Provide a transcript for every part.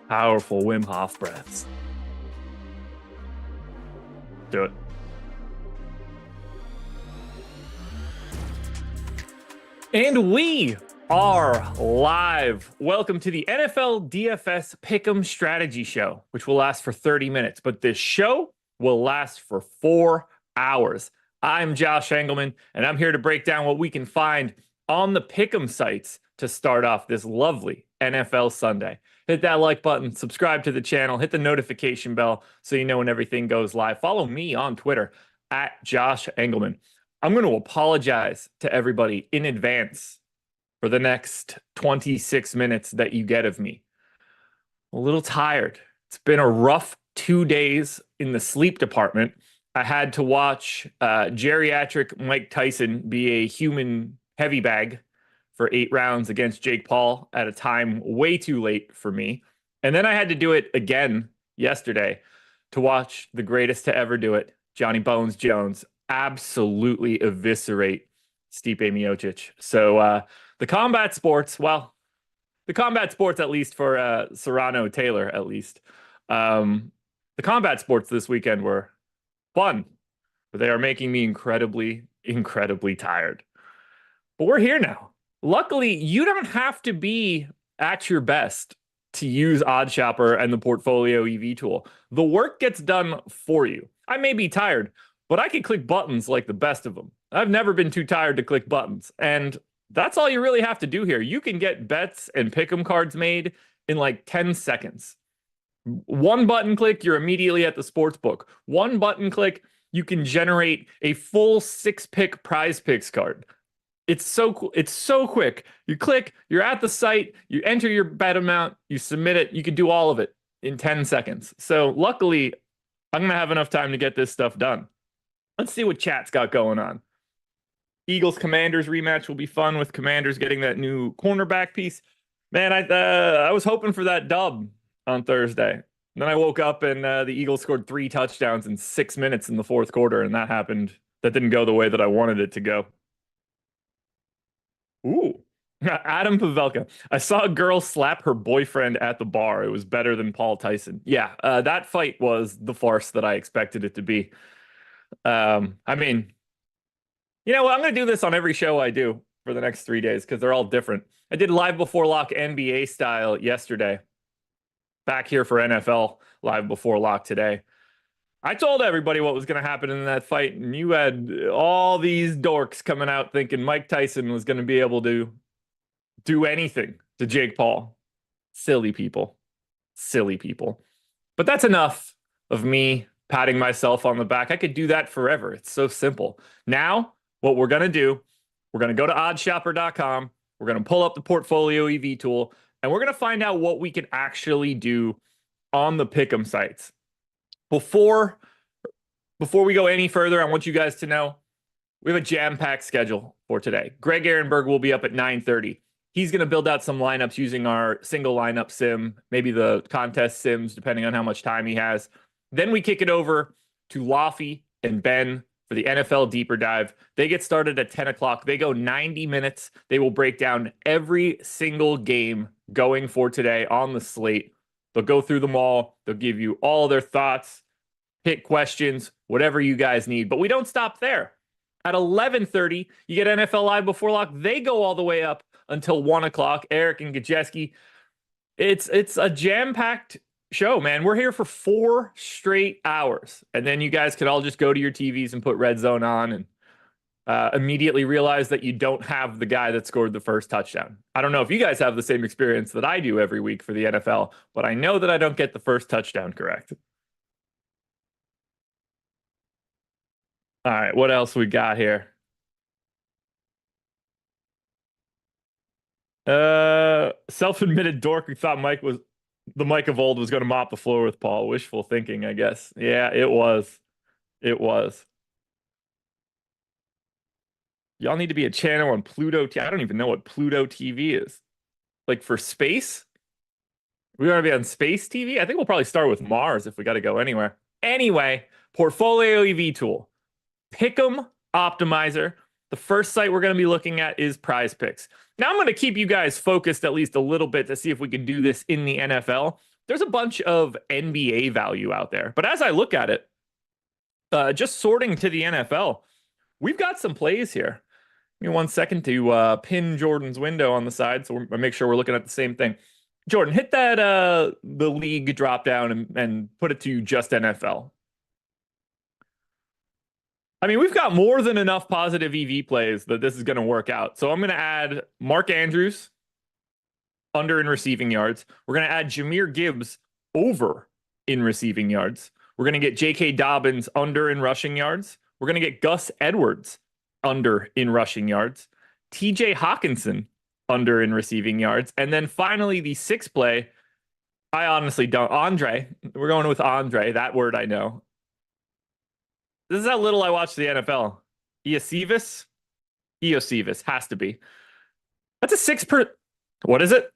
Powerful Wim Hof breaths. Do it. And we are live. Welcome to the NFL DFS Pick'em Strategy Show, which will last for 30 minutes. But this show will last for 4 hours. I'm Josh Engelman, and I'm here to break down what we can find on the Pick'em sites to start off this lovely NFL Sunday. Hit that like button, subscribe to the channel, hit the notification bell so you know when everything goes live. Follow me on Twitter at Josh Engelman. I'm going to apologize to everybody in advance for the next 26 minutes that you get of me. I'm a little tired. It's been a rough 2 days in the sleep department. I had to watch geriatric Mike Tyson be a human heavy bag for 8 rounds against Jake Paul at a time way too late for me. And then I had to do it again yesterday to watch the greatest to ever do it, Johnny Bones Jones, absolutely eviscerate Stipe Miocic. So the combat sports, at least for Serrano Taylor, at least. The combat sports this weekend were fun, but they are making me incredibly, incredibly tired. But we're here now. Luckily, you don't have to be at your best to use OddsShopper and the Portfolio EV tool. The work gets done for you. I may be tired, but I can click buttons like the best of them. I've never been too tired to click buttons. And that's all you really have to do here. You can get bets and pick'em cards made in like 10 seconds. One button click, you're immediately at the Sportsbook. One button click, you can generate a full 6-pick prize picks card. It's so cool. It's so quick. You click, you're at the site, you enter your bet amount, you submit it. You can do all of it in 10 seconds. So luckily, I'm going to have enough time to get this stuff done. Let's see what chat's got going on. Eagles-Commanders rematch will be fun with Commanders getting that new cornerback piece. Man, I was hoping for that dub on Thursday. Then I woke up and the Eagles scored 3 touchdowns in 6 minutes in the fourth quarter, and that happened. That didn't go the way that I wanted it to go. Ooh, Adam Pavelka. I saw a girl slap her boyfriend at the bar. It was better than Paul Tyson. Yeah, that fight was the farce that I expected it to be. I mean, you know what? I'm going to do this on every show I do for the next 3 days because they're all different. I did live before lock NBA style yesterday. Back here for NFL live before lock today. I told everybody what was going to happen in that fight, and you had all these dorks coming out thinking Mike Tyson was going to be able to do anything to Jake Paul. Silly people. Silly people. But that's enough of me patting myself on the back. I could do that forever. It's so simple. Now, what we're going to do, we're going to go to oddshopper.com. We're going to pull up the Portfolio EV tool, and we're going to find out what we can actually do on the Pick'em sites. Before we go any further, I want you guys to know we have a jam-packed schedule for today. Greg Ehrenberg will be up at 9:30. He's going to build out some lineups using our single lineup sim, maybe the contest sims, depending on how much time he has. Then we kick it over to Laffy and Ben for the NFL Deeper Dive. They get started at 10 o'clock. They go 90 minutes. They will break down every single game going for today on the slate. They'll go through them all. They'll give you all their thoughts, hit questions, whatever you guys need. But we don't stop there. At 11:30, you get NFL Live Before Lock. They go all the way up until 1 o'clock. Eric and Gajeski. It's a jam-packed show, man. We're here for 4 straight hours. And then you guys could all just go to your TVs and put Red Zone on and immediately realize that you don't have the guy that scored the first touchdown. I don't know if you guys have the same experience that I do every week for the NFL, but I know that I don't get the first touchdown correct. All right, what else we got here? Self-admitted dork who thought the Mike of old was going to mop the floor with Paul. Wishful thinking, I guess. Yeah, it was. It was. Y'all need to be a channel on Pluto. I don't even know what Pluto TV is. Like for space? We want to be on space TV? I think we'll probably start with Mars if we got to go anywhere. Anyway, Portfolio EV tool. Pick'em Optimizer. The first site we're going to be looking at is Prize Picks. Now I'm going to keep you guys focused at least a little bit to see if we can do this in the NFL. there's a bunch of NBA value out there. But as I look at it, just sorting to the NFL, we've got some plays here. Give me 1 second to pin Jordan's window on the side so we make sure we're looking at the same thing. Jordan, hit that the league drop down and put it to just NFL. I mean, we've got more than enough positive EV plays that this is going to work out. So I'm going to add Mark Andrews under in receiving yards. We're going to add Jahmyr Gibbs over in receiving yards. We're going to get J.K. Dobbins under in rushing yards. We're going to get Gus Edwards under in rushing yards. T.J. Hawkinson under in receiving yards. And then finally, the 6 play, I honestly don't. Andre. We're going with Andre. That word I know. This is how little I watch the NFL. Iosivas? Iosivas. Has to be. That's a 6 per... What is it?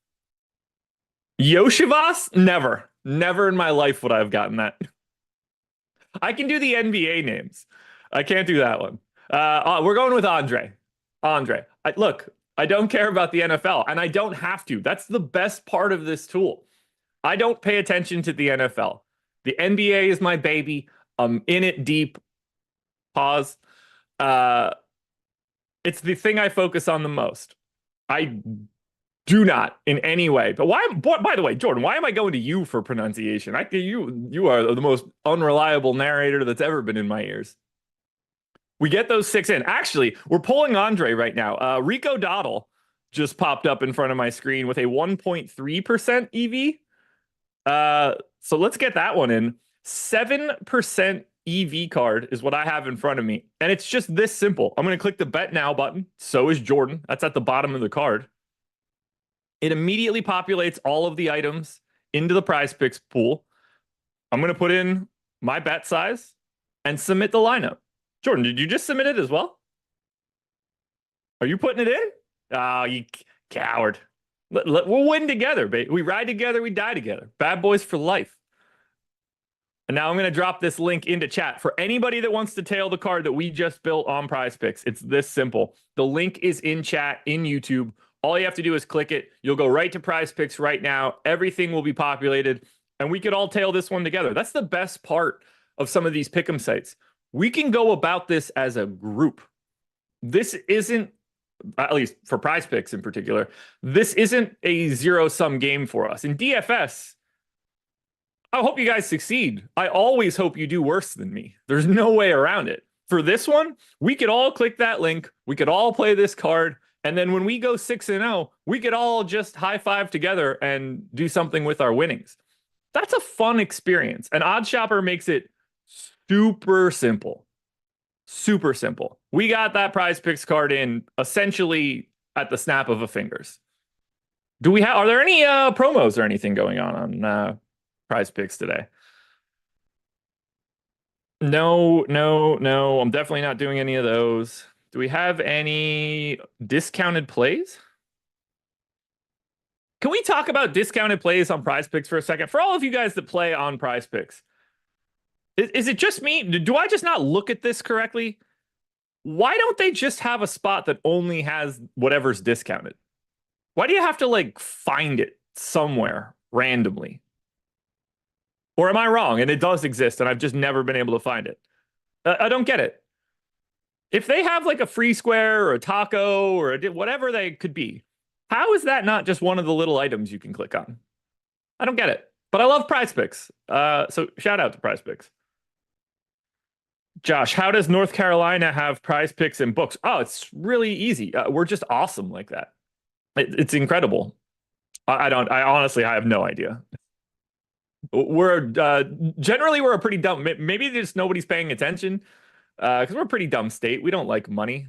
Yoshivas? Never. Never in my life would I have gotten that. I can do the NBA names. I can't do that one. We're going with Andre. Andre. Look, I don't care about the NFL, and I don't have to. That's the best part of this tool. I don't pay attention to the NFL. The NBA is my baby. I'm in it deep. Pause. It's the thing I focus on the most. I do not in any way. But why? By the way, Jordan, why am I going to you for pronunciation? You are the most unreliable narrator that's ever been in my ears. We get those 6 in. Actually, we're pulling Andre right now. Rico Dowdle just popped up in front of my screen with a 1.3% EV. So let's get that one in. 7% EV card is what I have in front of me. And it's just this simple. I'm going to click the Bet Now button. So is Jordan. That's at the bottom of the card. It immediately populates all of the items into the Prize Picks pool. I'm going to put in my bet size and submit the lineup. Jordan, did you just submit it as well? Are you putting it in? Oh, you coward. We'll win together, baby. We ride together, we die together. Bad boys for life. And now I'm going to drop this link into chat. For anybody that wants to tail the card that we just built on Prize Picks, it's this simple. The link is in chat in YouTube. All you have to do is click it. You'll go right to Prize Picks right now. Everything will be populated, and we could all tail this one together. That's the best part of some of these pick'em sites. We can go about this as a group. This isn't, at least for Prize Picks in particular, this isn't a zero-sum game for us. In DFS, I hope you guys succeed. I always hope you do worse than me. There's no way around it. For this one, we could all click that link. We could all play this card. And then when we go 6-0, we could all just high five together and do something with our winnings. That's a fun experience. And OddsShopper makes it super simple. Super simple. We got that Prize Picks card in essentially at the snap of a fingers. Are there any promos or anything going on Prize Picks today? No. I'm definitely not doing any of those. Do we have any discounted plays? Can we talk about discounted plays on Prize Picks for a second? For all of you guys that play on Prize Picks, is it just me? Do I just not look at this correctly? Why don't they just have a spot that only has whatever's discounted? Why do you have to like find it somewhere randomly? Or am I wrong and it does exist and I've just never been able to find it? I don't get it. If they have like a free square or a taco or whatever they could be, how is that not just one of the little items you can click on? I don't get it. But I love Prize Picks. So shout out to Prize Picks. Josh, how does North Carolina have Prize Picks and books? Oh, it's really easy. We're just awesome like that. It's incredible. I honestly have no idea. We're generally we're a pretty dumb. Maybe just nobody's paying attention because we're a pretty dumb state. We don't like money.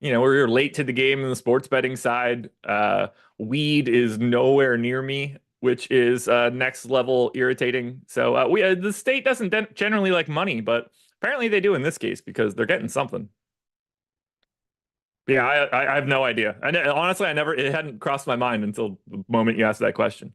You know, we're late to the game in the sports betting side. Weed is nowhere near me, which is next level irritating. So the state doesn't generally like money, but apparently they do in this case because they're getting something. Yeah, I have no idea. And honestly, it hadn't crossed my mind until the moment you asked that question.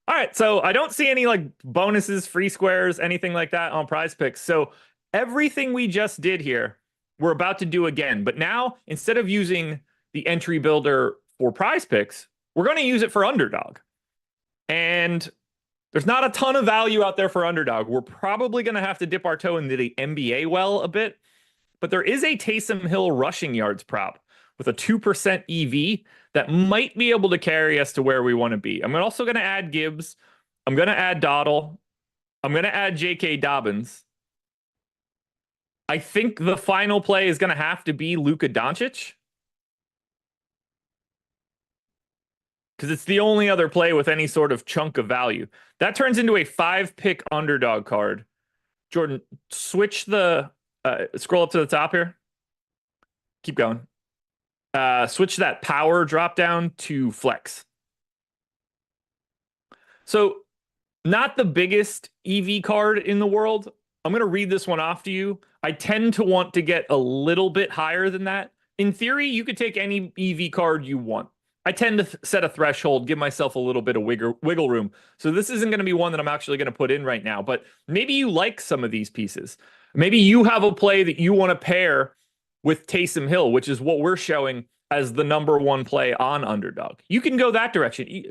All right, so I don't see any like bonuses, free squares, anything like that on Prize Picks. So everything we just did here, we're about to do again. But now, instead of using the entry builder for Prize Picks, we're going to use it for Underdog. And There's not a ton of value out there for underdog. We're probably going to have to dip our toe into the NBA well a bit, but there is a Taysom Hill rushing yards prop with a 2% EV that might be able to carry us to where we want to be. I'm also going to add Gibbs. I'm going to add Dottle. I'm going to add J.K. Dobbins. I think the final play is going to have to be Luka Doncic, because it's the only other play with any sort of chunk of value. That turns into a 5-pick underdog card. Jordan, switch the scroll up to the top here. Keep going. Switch that power drop down to flex. So, not the biggest EV card in the world. I'm going to read this one off to you. I tend to want to get a little bit higher than that. In theory, you could take any EV card you want. I tend to set a threshold, give myself a little bit of wiggle room. So this isn't going to be one that I'm actually going to put in right now, but maybe you like some of these pieces. Maybe you have a play that you want to pair with Taysom Hill, which is what we're showing as the #1 play on underdog. You can go that direction.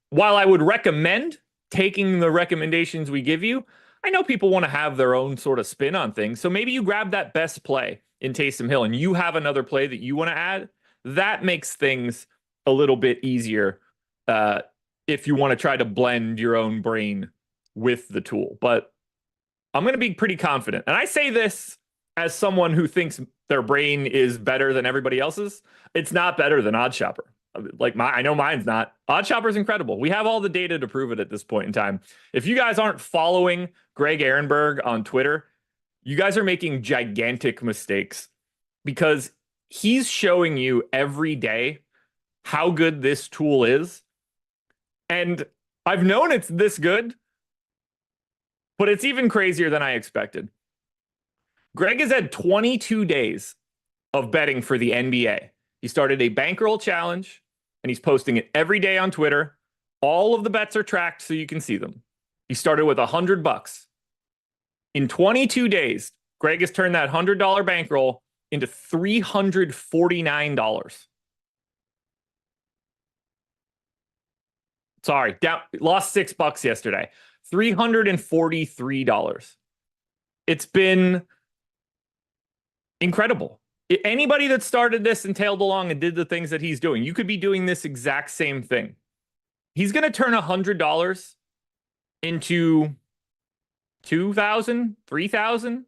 While I would recommend taking the recommendations we give you, I know people want to have their own sort of spin on things. So maybe you grab that best play in Taysom Hill and you have another play that you want to add. That makes things a little bit easier if you want to try to blend your own brain with the tool. But I'm going to be pretty confident. And I say this as someone who thinks their brain is better than everybody else's. It's not better than OddsShopper. I know mine's not. OddsShopper is incredible. We have all the data to prove it at this point in time. If you guys aren't following Greg Ehrenberg on Twitter, you guys are making gigantic mistakes, because he's showing you every day how good this tool is. And I've known it's this good, but it's even crazier than I expected. Greg has had 22 days of betting for the NBA. He started a bankroll challenge, and he's posting it every day on Twitter. All of the bets are tracked so you can see them. He started with $100. In 22 days, Greg has turned that $100 bankroll into $349. Sorry, lost $6 yesterday. $343. It's been incredible. Anybody that started this and tailed along and did the things that he's doing, you could be doing this exact same thing. He's going to turn $100 into $2,000, $3,000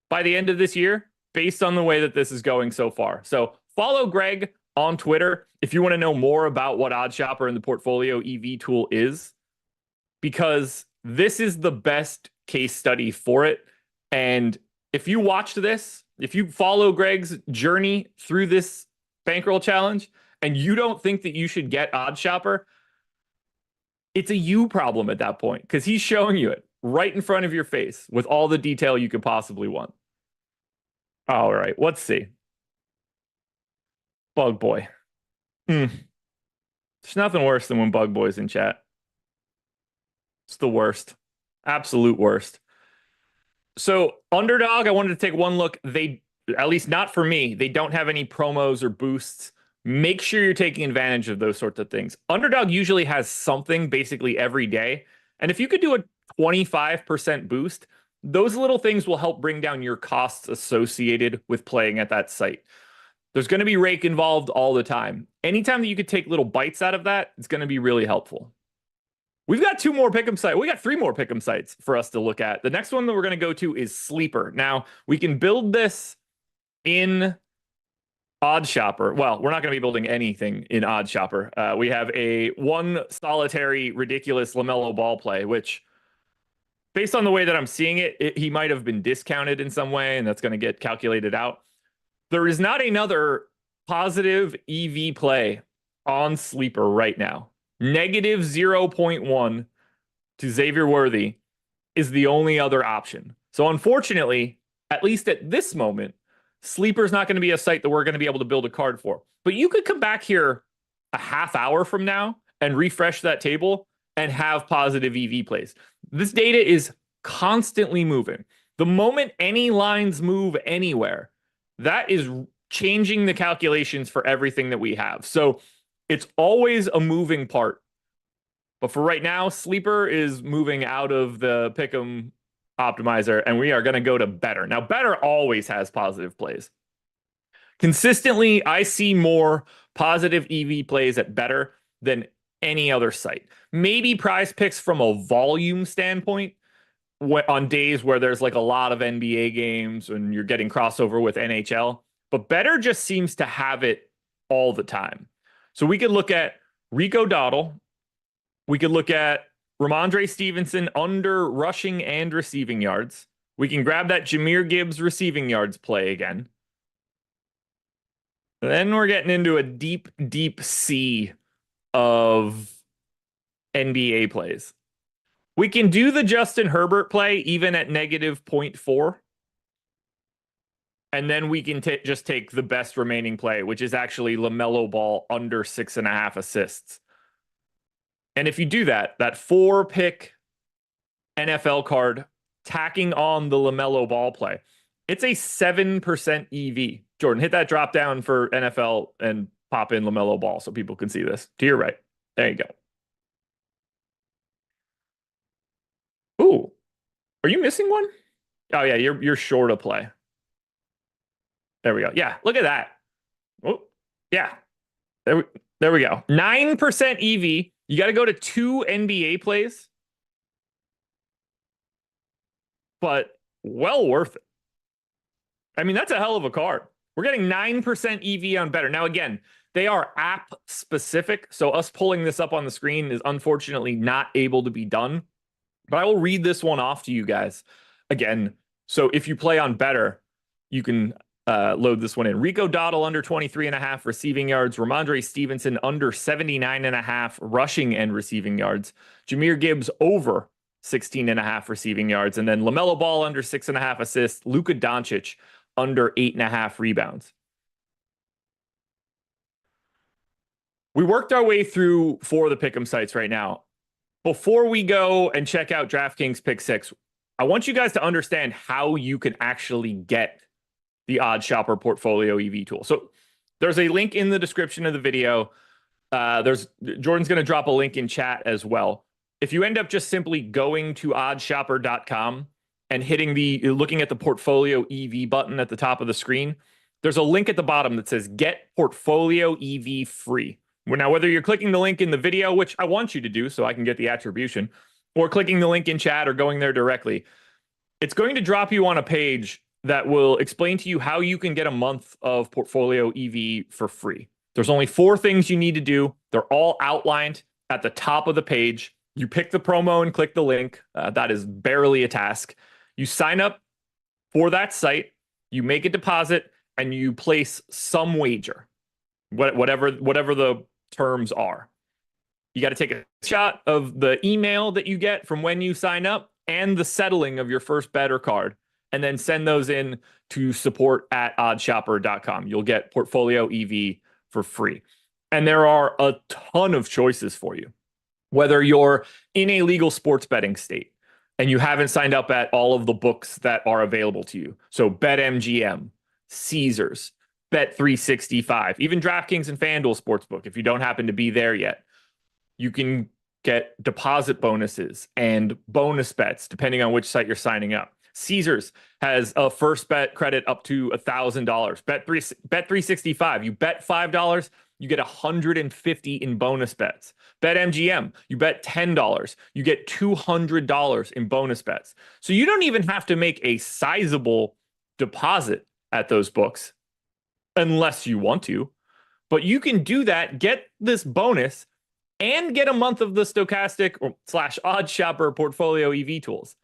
by the end of this year, based on the way that this is going so far. So follow Greg on Twitter if you want to know more about what OddsShopper and the portfolio EV tool is, because this is the best case study for it. And if you watched this, if you follow Greg's journey through this bankroll challenge and you don't think that you should get OddsShopper, it's a you problem at that point, because he's showing you it right in front of your face with all the detail you could possibly want. All right, let's see. Bug Boy. There's nothing worse than when Bug Boy's in chat. It's the worst. Absolute worst. So underdog, I wanted to take one look. They, at least not for me, they don't have any promos or boosts. Make sure you're taking advantage of those sorts of things. Underdog usually has something basically every day. And if you could do a 25% boost, those little things will help bring down your costs associated with playing at that site. There's going to be rake involved all the time. Anytime that you could take little bites out of that, it's going to be really helpful. We've got 2 more pick'em sites. We got 3 more pick'em sites for us to look at. The next one that we're going to go to is Sleeper. Now, we can build this in OddsShopper. Well, we're not going to be building anything in OddsShopper. We have a one solitary, ridiculous LaMelo Ball play, which, based on the way that I'm seeing it, he might have been discounted in some way, and that's going to get calculated out. There is not another positive EV play on Sleeper right now. Negative 0.1 to Xavier Worthy is the only other option. So unfortunately, at least at this moment, Sleeper's not going to be a site that we're going to be able to build a card for. But you could come back here a half hour from now and refresh that table and have positive EV plays. This data is constantly moving. The moment any lines move anywhere, that is changing the calculations for everything that we have. So it's always a moving part. But for right now, Sleeper is moving out of the Pick'em optimizer, and we are going to go to Better. Now, Better always has positive plays. Consistently, I see more positive EV plays at Better than any other site. Maybe Prize Picks from a volume standpoint on days where there's like a lot of NBA games and you're getting crossover with NHL, but Better just seems to have it all the time. So we could look at Rico Dowdle. We could look at Ramondre Stevenson under rushing and receiving yards. We can grab that Jahmyr Gibbs receiving yards play again. Then we're getting into a deep, deep sea of NBA plays. We can do the Justin Herbert play even at negative 0.4. And then we can just take the best remaining play, which is actually LaMelo Ball under 6.5 assists. And if you do that 4-pick NFL card, tacking on the LaMelo Ball play, it's a 7% EV. Jordan, hit that drop down for NFL and pop in LaMelo Ball so people can see this. To your right. There you go. Ooh. Are you missing one? Oh, yeah, you're short of play. There we go. Yeah, look at that. Oh, yeah. There we go. 9% EV. You got to go to 2 NBA plays. But well worth it. I mean, that's a hell of a card. We're getting 9% EV on Better. Now, again, they are app specific. So us pulling this up on the screen is unfortunately not able to be done. But I will read this one off to you guys again. So if you play on Better, you can load this one in. Rico Dowdle under 23.5 receiving yards. Ramondre Stevenson under 79.5 rushing and receiving yards. Jahmyr Gibbs over 16.5 receiving yards. And then LaMelo Ball under 6.5 assists. Luka Doncic under 8.5 rebounds. We worked our way through 4 of the pick'em sites right now. Before we go and check out DraftKings Pick 6, I want you guys to understand how you can actually get the Odd Shopper Portfolio EV tool. So there's a link in the description of the video. Jordan's going to drop a link in chat as well. If you end up just simply going to oddshopper.com and looking at the Portfolio EV button at the top of the screen, there's a link at the bottom that says Get Portfolio EV Free. Now, whether you're clicking the link in the video, which I want you to do so I can get the attribution, or clicking the link in chat or going there directly, it's going to drop you on a page that will explain to you how you can get a month of Portfolio EV for free. There's only 4 things you need to do. They're all outlined at the top of the page. You pick the promo and click the link. That is barely a task. You sign up for that site, you make a deposit, and you place some wager, whatever the terms are. You got to take a shot of the email that you get from when you sign up and the settling of your first bet or card, and then send those in to support@oddshopper.com. You'll get Portfolio EV for free. And there are a ton of choices for you. Whether you're in a legal sports betting state and you haven't signed up at all of the books that are available to you. So BetMGM, Caesars, Bet365, even DraftKings and FanDuel Sportsbook. If you don't happen to be there yet, you can get deposit bonuses and bonus bets depending on which site you're signing up. Caesars has a first bet credit up to $1,000. Bet365, you bet $5, you get $150 in bonus bets. BetMGM, you bet $10, you get $200 in bonus bets. So you don't even have to make a sizable deposit at those books unless you want to. But you can do that, get this bonus, and get a month of the Stokastic / Odd Shopper Portfolio EV tools.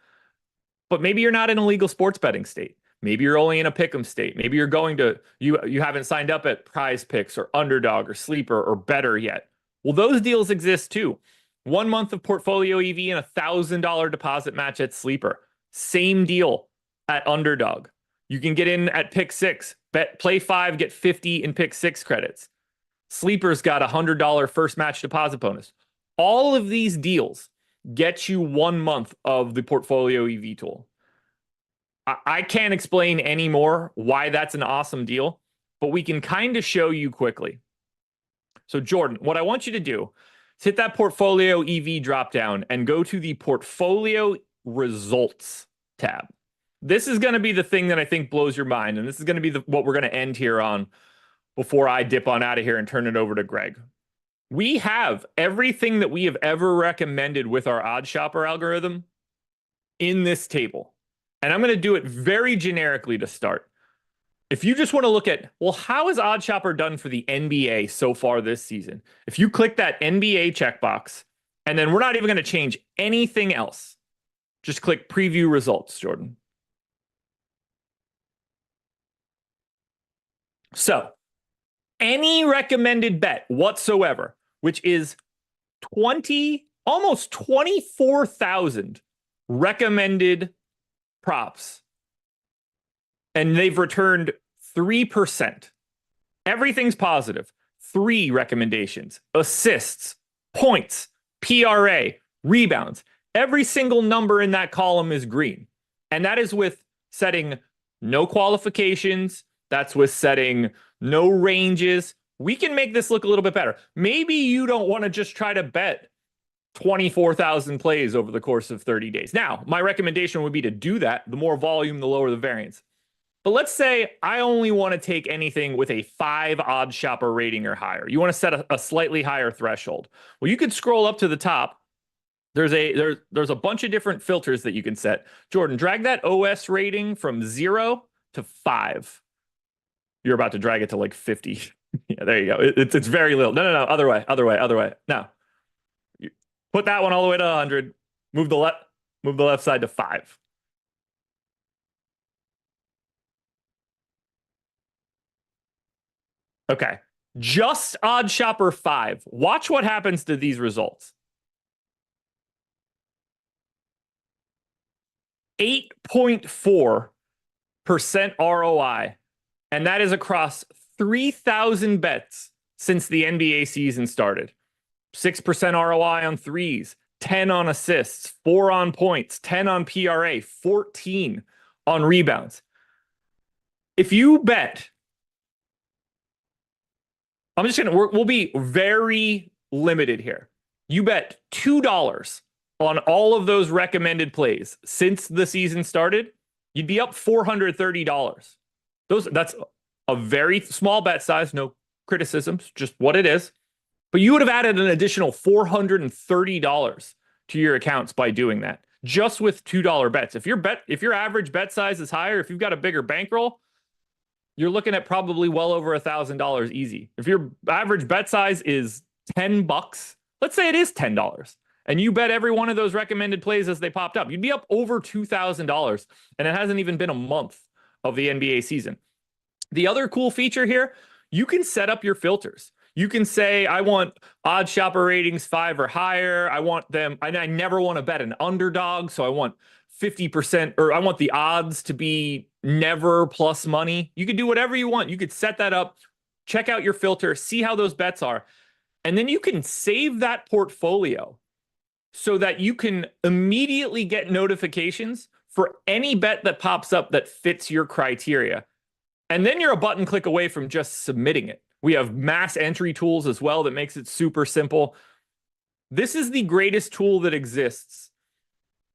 But maybe you're not in a legal sports betting state. Maybe you're only in a pick'em state. Maybe you're going to, you haven't signed up at Prize Picks or Underdog or Sleeper or Better yet. Well, those deals exist too. 1 month of Portfolio EV and $1,000 deposit match at Sleeper. Same deal at Underdog. You can get in at Pick 6. Play 5, get 50 in Pick 6 credits. Sleeper's got a $100 first match deposit bonus. All of these deals get you 1 month of the Portfolio EV tool. I can't explain anymore why that's an awesome deal, but we can kind of show you quickly. So Jordan, what I want you to do, hit that portfolio EV drop down and go to the portfolio results tab. This is going to be the thing that I think blows your mind. And this is going to be what we're going to end here on before I dip on out of here and turn it over to Greg. We have everything that we have ever recommended with our odd shopper algorithm in this table. And I'm going to do it very generically to start. If you just want to look at, well, how has Odd Shopper done for the NBA so far this season? If you click that NBA checkbox, and then we're not even going to change anything else, just click preview results, Jordan. So any recommended bet whatsoever, which is almost 24,000 recommended props, and they've returned 3%. Everything's positive. 3 recommendations, assists, points, PRA, rebounds. Every single number in that column is green. And that is with setting no qualifications. That's with setting no ranges. We can make this look a little bit better. Maybe you don't want to just try to bet 24,000 plays over the course of 30 days. Now, my recommendation would be to do that. The more volume, the lower the variance. But let's say I only want to take anything with a 5 odd shopper rating or higher. You want to set a slightly higher threshold. Well, you could scroll up to the top. There's a bunch of different filters that you can set. Jordan, drag that OS rating from 0 to 5. You're about to drag it to like 50. Yeah, there you go. It's very little. No. Other way. Now, put that one all the way to 100. Move the left side to 5. Okay, just odd shopper 5. Watch what happens to these results. 8.4% ROI, and that is across 3,000 bets since the NBA season started. 6% ROI on threes, 10 on assists, 4 on points, 10 on PRA, 14 on rebounds. If you bet, we'll be very limited here. You bet $2 on all of those recommended plays since the season started, you'd be up $430. That's a very small bet size, no criticisms, just what it is. But you would have added an additional $430 to your accounts by doing that, just with $2 bets. If your average bet size is higher, if you've got a bigger bankroll, you're looking at probably well over $1,000 easy. If your average bet size is $10, let's say it is $10, and you bet every one of those recommended plays as they popped up, you'd be up over $2,000, and it hasn't even been a month of the NBA season. The other cool feature here, you can set up your filters. You can say, I want odd shopper ratings 5 or higher. I want them, I never want to bet an underdog, so I want 50%, or I want the odds to be never plus money. You could do whatever you want. You could set that up, check out your filter, see how those bets are, and then you can save that portfolio so that you can immediately get notifications for any bet that pops up that fits your criteria. And then you're a button click away from just submitting it. We have mass entry tools as well that makes it super simple. This is the greatest tool that exists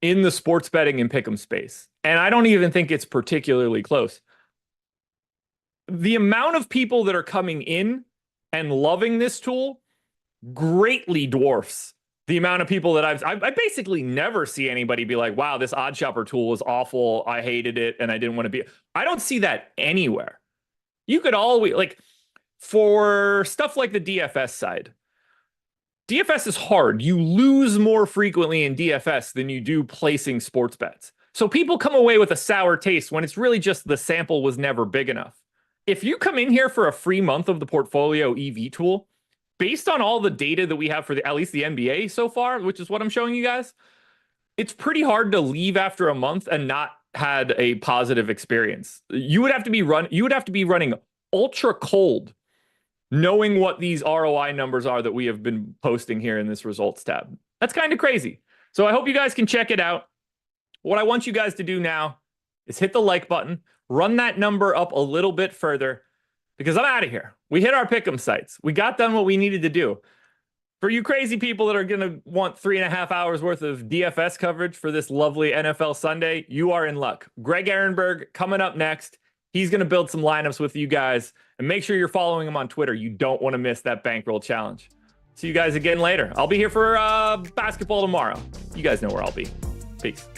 in the sports betting and pick'em space. And I don't even think it's particularly close. The amount of people that are coming in and loving this tool greatly dwarfs the amount of people that I basically never see anybody be like, wow, this odd shopper tool is awful. I hated it and I didn't want to be. I don't see that anywhere. You could always, like, for stuff like the DFS side, DFS is hard. You lose more frequently in DFS than you do placing sports bets. So people come away with a sour taste when it's really just the sample was never big enough. If you come in here for a free month of the portfolio EV tool, based on all the data that we have for at least the NBA so far, which is what I'm showing you guys, it's pretty hard to leave after a month and not had a positive experience. You would have to be running ultra cold, knowing what these ROI numbers are that we have been posting here in this results tab. That's kind of crazy. So I hope you guys can check it out. What I want you guys to do now is hit the like button, run that number up a little bit further, because I'm out of here. We hit our pick'em sites. We got done what we needed to do. For you crazy people that are going to want 3.5 hours worth of DFS coverage for this lovely NFL Sunday, you are in luck. Greg Ehrenberg coming up next. He's going to build some lineups with you guys, and make sure you're following him on Twitter. You don't want to miss that bankroll challenge. See you guys again later. I'll be here for basketball tomorrow. You guys know where I'll be. Peace.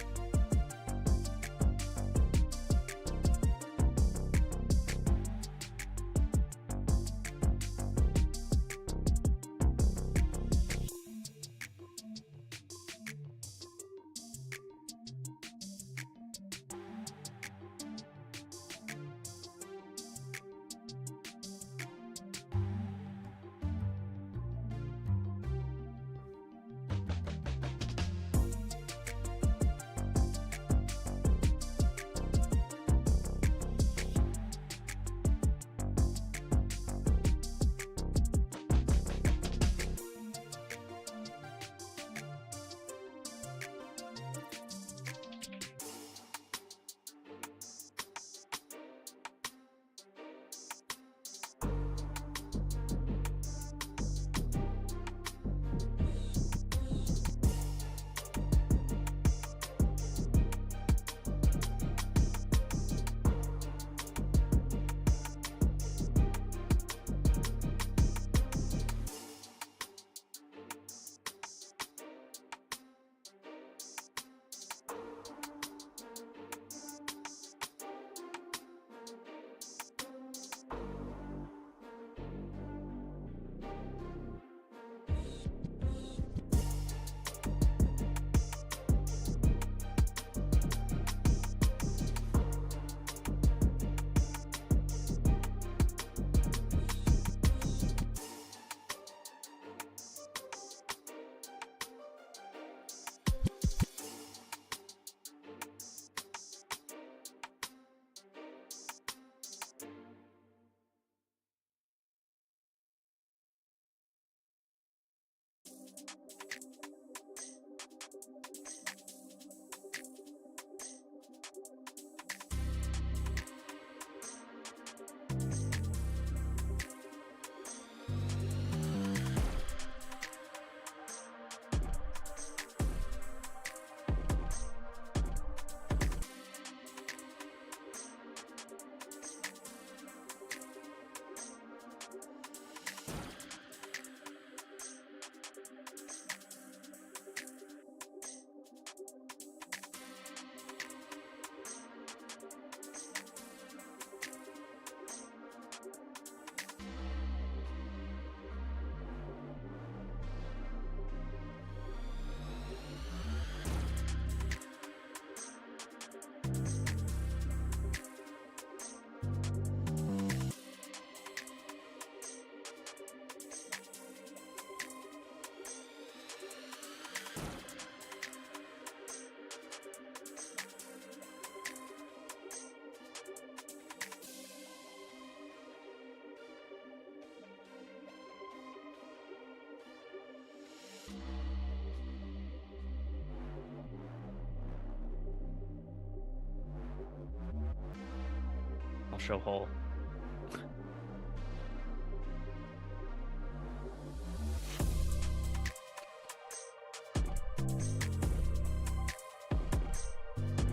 I'll show whole.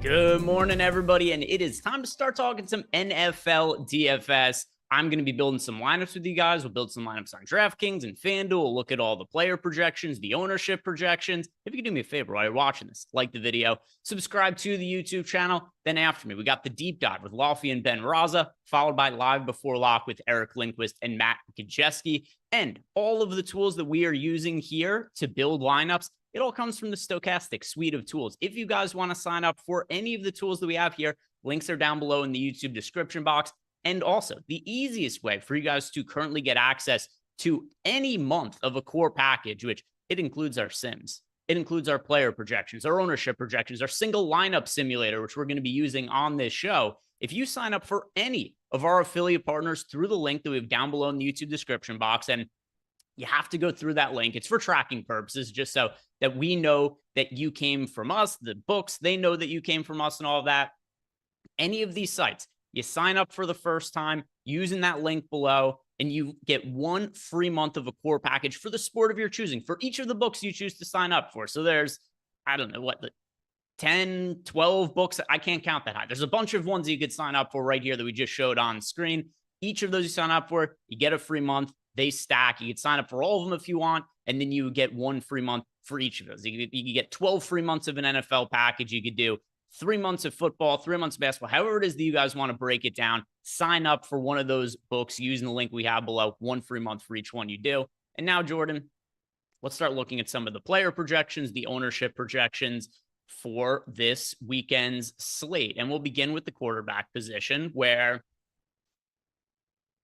Good morning, everybody, and it is time to start talking some NFL DFS. I'm going to be building some lineups with you guys. We'll build some lineups on DraftKings and FanDuel. We'll look at all the player projections, the ownership projections. If you could do me a favor while you're watching this, like the video, subscribe to the YouTube channel. Then after me, we got the deep dive with Lofty and Ben Raza, followed by Live Before Lock with Eric Lindquist and Matt Kajeski. And all of the tools that we are using here to build lineups, it all comes from the Stokastic suite of tools. If you guys want to sign up for any of the tools that we have here, links are down below in the YouTube description box. And also, the easiest way for you guys to currently get access to any month of a core package, which it includes our sims, it includes our player projections, our ownership projections, our single lineup simulator, which we're going to be using on this show. If you sign up for any of our affiliate partners through the link that we have down below in the YouTube description box, and you have to go through that link. It's for tracking purposes, just so that we know that you came from us, the books, they know that you came from us and all of that. Any of these sites, you sign up for the first time using that link below. and you get 1 free month of a core package for the sport of your choosing for each of the books you choose to sign up for. So there's, I don't know what, 10, 12 books. I can't count that high. There's a bunch of ones you could sign up for right here that we just showed on screen. Each of those you sign up for, you get a free month. They stack. You could sign up for all of them if you want, and then you get 1 free month for each of those. You get 12 free months of an NFL package. You could do 3 months of football, 3 months of basketball, however it is that you guys want to break it down. Sign up for one of those books using the link we have below. 1 free month for each one you do. And now, Jordan, let's start looking at some of the player projections, the ownership projections for this weekend's slate. And we'll begin with the quarterback position where,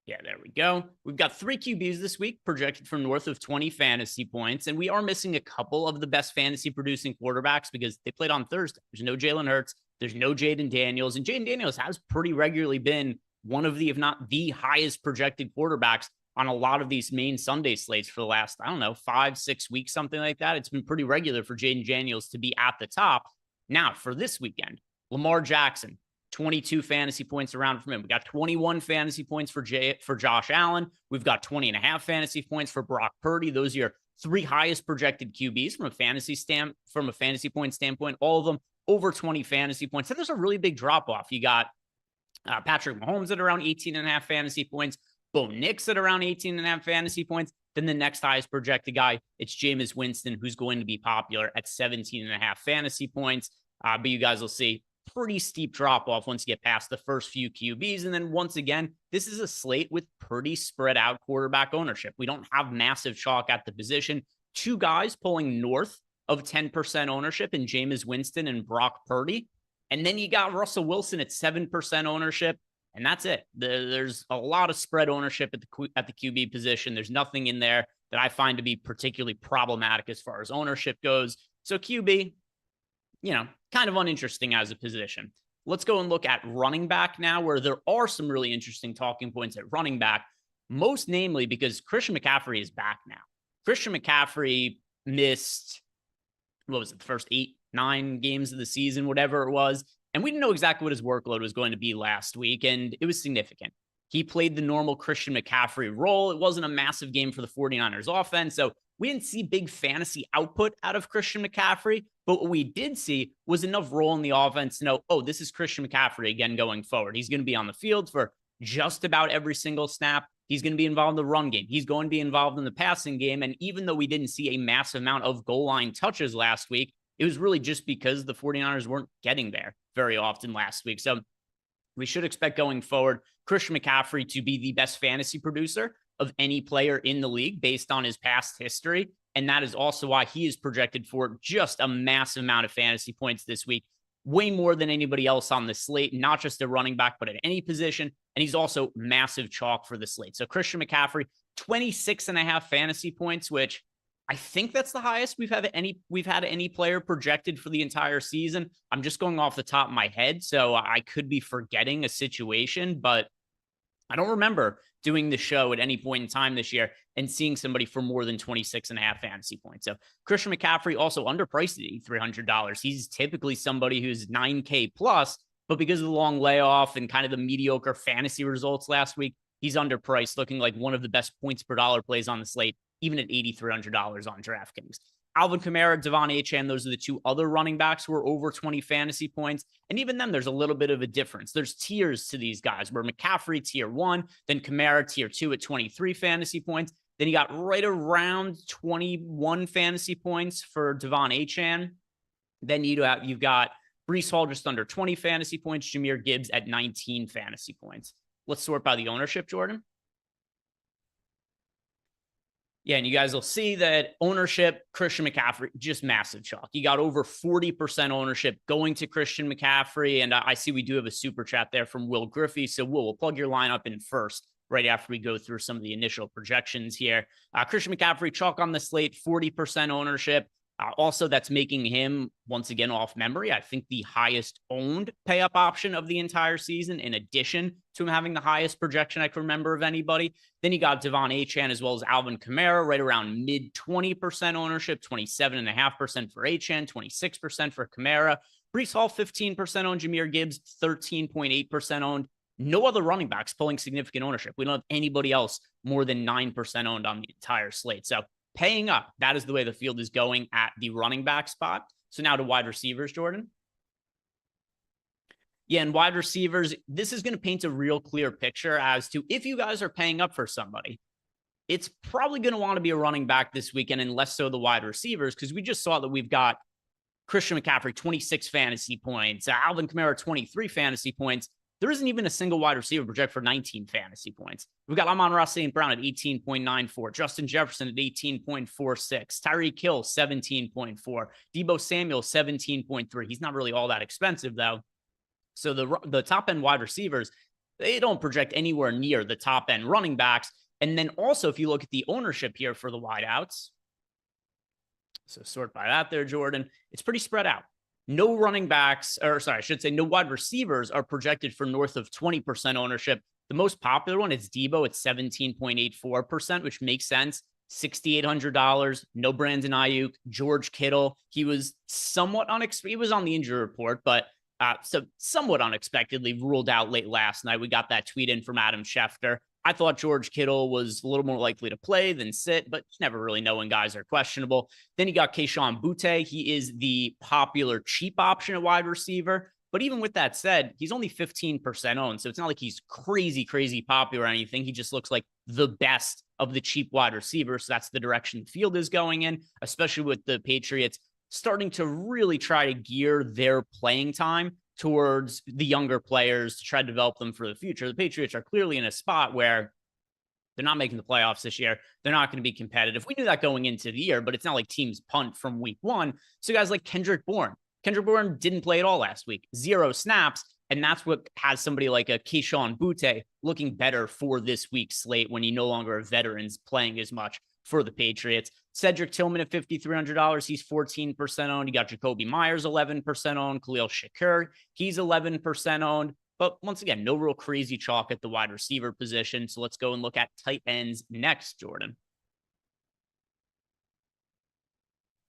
yeah, there we go. We've got 3 QBs this week projected for north of 20 fantasy points. And we are missing a couple of the best fantasy producing quarterbacks because they played on Thursday. There's no Jalen Hurts. There's no Jaden Daniels. And Jaden Daniels has pretty regularly been one of the, if not the highest projected quarterbacks on a lot of these main Sunday slates for the last, I don't know, 5-6 weeks, something like that. It's been pretty regular for Jaden Daniels to be at the top. Now, for this weekend, Lamar Jackson, 22 fantasy points around from him. We got 21 fantasy points for Josh Allen. We've got 20.5 fantasy points for Brock Purdy. Those are your 3 highest projected QBs from a fantasy point standpoint. All of them over 20 fantasy points. And there's a really big drop off. You got Patrick Mahomes at around 18.5 fantasy points. Bo Nix at around 18.5 fantasy points. Then the next highest projected guy, it's Jameis Winston, who's going to be popular at 17.5 fantasy points. But you guys will see pretty steep drop off once you get past the first few QBs. And then once again, this is a slate with pretty spread out quarterback ownership. We don't have massive chalk at the position. 2 guys pulling north of 10% ownership in Jameis Winston and Brock Purdy. And then you got Russell Wilson at 7% ownership. And that's it. There's a lot of spread ownership at the QB position. There's nothing in there that I find to be particularly problematic as far as ownership goes. So QB, kind of uninteresting as a position. Let's go and look at running back now, where there are some really interesting talking points at running back, most namely because Christian McCaffrey is back now. Christian McCaffrey missed, the first 8-9 games of the season, whatever it was. And we didn't know exactly what his workload was going to be last week, and it was significant. He played the normal Christian McCaffrey role. It wasn't a massive game for the 49ers offense, so we didn't see big fantasy output out of Christian McCaffrey, but what we did see was enough role in the offense to know, this is Christian McCaffrey again going forward. He's going to be on the field for just about every single snap. He's going to be involved in the run game. He's going to be involved in the passing game, and even though we didn't see a massive amount of goal line touches last week, it was really just because the 49ers weren't getting there very often last week. So we should expect going forward Christian McCaffrey to be the best fantasy producer of any player in the league based on his past history. And that is also why he is projected for just a massive amount of fantasy points this week, way more than anybody else on the slate, not just a running back, but at any position. And he's also massive chalk for the slate. So Christian McCaffrey, 26.5 fantasy points, which I think that's the highest we've had any player projected for the entire season. I'm just going off the top of my head, so I could be forgetting a situation, but I don't remember doing the show at any point in time this year and seeing somebody for more than 26.5 fantasy points. So Christian McCaffrey also underpriced at $8,300. He's typically somebody who's $9K plus, but because of the long layoff and kind of the mediocre fantasy results last week, he's underpriced, looking like one of the best points per dollar plays on the slate, even at $8,300 on DraftKings. Alvin Kamara, Devon Achane, those are the 2 other running backs who are over 20 fantasy points. And even then, there's a little bit of a difference. There's tiers to these guys, where McCaffrey tier 1, then Kamara tier 2 at 23 fantasy points. Then you got right around 21 fantasy points for Devon Achane. Then you've got Breece Hall just under 20 fantasy points, Jahmyr Gibbs at 19 fantasy points. Let's sort by the ownership, Jordan. Yeah, and you guys will see that ownership, Christian McCaffrey, just massive chalk. You got over 40% ownership going to Christian McCaffrey, and I see we do have a super chat there from Will Griffey, so we'll plug your lineup in first right after we go through some of the initial projections here. Christian McCaffrey, chalk on the slate, 40% ownership. Also, that's making him, once again, off memory, I think the highest owned pay up option of the entire season, in addition to him having the highest projection I can remember of anybody. Then you got Devon Achane as well as Alvin Kamara, right around mid 20% ownership, 27.5% for Achane, 26% for Kamara. Breece Hall, 15% owned. Jahmyr Gibbs, 13.8% owned. No other running backs pulling significant ownership. We don't have anybody else more than 9% owned on the entire slate. So paying up, that is the way the field is going at the running back spot. So now to wide receivers, Jordan. Yeah, and wide receivers, this is going to paint a real clear picture as to if you guys are paying up for somebody, it's probably going to want to be a running back this weekend and less so the wide receivers, because we just saw that we've got Christian McCaffrey, 26 fantasy points, Alvin Kamara, 23 fantasy points. There isn't even a single wide receiver project for 19 fantasy points. We've got Amon-Ra St. Brown at 18.94, Justin Jefferson at 18.46, Tyreek Hill, 17.4, Deebo Samuel, 17.3. He's not really all that expensive, though. So the top-end wide receivers, they don't project anywhere near the top-end running backs. And then also, if you look at the ownership here for the wideouts, so sort by that there, Jordan, it's pretty spread out. No running backs, or sorry, I should say no wide receivers are projected for north of 20% ownership. The most popular one is Deebo at 17.84%, which makes sense. $6,800. No Brandon Ayuk. George Kittle. He was somewhat unexpected. He was on the injury report, but so somewhat unexpectedly ruled out late last night. We got that tweet in from Adam Schefter. I thought George Kittle was a little more likely to play than sit, but you never really know when guys are questionable. Then you got Kayshon Boutte. He is the popular cheap option at wide receiver. But even with that said, he's only 15% owned. So it's not like he's crazy, crazy popular or anything. He just looks like the best of the cheap wide receivers. So that's the direction the field is going in, especially with the Patriots starting to really try to gear their playing time towards the younger players to try to develop them for the future. The Patriots are clearly in a spot where they're not making the playoffs this year. They're not going to be competitive. We knew that going into the year, but it's not like teams punt from week one. So guys like Kendrick Bourne didn't play at all last week, 0 snaps. And that's what has somebody like a Kayshon Boutte looking better for this week's slate when you no longer have veterans playing as much for the Patriots. Cedric Tillman at $5,300. He's 14% owned. You got Jacoby Myers, 11% owned. Khalil Shakur, he's 11% owned. But once again, no real crazy chalk at the wide receiver position. So let's go and look at tight ends next, Jordan.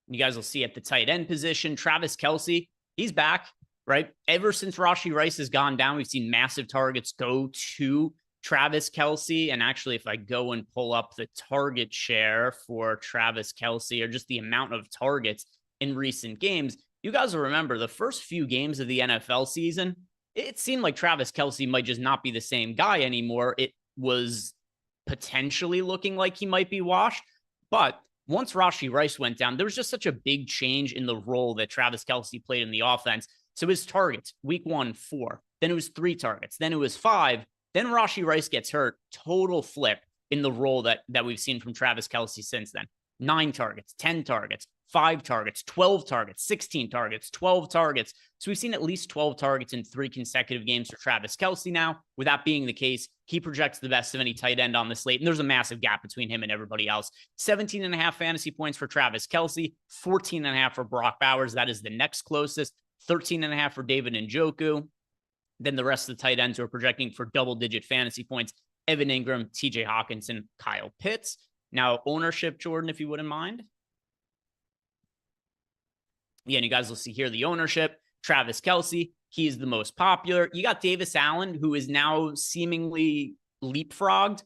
You guys will see at the tight end position, Travis Kelce, he's back, right? Ever since Rashee Rice has gone down, we've seen massive targets go to Travis Kelce. And actually, if I go and pull up the target share for Travis Kelce, or just the amount of targets in recent games, you guys will remember the first few games of the NFL season, it seemed like Travis Kelce might just not be the same guy anymore. It was potentially looking like he might be washed. But once Rashee Rice went down, there was just such a big change in the role that Travis Kelce played in the offense. So his targets, week 1, 4, then it was 3 targets, then it was 5. Then Rashee Rice gets hurt, total flip in the role that we've seen from Travis Kelce since then. 9 targets, 10 targets, 5 targets, 12 targets, 16 targets, 12 targets. So we've seen at least 12 targets in 3 consecutive games for Travis Kelce now. With that being the case, he projects the best of any tight end on the slate, and there's a massive gap between him and everybody else. 17.5 fantasy points for Travis Kelce, 14.5 for Brock Bowers. That is the next closest. 13.5 for David Njoku. Then the rest of the tight ends are projecting for double-digit fantasy points. Evan Ingram, TJ Hawkinson, Kyle Pitts. Now, ownership, Jordan, if you wouldn't mind. Yeah, and you guys will see here the ownership. Travis Kelce, he's the most popular. You got Davis Allen, who is now seemingly leapfrogged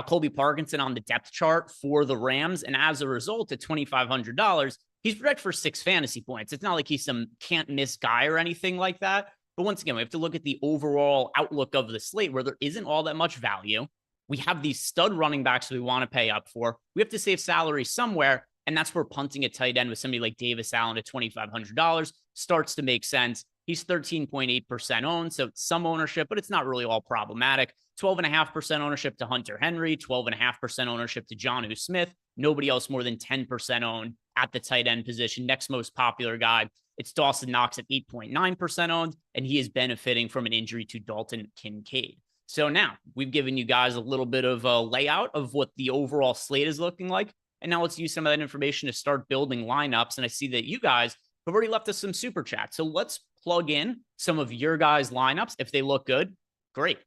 Colby Parkinson on the depth chart for the Rams. And as a result, at $2,500, he's projected for 6 fantasy points. It's not like he's some can't-miss guy or anything like that. But once again, we have to look at the overall outlook of the slate where there isn't all that much value. We have these stud running backs we want to pay up for. We have to save salary somewhere, and that's where punting a tight end with somebody like Davis Allen at $2,500 starts to make sense. He's 13.8% owned, so some ownership, but it's not really all problematic. 12.5% ownership to Hunter Henry, 12.5% ownership to Jonnu Smith. Nobody else more than 10% owned at the tight end position. Next most popular guy, it's Dawson Knox at 8.9% owned, and he is benefiting from an injury to Dalton Kincaid. So now we've given you guys a little bit of a layout of what the overall slate is looking like. And now let's use some of that information to start building lineups. And I see that you guys have already left us some super chats. So let's plug in some of your guys' lineups. If they look good, great.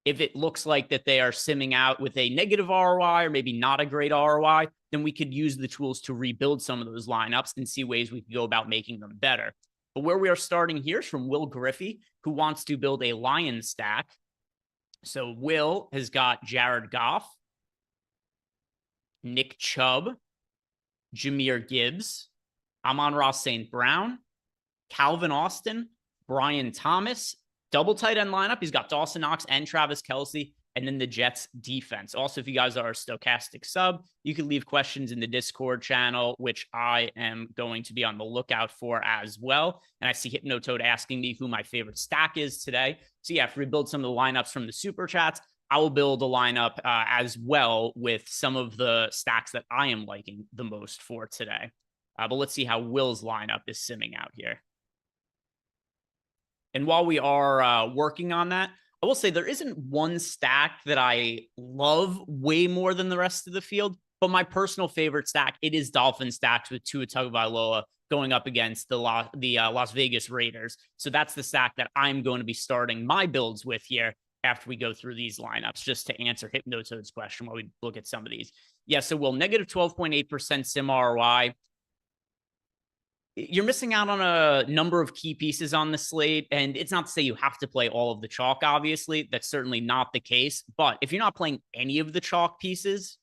If it looks like that they are simming out with a negative ROI or maybe not a great ROI, then we could use the tools to rebuild some of those lineups and see ways we can go about making them better. But where we are starting here is from Will Griffey, who wants to build a Lions stack. So Will has got Jared Goff, Nick Chubb, Jahmyr Gibbs, Amon-Ra St. Brown, Calvin Austin, Brian Thomas, double tight end lineup. He's got Dawson Knox and Travis Kelce, and then the Jets defense. Also, if you guys are a Stokastic sub, you can leave questions in the Discord channel, which I am going to be on the lookout for as well. And I see Hypnotoad asking me who my favorite stack is today. So yeah, if we build some of the lineups from the super chats, I will build a lineup as well with some of the stacks that I am liking the most for today. But let's see how Will's lineup is simming out here. And while we are working on that, I will say there isn't one stack that I love way more than the rest of the field, but my personal favorite stack, it is Dolphin stacks with Tua Tagovailoa going up against the Las Vegas Raiders. So that's the stack that I'm going to be starting my builds with here after we go through these lineups, just to answer Hypnotoad's question while we look at some of these. Yeah, so Will, negative 12.8% sim ROI. You're missing out on a number of key pieces on the slate, and it's not to say you have to play all of the chalk, obviously. That's certainly not the case. But if you're not playing any of the chalk pieces,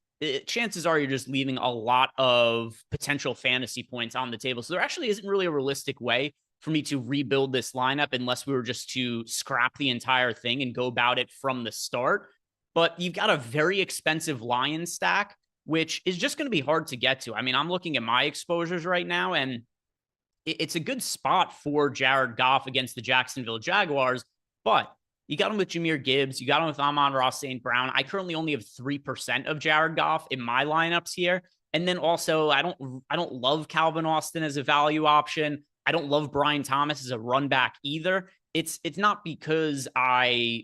chances are you're just leaving a lot of potential fantasy points on the table. So there actually isn't really a realistic way for me to rebuild this lineup unless we were just to scrap the entire thing and go about it from the start. But you've got a very expensive Lions stack, which is just going to be hard to get to. I mean, I'm looking at my exposures right now, and it's a good spot for Jared Goff against the Jacksonville Jaguars, but you got him with Jahmyr Gibbs. You got him with Amon-Ra St. Brown. I currently only have 3% of Jared Goff in my lineups here. And then also, I don't love Calvin Austin as a value option. I don't love Brian Thomas as a run back either. It's not because I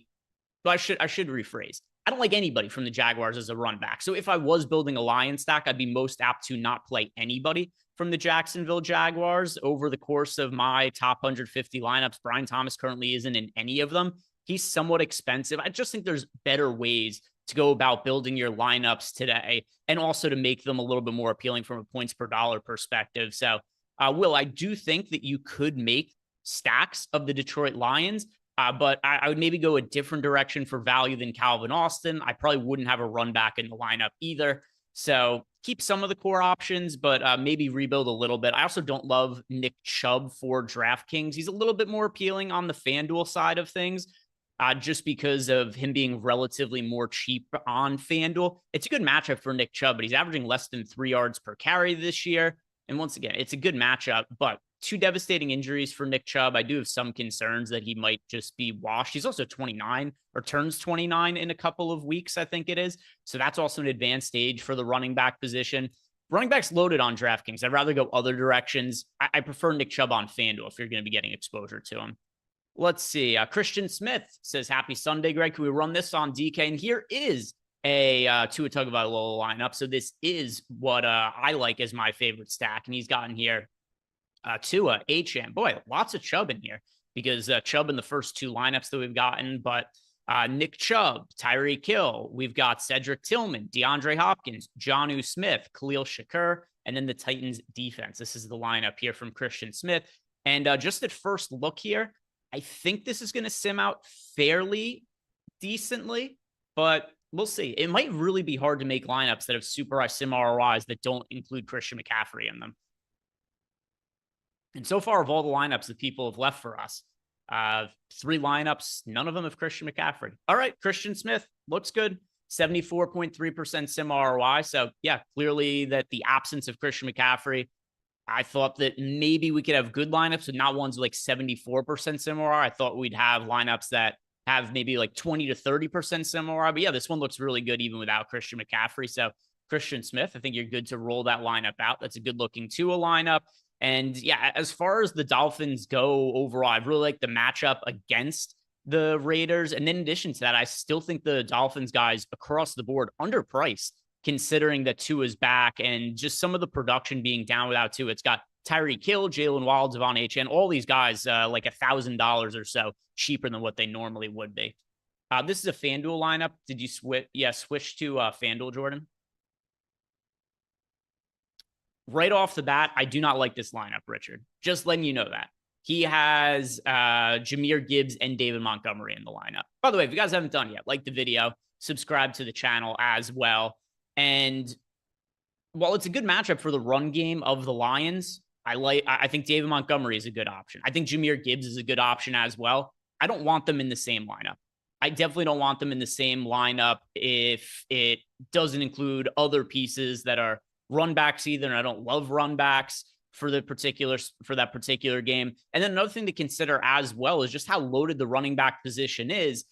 should rephrase. I don't like anybody from the Jaguars as a run back. So if I was building a Lions stack, I'd be most apt to not play anybody from the Jacksonville Jaguars. Over the course of my top 150 lineups, Brian Thomas currently isn't in any of them. He's somewhat expensive. I just think there's better ways to go about building your lineups today, and also to make them a little bit more appealing from a points per dollar perspective. So, Will, I do think that you could make stacks of the Detroit Lions, but I would maybe go a different direction for value than Calvin Austin. I probably wouldn't have a run back in the lineup either. So keep some of the core options, but maybe rebuild a little bit. I also don't love Nick Chubb for DraftKings. He's a little bit more appealing on the FanDuel side of things, just because of him being relatively more cheap on FanDuel. It's a good matchup for Nick Chubb, but he's averaging less than 3 yards per carry this year. And once again, it's a good matchup, but 2 devastating injuries for Nick Chubb. I do have some concerns that he might just be washed. He's also 29 or turns 29 in a couple of weeks, I think it is. So that's also an advanced stage for the running back position. Running back's loaded on DraftKings. I'd rather go other directions. I prefer Nick Chubb on FanDuel if you're going to be getting exposure to him. Let's see. Christian Smith says, happy Sunday, Greg. Can we run this on DK? And here is a Tua Tagovailoa lineup. So this is what I like as my favorite stack. And he's gotten here Tua, Achane. Boy, lots of Chubb in here, because Chubb in the first 2 lineups that we've gotten, but Nick Chubb, Tyreek Hill. We've got Cedric Tillman, DeAndre Hopkins, Jonnu Smith, Khalil Shakur, and then the Titans defense. This is the lineup here from Christian Smith. And just at first look here, I think this is going to sim out fairly decently, but we'll see. It might really be hard to make lineups that have super high sim ROIs that don't include Christian McCaffrey in them. And so far, of all the lineups that people have left for us, 3 lineups, none of them have Christian McCaffrey. All right, Christian Smith looks good. 74.3% sim ROI. So yeah, clearly that the absence of Christian McCaffrey, I thought that maybe we could have good lineups, but not ones with like 74% sim ROI. I thought we'd have lineups that have maybe like 20 to 30% sim ROI. But yeah, this one looks really good even without Christian McCaffrey. So Christian Smith, I think you're good to roll that lineup out. That's a good looking Tua lineup. And yeah, as far as the Dolphins go overall, I really like the matchup against the Raiders. And then in addition to that, I still think the Dolphins guys across the board underpriced, considering that Tua is back and just some of the production being down without Tua. It's got Tyreek Hill, Jalen Waddle, Devon Achane, all these guys like $1,000 or so cheaper than what they normally would be. This is a FanDuel lineup. Did you switch? Yeah, switch to FanDuel, Jordan. Right off the bat, I do not like this lineup, Richard. Just letting you know that. He has Jahmyr Gibbs and David Montgomery in the lineup. By the way, if you guys haven't done yet, like the video, subscribe to the channel as well. And while it's a good matchup for the run game of the Lions, I think David Montgomery is a good option. I think Jahmyr Gibbs is a good option as well. I don't want them in the same lineup. I definitely don't want them in the same lineup if it doesn't include other pieces that are run backs either. And I don't love run backs for that particular game. And then another thing to consider as well is just how loaded the running back position is.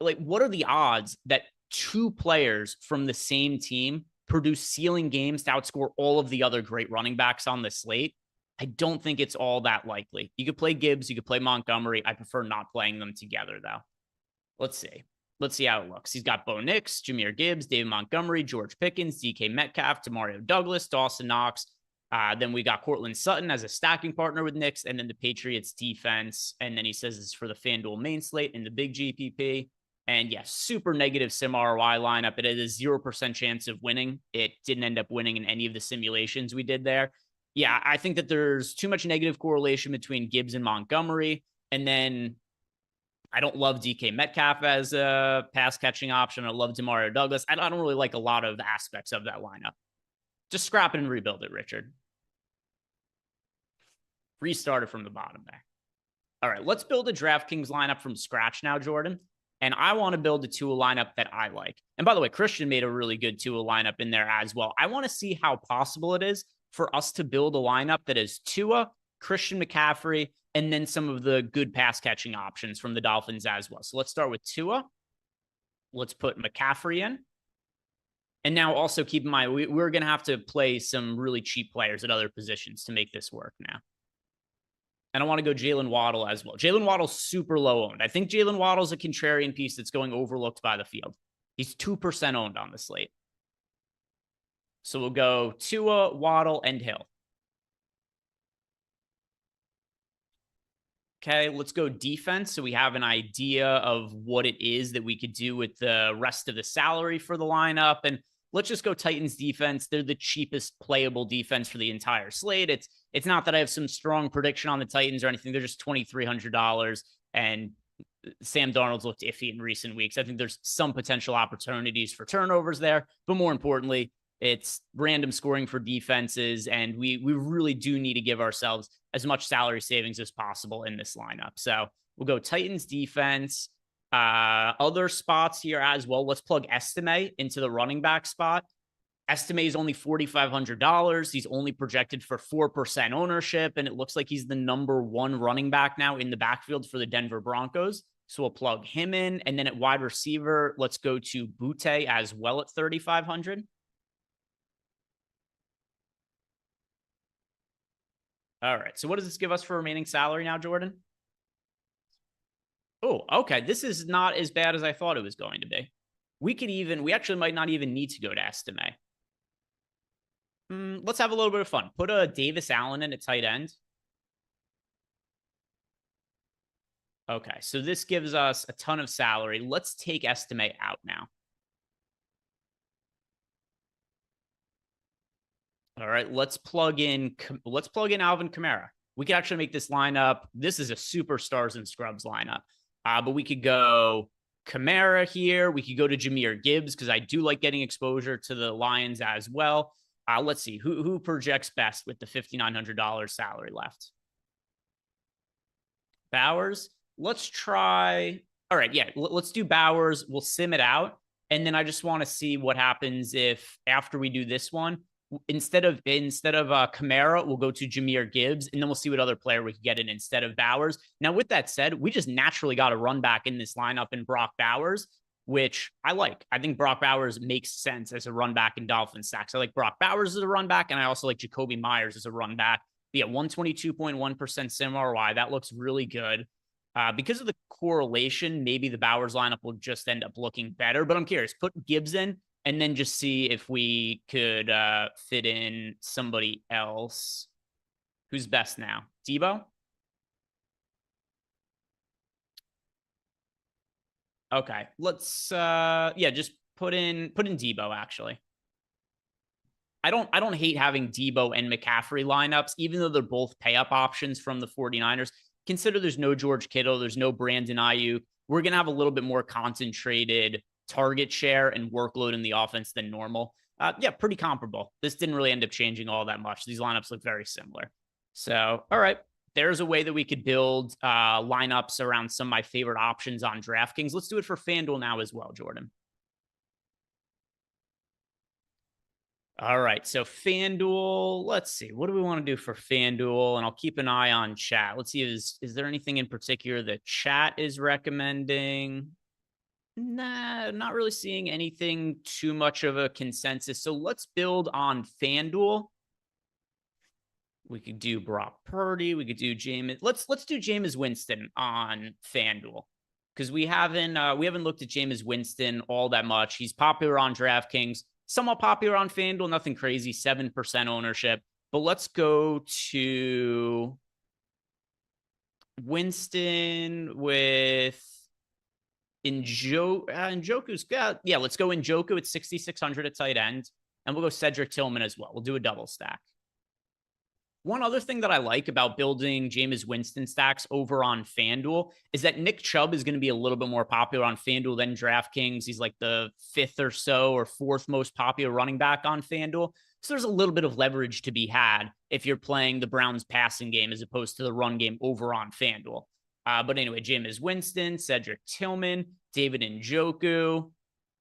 Like, what are the odds that two players from the same team produce ceiling games to outscore all of the other great running backs on the slate? I don't think it's all that likely. You could play Gibbs, you could play Montgomery. I prefer not playing them together, though. Let's see how it looks. He's got Bo Nix, Jahmyr Gibbs, David Montgomery, George Pickens, DK Metcalf, Demario Douglas, Dawson Knox. Then we got Cortland Sutton as a stacking partner with Nix, and then the Patriots defense. And then he says it's for the FanDuel main slate in the big GPP. And yes, super negative sim ROI lineup. It had a 0% chance of winning. It didn't end up winning in any of the simulations we did there. Yeah, I think that there's too much negative correlation between Gibbs and Montgomery. And then I don't love DK Metcalf as a pass catching option. I love Demario Douglas. I don't really like a lot of aspects of that lineup. Just scrap it and rebuild it, Richard. Restart it from the bottom there. All right, let's build a DraftKings lineup from scratch now, Jordan. And I want to build a Tua lineup that I like. And by the way, Christian made a really good Tua lineup in there as well. I want to see how possible it is for us to build a lineup that is Tua, Christian McCaffrey, and then some of the good pass catching options from the Dolphins as well. So let's start with Tua. Let's put McCaffrey in. And now also keep in mind, we're going to have to play some really cheap players at other positions to make this work now. And I want to go Jalen Waddle as well. Jalen Waddle's super low owned. I think Jalen Waddle's a contrarian piece that's going overlooked by the field. He's 2% owned on the slate. So we'll go Tua, Waddle, and Hill. Okay, let's go defense. So we have an idea of what it is that we could do with the rest of the salary for the lineup. And let's just go Titans defense. They're the cheapest playable defense for the entire slate. It's not that I have some strong prediction on the Titans or anything. They're just $2,300. And Sam Darnold's looked iffy in recent weeks. I think there's some potential opportunities for turnovers there. But more importantly, it's random scoring for defenses. And we really do need to give ourselves as much salary savings as possible in this lineup. So we'll go Titans defense. Other spots here as well. Let's plug Estime into the running back spot. Estime is only $4,500. He's only projected for 4% ownership, and it looks like he's the #1 running back now in the backfield for the Denver Broncos. So we'll plug him in, and then at wide receiver, let's go to Butte as well at $3,500. All right. So what does this give us for remaining salary now, Jordan? Oh, okay. This is not as bad as I thought it was going to be. We actually might not even need to go to Estime. Let's have a little bit of fun. Put a Davis Allen in at tight end. Okay, so this gives us a ton of salary. Let's take Estime out now. All right, let's plug in Alvin Kamara. We could actually make this lineup. This is a superstars and scrubs lineup. But we could go Kamara here. We could go to Jahmyr Gibbs because I do like getting exposure to the Lions as well. Let's see who projects best with the $5,900 salary left. Bowers. Let's try. All right, yeah, let's do Bowers. We'll sim it out, and then I just want to see what happens if after we do this one, instead of Kamara, we'll go to Jahmyr Gibbs, and then we'll see what other player we can get in instead of Bowers. Now, with that said, we just naturally got to run back in this lineup in Brock Bowers, which I like. I think Brock Bowers makes sense as a run back in Dolphin stacks. I like Brock Bowers as a run back, and I also like Jacoby Myers as a run back. But yeah, 122.1% sim ROI. That looks really good. Because of the correlation, maybe the Bowers lineup will just end up looking better. But I'm curious. Put Gibbs in, and then just see if we could fit in somebody else. Who's best now? Debo? Okay, let's just put in Debo actually. I don't hate having Debo and McCaffrey lineups, even though they're both pay up options from the 49ers. consider there's no George Kittle, there's no Brandon Ayuk. We're going to have a little bit more concentrated target share and workload in the offense than normal. Yeah, pretty comparable. This didn't really end up changing all that much. These lineups look very similar. So, all right, there's a way that we could build lineups around some of my favorite options on DraftKings. Let's do it for FanDuel now as well, Jordan. All right, so FanDuel, let's see. What do we want to do for FanDuel? And I'll keep an eye on chat. Let's see, is there anything in particular that chat is recommending? Nah, not really seeing anything too much of a consensus. So let's build on FanDuel. We could do Brock Purdy. We could do Jameis. Let's do Jameis Winston on FanDuel because we haven't looked at Jameis Winston all that much. He's popular on DraftKings, somewhat popular on FanDuel. Nothing crazy, 7% ownership. But let's go to Winston with Njoku's. Yeah, let's go Njoku at 6,600 at tight end, and we'll go Cedric Tillman as well. We'll do a double stack. One other thing that I like about building Jameis Winston stacks over on FanDuel is that Nick Chubb is going to be a little bit more popular on FanDuel than DraftKings. He's like the 5th or so or 4th most popular running back on FanDuel. So there's a little bit of leverage to be had if you're playing the Browns passing game as opposed to the run game over on FanDuel. But anyway, Jameis Winston, Cedric Tillman, David Njoku.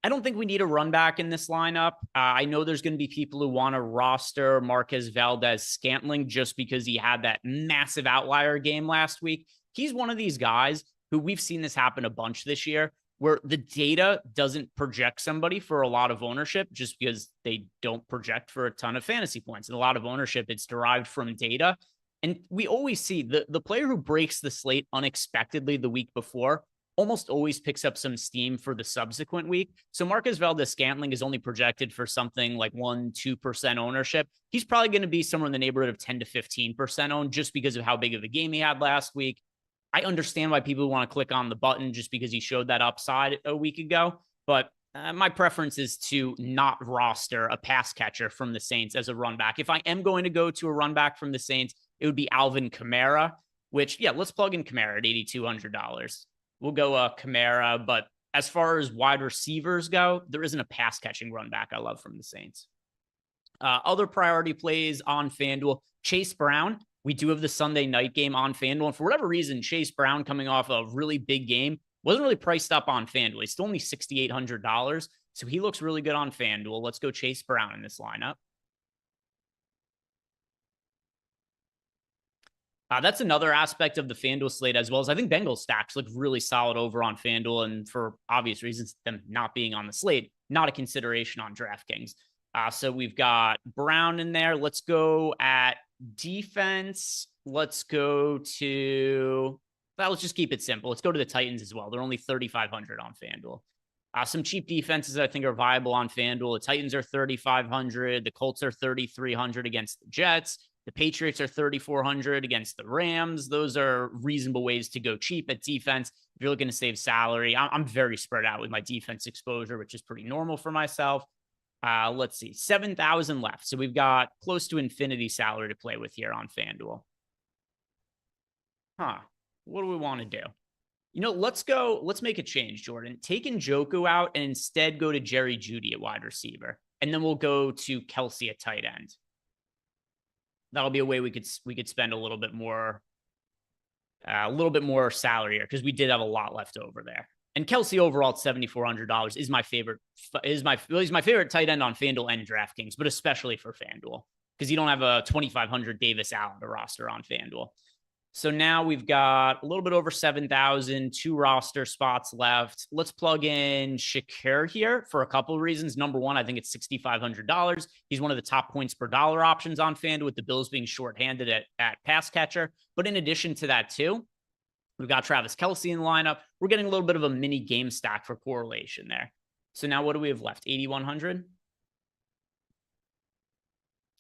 I don't think we need a run back in this lineup. I know there's going to be people who want to roster Marquez Valdes-Scantling just because he had that massive outlier game last week. He's one of these guys who we've seen this happen a bunch this year where the data doesn't project somebody for a lot of ownership just because they don't project for a ton of fantasy points. And a lot of ownership, it's derived from data. And we always see the player who breaks the slate unexpectedly the week before almost always picks up some steam for the subsequent week. So Marquez Valdes-Scantling is only projected for something like 1-2% ownership. He's probably going to be somewhere in the neighborhood of 10 to 15% owned just because of how big of a game he had last week. I understand why people want to click on the button just because he showed that upside a week ago. But my preference is to not roster a pass catcher from the Saints as a run back. If I am going to go to a run back from the Saints, it would be Alvin Kamara, which, yeah, let's plug in Kamara at $8,200. We'll go Kamara, but as far as wide receivers go, there isn't a pass catching run back I love from the Saints. Other priority plays on FanDuel, Chase Brown. We do have the Sunday night game on FanDuel, and for whatever reason, Chase Brown coming off a really big game wasn't really priced up on FanDuel. He's still only $6,800, so he looks really good on FanDuel. Let's go Chase Brown in this lineup. That's another aspect of the FanDuel slate, as well as I think Bengals stacks look really solid over on FanDuel, and for obvious reasons, them not being on the slate, not a consideration on DraftKings. So we've got Brown in there. Let's go at defense. Let's go to, well, let's just keep it simple. Let's go to the Titans as well. They're only 3,500 on FanDuel. Some cheap defenses I think are viable on FanDuel. The Titans are 3,500. The Colts are 3,300 against the Jets. The Patriots are 3,400 against the Rams. Those are reasonable ways to go cheap at defense. If you're looking to save salary, I'm very spread out with my defense exposure, which is pretty normal for myself. Let's see, 7,000 left. So we've got close to infinity salary to play with here on FanDuel. What do we want to do? You know, let's make a change, Jordan. Take Njoku out and instead go to Jerry Jeudy at wide receiver. And then we'll go to Kelsey at tight end. That'll be a way we could spend a little bit more salary here because we did have a lot left over there. And Kelsey overall at $7,400 is my favorite. He's my favorite tight end on FanDuel and DraftKings, but especially for FanDuel because you don't have a 2,500 Davis Allen to roster on FanDuel. So now we've got a little bit over 7,000, 2 roster spots left. Let's plug in Shakir here for a couple of reasons. Number one, I think it's $6,500. He's one of the top points per dollar options on FanDuel with the Bills being shorthanded at pass catcher. But in addition to that too, we've got Travis Kelce in the lineup. We're getting a little bit of a mini game stack for correlation there. So now what do we have left? 8,100.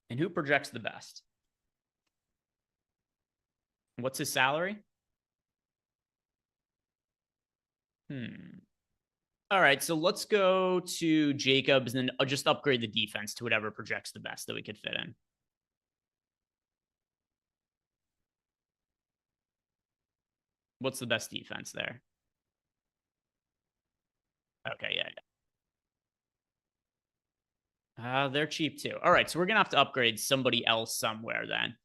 And who projects the best? What's his salary? All right, so let's go to Jacobs and then just upgrade the defense to whatever projects the best that we could fit in. What's the best defense there? Okay, yeah. They're cheap too. All right, so we're gonna have to upgrade somebody else somewhere then.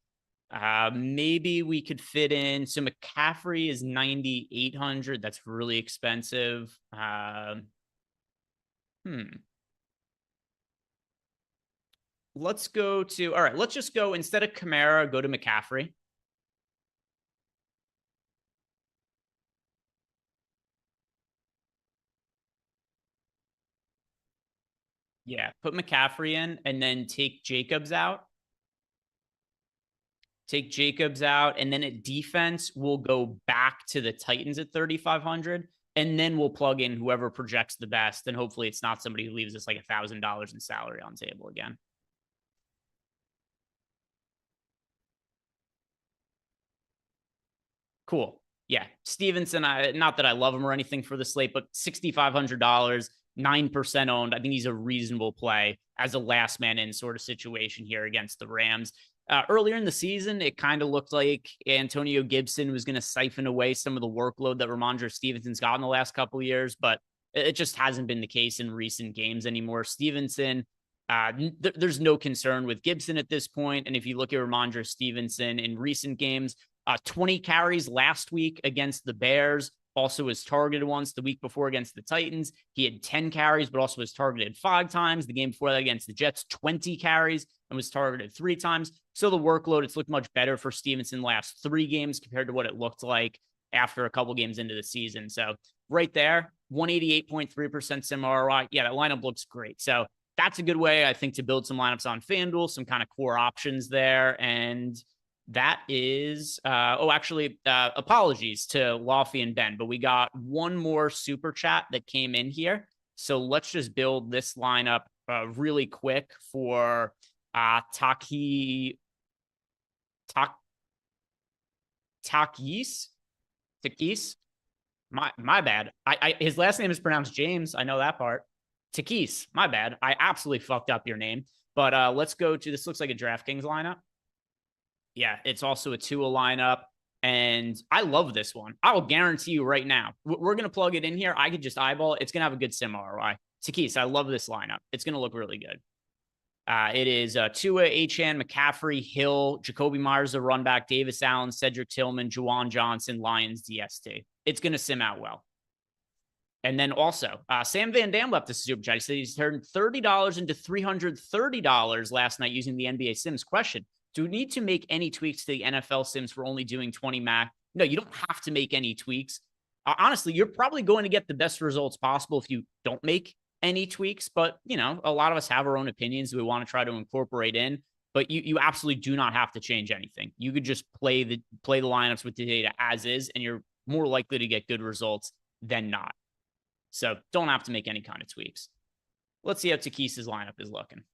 Maybe we could fit in. So McCaffrey is 9,800. That's really expensive. Let's go to, all right, let's just go, instead of Kamara, go to McCaffrey. Yeah, put McCaffrey in and then take Jacobs out. Take Jacobs out, and then at defense, we'll go back to the Titans at 3,500, and then we'll plug in whoever projects the best, and hopefully it's not somebody who leaves us like $1,000 in salary on table again. Cool. Yeah, Stevenson, not that I love him or anything for the slate, but $6,500, 9% owned. I think he's a reasonable play as a last man in sort of situation here against the Rams. Earlier in the season, it kind of looked like Antonio Gibson was going to siphon away some of the workload that Ramondre Stevenson's got in the last couple of years, but it just hasn't been the case in recent games anymore. Stevenson, there's no concern with Gibson at this point. And if you look at Ramondre Stevenson in recent games, 20 carries last week against the Bears, also was targeted once the week before against the Titans. He had 10 carries, but also was targeted 5 times. The game before that against the Jets, 20 carries and was targeted 3 times. So the workload, it's looked much better for Stevenson last 3 games compared to what it looked like after a couple games into the season. So right there, 188.3% sim ROI. Yeah, that lineup looks great. So that's a good way, I think, to build some lineups on FanDuel, some kind of core options there. And that is, apologies to Lofty and Ben, but we got one more super chat that came in here. So let's just build this lineup really quick for Takis. My bad. His last name is pronounced James. I know that part. Takis, my bad. I absolutely fucked up your name. But let's go to, this looks like a DraftKings lineup. Yeah, it's also a Tua lineup, and I love this one. I will guarantee you right now, we're going to plug it in here. I could just eyeball it. It's going to have a good sim ROI. Takis, I love this lineup. It's going to look really good. It is Tua, Achane, McCaffrey, Hill, Jacoby Myers, the run back, Davis Allen, Cedric Tillman, Juwan Johnson, Lions, DST. It's going to sim out well. And then also, Sam Van Dam left the super chat. He said he's turned $30 into $330 last night using the NBA Sims. Question: do we need to make any tweaks to the NFL Sims for only doing 20 max? No, you don't have to make any tweaks. Honestly, you're probably going to get the best results possible if you don't make any tweaks. But, you know, a lot of us have our own opinions that we want to try to incorporate in. But you absolutely do not have to change anything. You could just play the lineups with the data as is, and you're more likely to get good results than not. So don't have to make any kind of tweaks. Let's see how Takis' lineup is looking.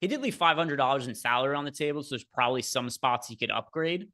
He did leave $500 in salary on the table, so there's probably some spots he could upgrade.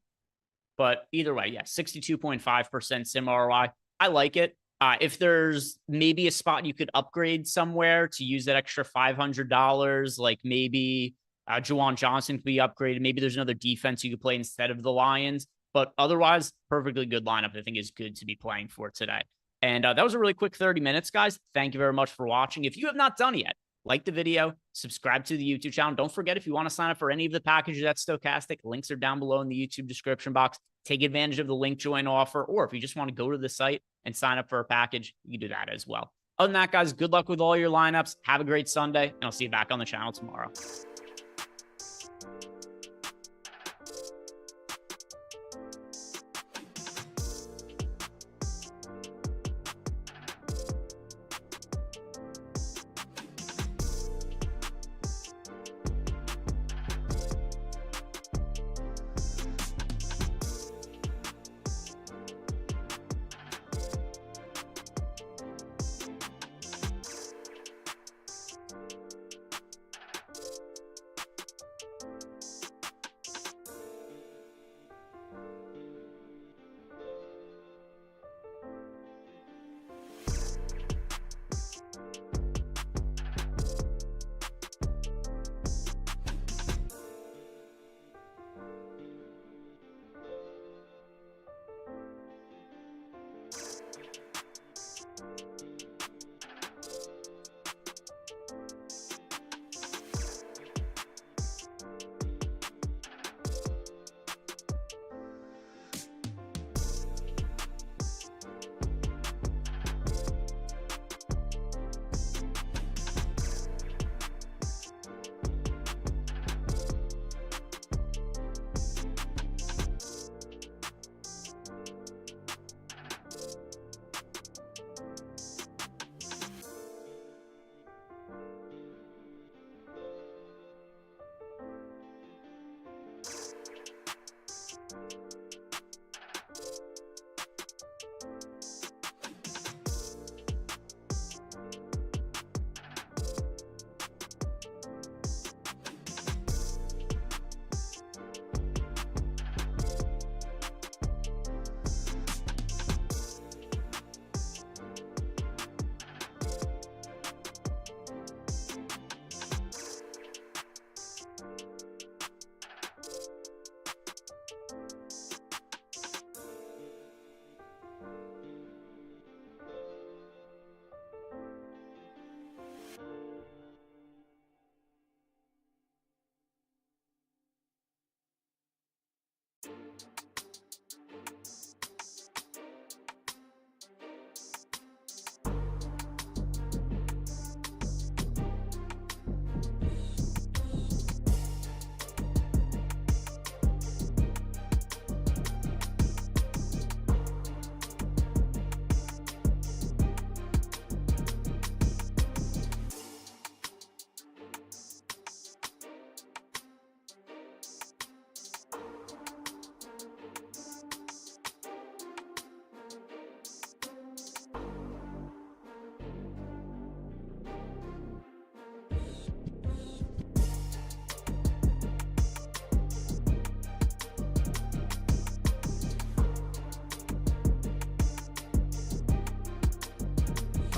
But either way, yeah, 62.5% sim ROI. I like it. If there's maybe a spot you could upgrade somewhere to use that extra $500, like maybe Juwan Johnson could be upgraded. Maybe there's another defense you could play instead of the Lions. But otherwise, perfectly good lineup I think is good to be playing for today. And that was a really quick 30 minutes, guys. Thank you very much for watching. If you have not done it yet, like the video, subscribe to the YouTube channel. Don't forget, if you want to sign up for any of the packages at Stokastic, links are down below in the YouTube description box. Take advantage of the link join offer, or if you just want to go to the site and sign up for a package, you can do that as well. Other than that, guys, good luck with all your lineups. Have a great Sunday, and I'll see you back on the channel tomorrow.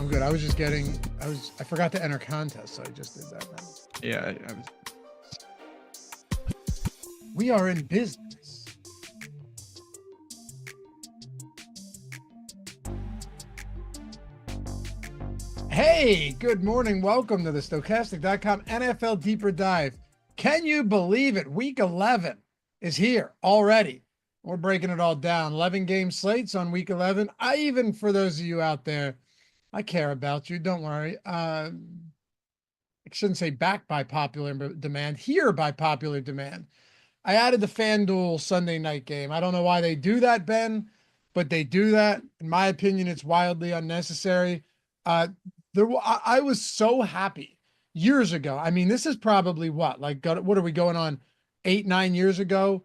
I'm good. I was just getting, I forgot to enter contest, so I just did that now. Yeah, We are in business. Hey, good morning. Welcome to the Stokastic.com NFL Deeper Dive. Can you believe it? Week 11 is here already. We're breaking it all down. 11 game slates on week 11. For those of you out there, I care about you. Don't worry. I shouldn't say back by popular demand, here by popular demand. I added the FanDuel Sunday night game. I don't know why they do that, Ben, but they do that. In my opinion, it's wildly unnecessary. I was so happy years ago. I mean, this is probably what are we going on 8-9 years ago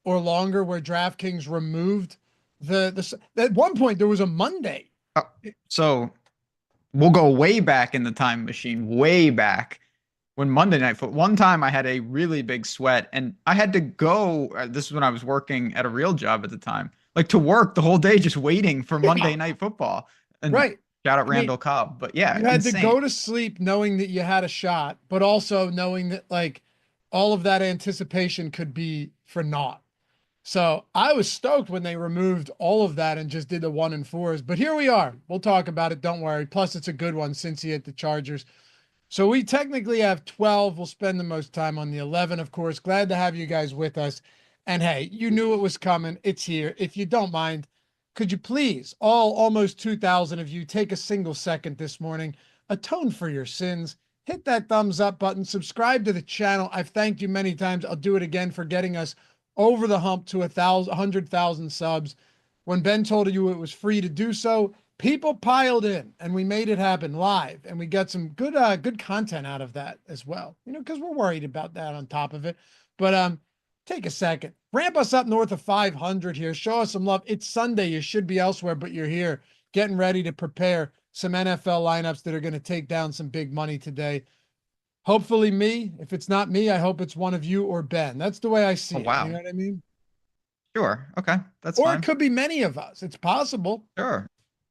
or longer, where DraftKings removed the at one point there was a Monday. So we'll go way back in the time machine, way back when Monday Night Football. One time I had a really big sweat and I had to go. This is when I was working at a real job at the time, like to work the whole day, just waiting for Monday Night Football. And right. Shout out Randall Cobb. But yeah, you had to go to sleep knowing that you had a shot, but also knowing that like all of that anticipation could be for naught. So I was stoked when they removed all of that and just did the 1 and 4s. But here we are. We'll talk about it. Don't worry. Plus, it's a good one since he hit the Chargers. So we technically have 12. We'll spend the most time on the 11, of course. Glad to have you guys with us. And hey, you knew it was coming. It's here. If you don't mind, could you please, almost 2,000 of you, take a single second this morning, atone for your sins, hit that thumbs up button, subscribe to the channel. I've thanked you many times. I'll do it again for getting us over the hump to 100,000 subs. When Ben told you it was free to do so, people piled in and we made it happen live, and we got some good content out of that as well. You know, because we're worried about that on top of it. But take a second, ramp us up north of 500 here. Show us some love. It's Sunday. You should be elsewhere, but you're here getting ready to prepare some NFL lineups that are going to take down some big money today. Hopefully me. If it's not me, I hope it's one of you or Ben. That's the way I see it. Wow. You know what I mean? Sure. Okay. That's fine. Or it could be many of us. It's possible. Sure.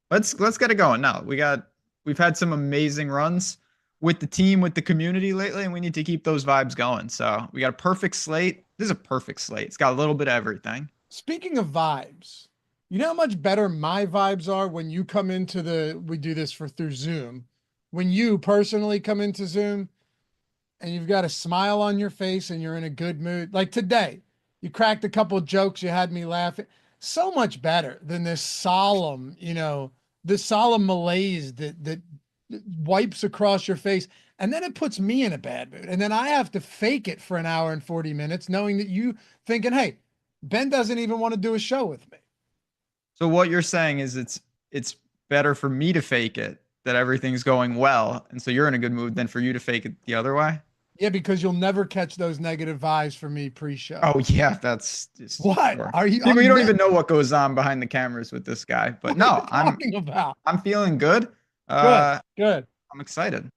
Let's get it going now. We've had some amazing runs with the team, with the community lately, and we need to keep those vibes going. So we got a perfect slate. This is a perfect slate. It's got a little bit of everything. Speaking of vibes, you know how much better my vibes are when you come into we do this through Zoom. When you personally come into Zoom, and you've got a smile on your face and you're in a good mood. Like today, you cracked a couple of jokes, you had me laughing. So much better than this solemn, this solemn malaise that wipes across your face. And then it puts me in a bad mood. And then I have to fake it for an hour and 40 minutes, knowing that you thinking, hey, Ben doesn't even want to do a show with me. So what you're saying is it's better for me to fake it, that everything's going well, and so you're in a good mood, than for you to fake it the other way? Yeah, because you'll never catch those negative vibes from me pre-show. Oh yeah, that's just what sure. are you? People, you don't even know what goes on behind the cameras with this guy. But no, I'm feeling good. Good. I'm excited.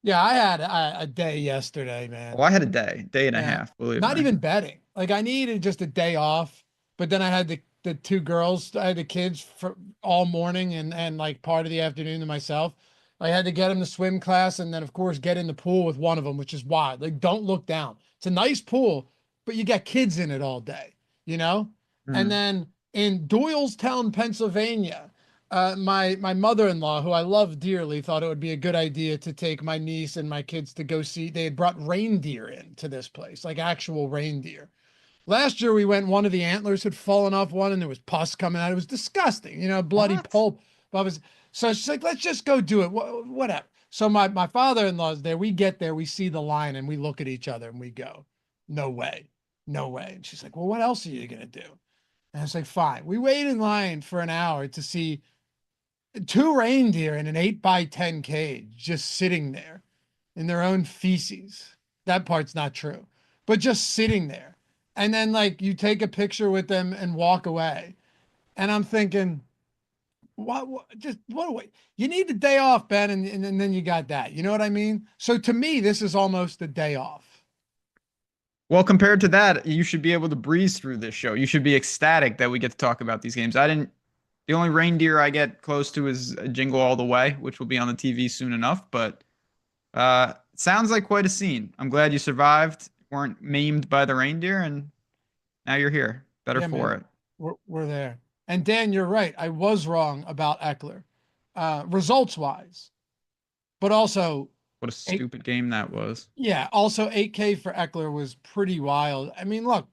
Yeah, I had a day yesterday, man. Oh, I had a day and a half. Believe Not me. even betting. Like I needed just a day off, but then I had the two girls. I had the kids for all morning and like part of the afternoon to myself. I had to get them to swim class and then, of course, get in the pool with one of them, which is wild. Like, don't look down. It's a nice pool, but you got kids in it all day, you know? And then in Doylestown, Pennsylvania, my mother-in-law, who I love dearly, thought it would be a good idea to take my niece and my kids to go see. They had brought reindeer into this place, like actual reindeer. Last year we went, one of the antlers had fallen off one and there was pus coming out. It was disgusting, bloody pulp. So she's like, let's just go do it. Whatever. So my father-in-law's there. We get there, we see the line and we look at each other and we go, no way, no way. And she's like, well, what else are you going to do? And I was like, fine. We wait in line for an hour to see 2 reindeer in an 8x10 cage just sitting there in their own feces. That part's not true, but just sitting there. And then like you take a picture with them and walk away. And I'm thinking, what a way. You need the day off, Ben, and then you got that. You know what I mean? So to me, this is almost a day off. Well, compared to that, you should be able to breeze through this show. You should be ecstatic that we get to talk about these games. I didn't The only reindeer I get close to is Jingle All the Way, which will be on the TV soon enough. But sounds like quite a scene. I'm glad you survived, weren't maimed by the reindeer, and now you're here. Better Yeah, for man. it. We're there. And Dan, you're right. I was wrong about Eckler, results wise, but also What a stupid game that was. yeah, also 8K for Eckler was pretty wild. I mean, look,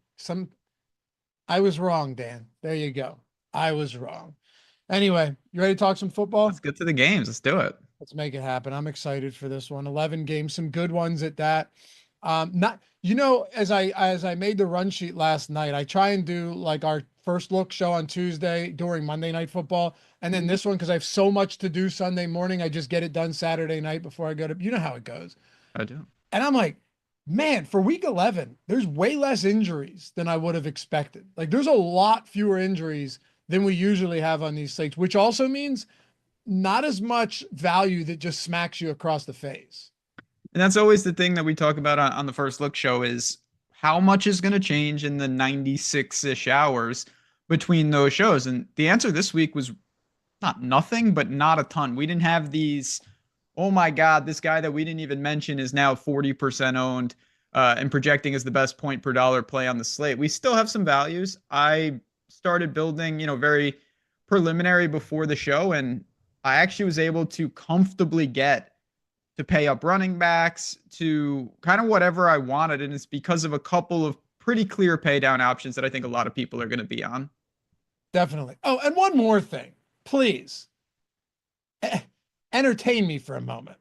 I was wrong, Dan. There you go. I was wrong. Anyway, you ready to talk some football? Let's get to the games. Let's do it. Let's make it happen. I'm excited for this one. 11 games, some good ones at that. Not, as I made the run sheet last night, I try and do like our first look show on Tuesday during Monday Night Football. And then this one, because I have so much to do Sunday morning, I just get it done Saturday night before I go to, you know how it goes. I do. And I'm like, man, for week 11, there's way less injuries than I would have expected. Like there's a lot fewer injuries than we usually have on these slates, which also means not as much value that just smacks you across the face. And that's always the thing that we talk about on the first look show is how much is going to change in the 96-ish hours between those shows. And the answer this week was not nothing, but not a ton. We didn't have these, oh my God, this guy that we didn't even mention is now 40% owned and projecting as the best point per dollar play on the slate. We still have some values. I started building, very preliminary before the show, and I actually was able to comfortably get to pay up running backs to kind of whatever I wanted. And it's because of a couple of pretty clear pay down options that I think a lot of people are going to be on. Definitely. Oh, and one more thing, please. Entertain me for a moment.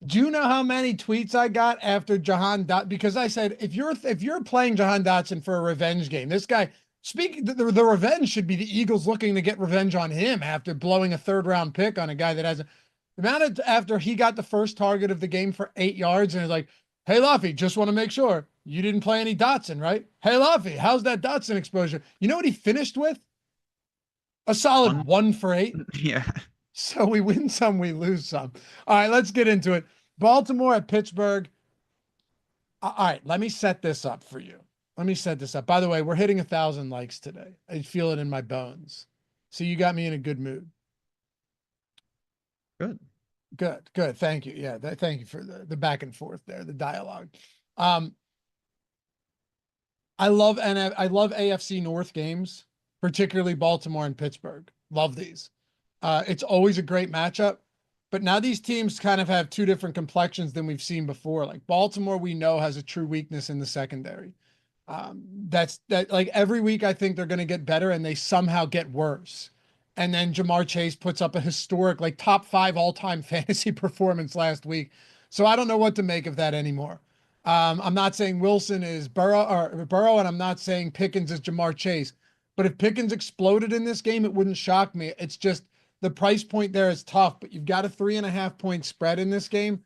Do you know how many tweets I got after Jahan Dotson? Because I said, if you're playing Jahan Dotson for a revenge game, this guy, the revenge should be the Eagles looking to get revenge on him after blowing a 3rd round pick on a guy that hasn't. The amount of after he got the first target of the game for 8 yards and is like, hey, Luffy, just want to make sure you didn't play any Dotson, right? Hey, Luffy, how's that Dotson exposure? You know what he finished with? A solid 1 for 8. Yeah. So we win some, we lose some. All right, let's get into it. Baltimore at Pittsburgh. All right, let me set this up for you. Let me set this up. By the way, we're hitting 1,000 likes today. I feel it in my bones. So you got me in a good mood. Good. Thank you. Yeah, thank you for the back and forth there, the dialogue. I love AFC North games, particularly Baltimore and Pittsburgh. Love these. It's always a great matchup, but now these teams kind of have two different complexions than we've seen before. Like Baltimore, we know has a true weakness in the secondary. Like every week, I think they're going to get better and they somehow get worse. And then Jamar Chase puts up a historic, like top 5 all-time fantasy performance last week. So I don't know what to make of that anymore. I'm not saying Wilson is Burrow, and I'm not saying Pickens is Jamar Chase. But if Pickens exploded in this game, it wouldn't shock me. It's just the price point there is tough, but you've got a 3.5 point spread in this game.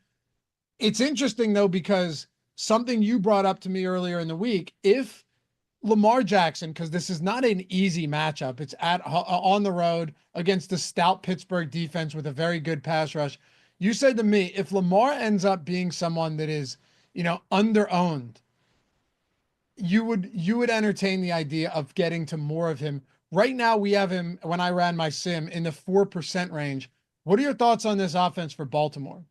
It's interesting though, because something you brought up to me earlier in the week, if Lamar Jackson, because this is not an easy matchup, it's on the road against the stout Pittsburgh defense with a very good pass rush. You said to me, if Lamar ends up being someone that is, under-owned, you would entertain the idea of getting to more of him. Right now, we have him, when I ran my sim, in the 4% range. What are your thoughts on this offense for Baltimore?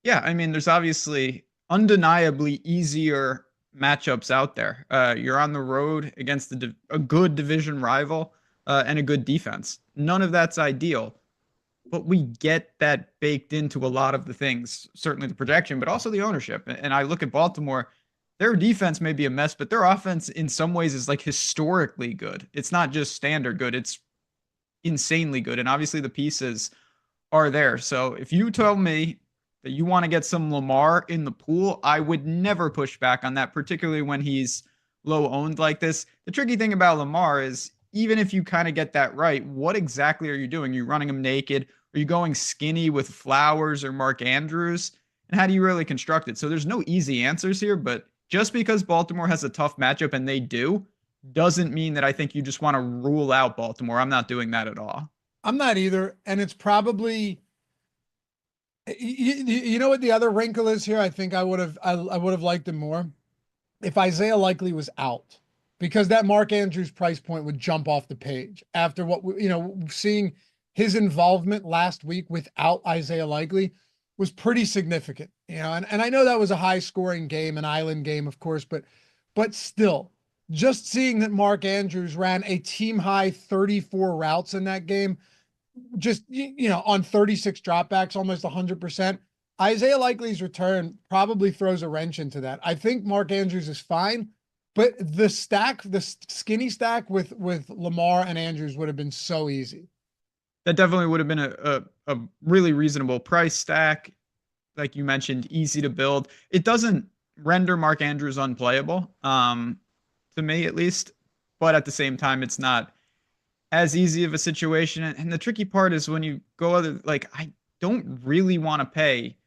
Yeah, I mean, there's obviously undeniably easier matchups out there. You're on the road against a good division rival and a good defense. None of that's ideal, but we get that baked into a lot of the things, certainly the projection, but also the ownership. And I look at Baltimore, their defense may be a mess, but their offense in some ways is like historically good. It's not just standard good, it's insanely good. And obviously the pieces are there. So if you tell me that you want to get some Lamar in the pool, I would never push back on that, particularly when he's low owned like this. The tricky thing about Lamar is even if you kind of get that right, what exactly are you doing? Are you running him naked? Are you going skinny with Flowers or Mark Andrews? And how do you really construct it? So there's no easy answers here, but just because Baltimore has a tough matchup, and they do, doesn't mean that I think you just want to rule out Baltimore. I'm not doing that at all. I'm not either. And it's probably, you know what the other wrinkle is here? I think I would have liked him more if Isaiah Likely was out. because that Mark Andrews price point would jump off the page after what seeing his involvement last week without Isaiah Likely was pretty significant, and I know that was a high scoring game, an island game, of course, but still, just seeing that Mark Andrews ran a team high 34 routes in that game, just, on 36 dropbacks, almost 100%. Isaiah Likely's return probably throws a wrench into that. I think Mark Andrews is fine, but the skinny stack with Lamar and Andrews would have been so easy. That definitely would have been a really reasonable price stack. Like you mentioned, easy to build. It doesn't render Mark Andrews unplayable, to me at least. But at the same time, it's not as easy of a situation. And the tricky part is when you go I don't really want to pay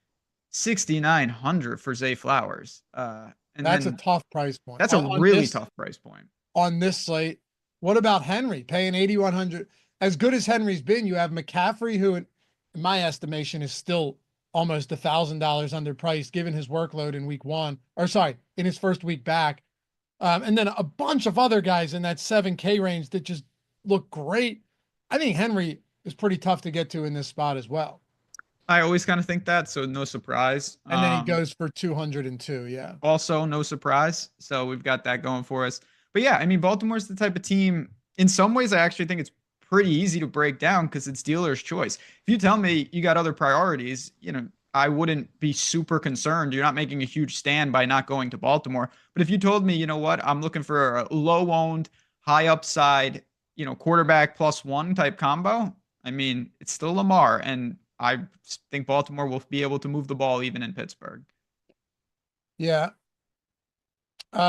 $6,900 for Zay Flowers. And that's a tough price point. That's a really tough price point. On this slate, what about Henry paying $8,100? As good as Henry's been, you have McCaffrey, who in my estimation is still almost $1,000 underpriced given his workload in in his first week back. And then a bunch of other guys in that 7K range that just look great. I think Henry is pretty tough to get to in this spot as well. I always kind of think that, so no surprise. And then he goes for 202, yeah. Also, no surprise. So we've got that going for us. But yeah, I mean, Baltimore's the type of team, in some ways, I actually think it's pretty easy to break down because it's dealer's choice. If you tell me you got other priorities, I wouldn't be super concerned. You're not making a huge stand by not going to Baltimore. But if you told me, I'm looking for a low-owned, high upside, quarterback +1 type combo, I mean, it's still Lamar, and I think Baltimore will be able to move the ball even in Pittsburgh. Yeah.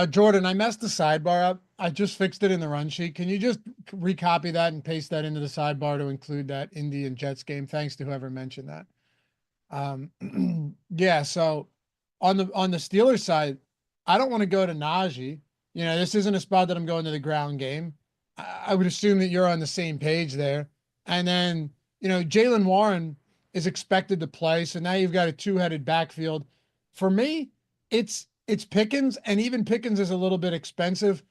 Jordan, I messed the sidebar up. I just fixed it in the run sheet. Can you just recopy that and paste that into the sidebar to include that Indy and Jets game? Thanks to whoever mentioned that. Yeah, so on the Steelers side, I don't want to go to Najee. This isn't a spot that I'm going to the ground game. I would assume that you're on the same page there. And then, Jaylen Warren is expected to play. So now you've got a two-headed backfield. For me, it's Pickens, and even Pickens is a little bit expensive.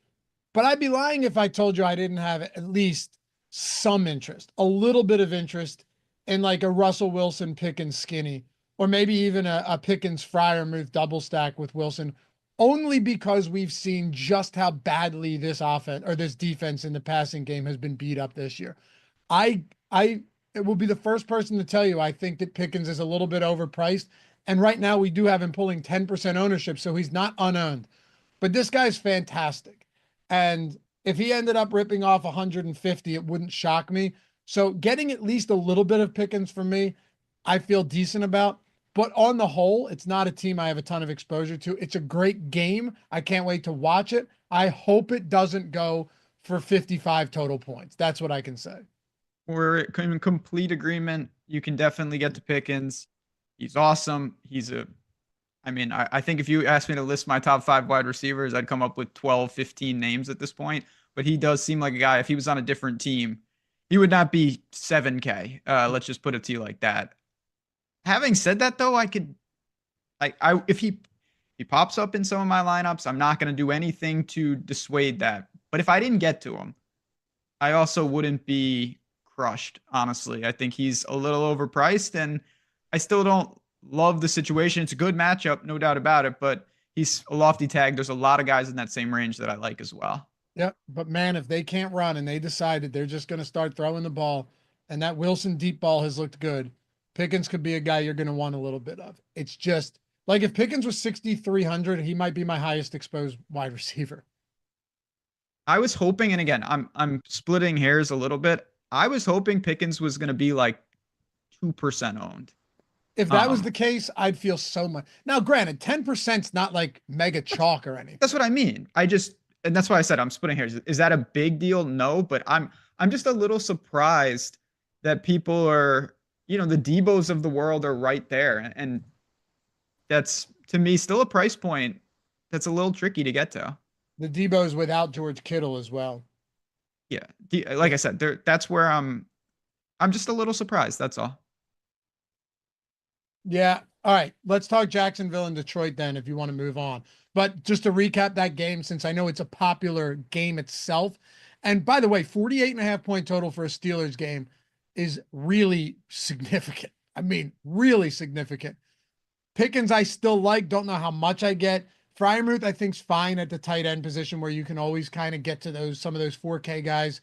But I'd be lying if I told you I didn't have at least some interest, a little bit of interest in like a Russell Wilson Pickens skinny, or maybe even a Pickens Fryer move double stack with Wilson, only because we've seen just how badly this offense or this defense in the passing game has been beat up this year. It will be the first person to tell you I think that Pickens is a little bit overpriced. And right now we do have him pulling 10% ownership, so he's not unowned. But this guy's fantastic. And if he ended up ripping off 150, it wouldn't shock me. So getting at least a little bit of Pickens for me, I feel decent about. But on the whole, it's not a team I have a ton of exposure to. It's a great game. I can't wait to watch it. I hope it doesn't go for 55 total points. That's what I can say. We're in complete agreement. You can definitely get to Pickens. He's awesome. I think if you asked me to list my top 5 wide receivers, I'd come up with 12, 15 names at this point. But he does seem like a guy, if he was on a different team, he would not be 7K. Let's just put it to you like that. Having said that, though, if he pops up in some of my lineups, I'm not going to do anything to dissuade that. But if I didn't get to him, I also wouldn't be crushed, honestly. I think he's a little overpriced, and I still don't love the situation. It's a good matchup, no doubt about it, but he's a lofty tag. There's a lot of guys in that same range that I like as well. Yep, but man, if they can't run and they decided they're just going to start throwing the ball, and that Wilson deep ball has looked good, Pickens could be a guy you're going to want a little bit of. It's just like if Pickens was 6,300, he might be my highest exposed wide receiver. I was hoping, and again, I'm splitting hairs a little bit. I was hoping Pickens was going to be like 2% owned. If that was the case, I'd feel so much. Now, granted, 10% is not like mega chalk or anything. That's what I mean. And that's why I said I'm splitting hairs. Is that a big deal? No, but I'm just a little surprised that people are, the Debos of the world are right there. And that's, to me, still a price point that's a little tricky to get to. The Debos without George Kittle as well. Yeah. Like I said, that's where I'm just a little surprised. That's all. Yeah. All right, let's talk Jacksonville and Detroit then, if you want to move on. But just to recap that game, since I know it's a popular game itself. And by the way, 48.5 point total for a Steelers game is really significant. I mean, really significant. Pickens, I still like, don't know how much I get. Freiermuth, I think's fine at the tight end position where you can always kind of get to some of those 4K guys.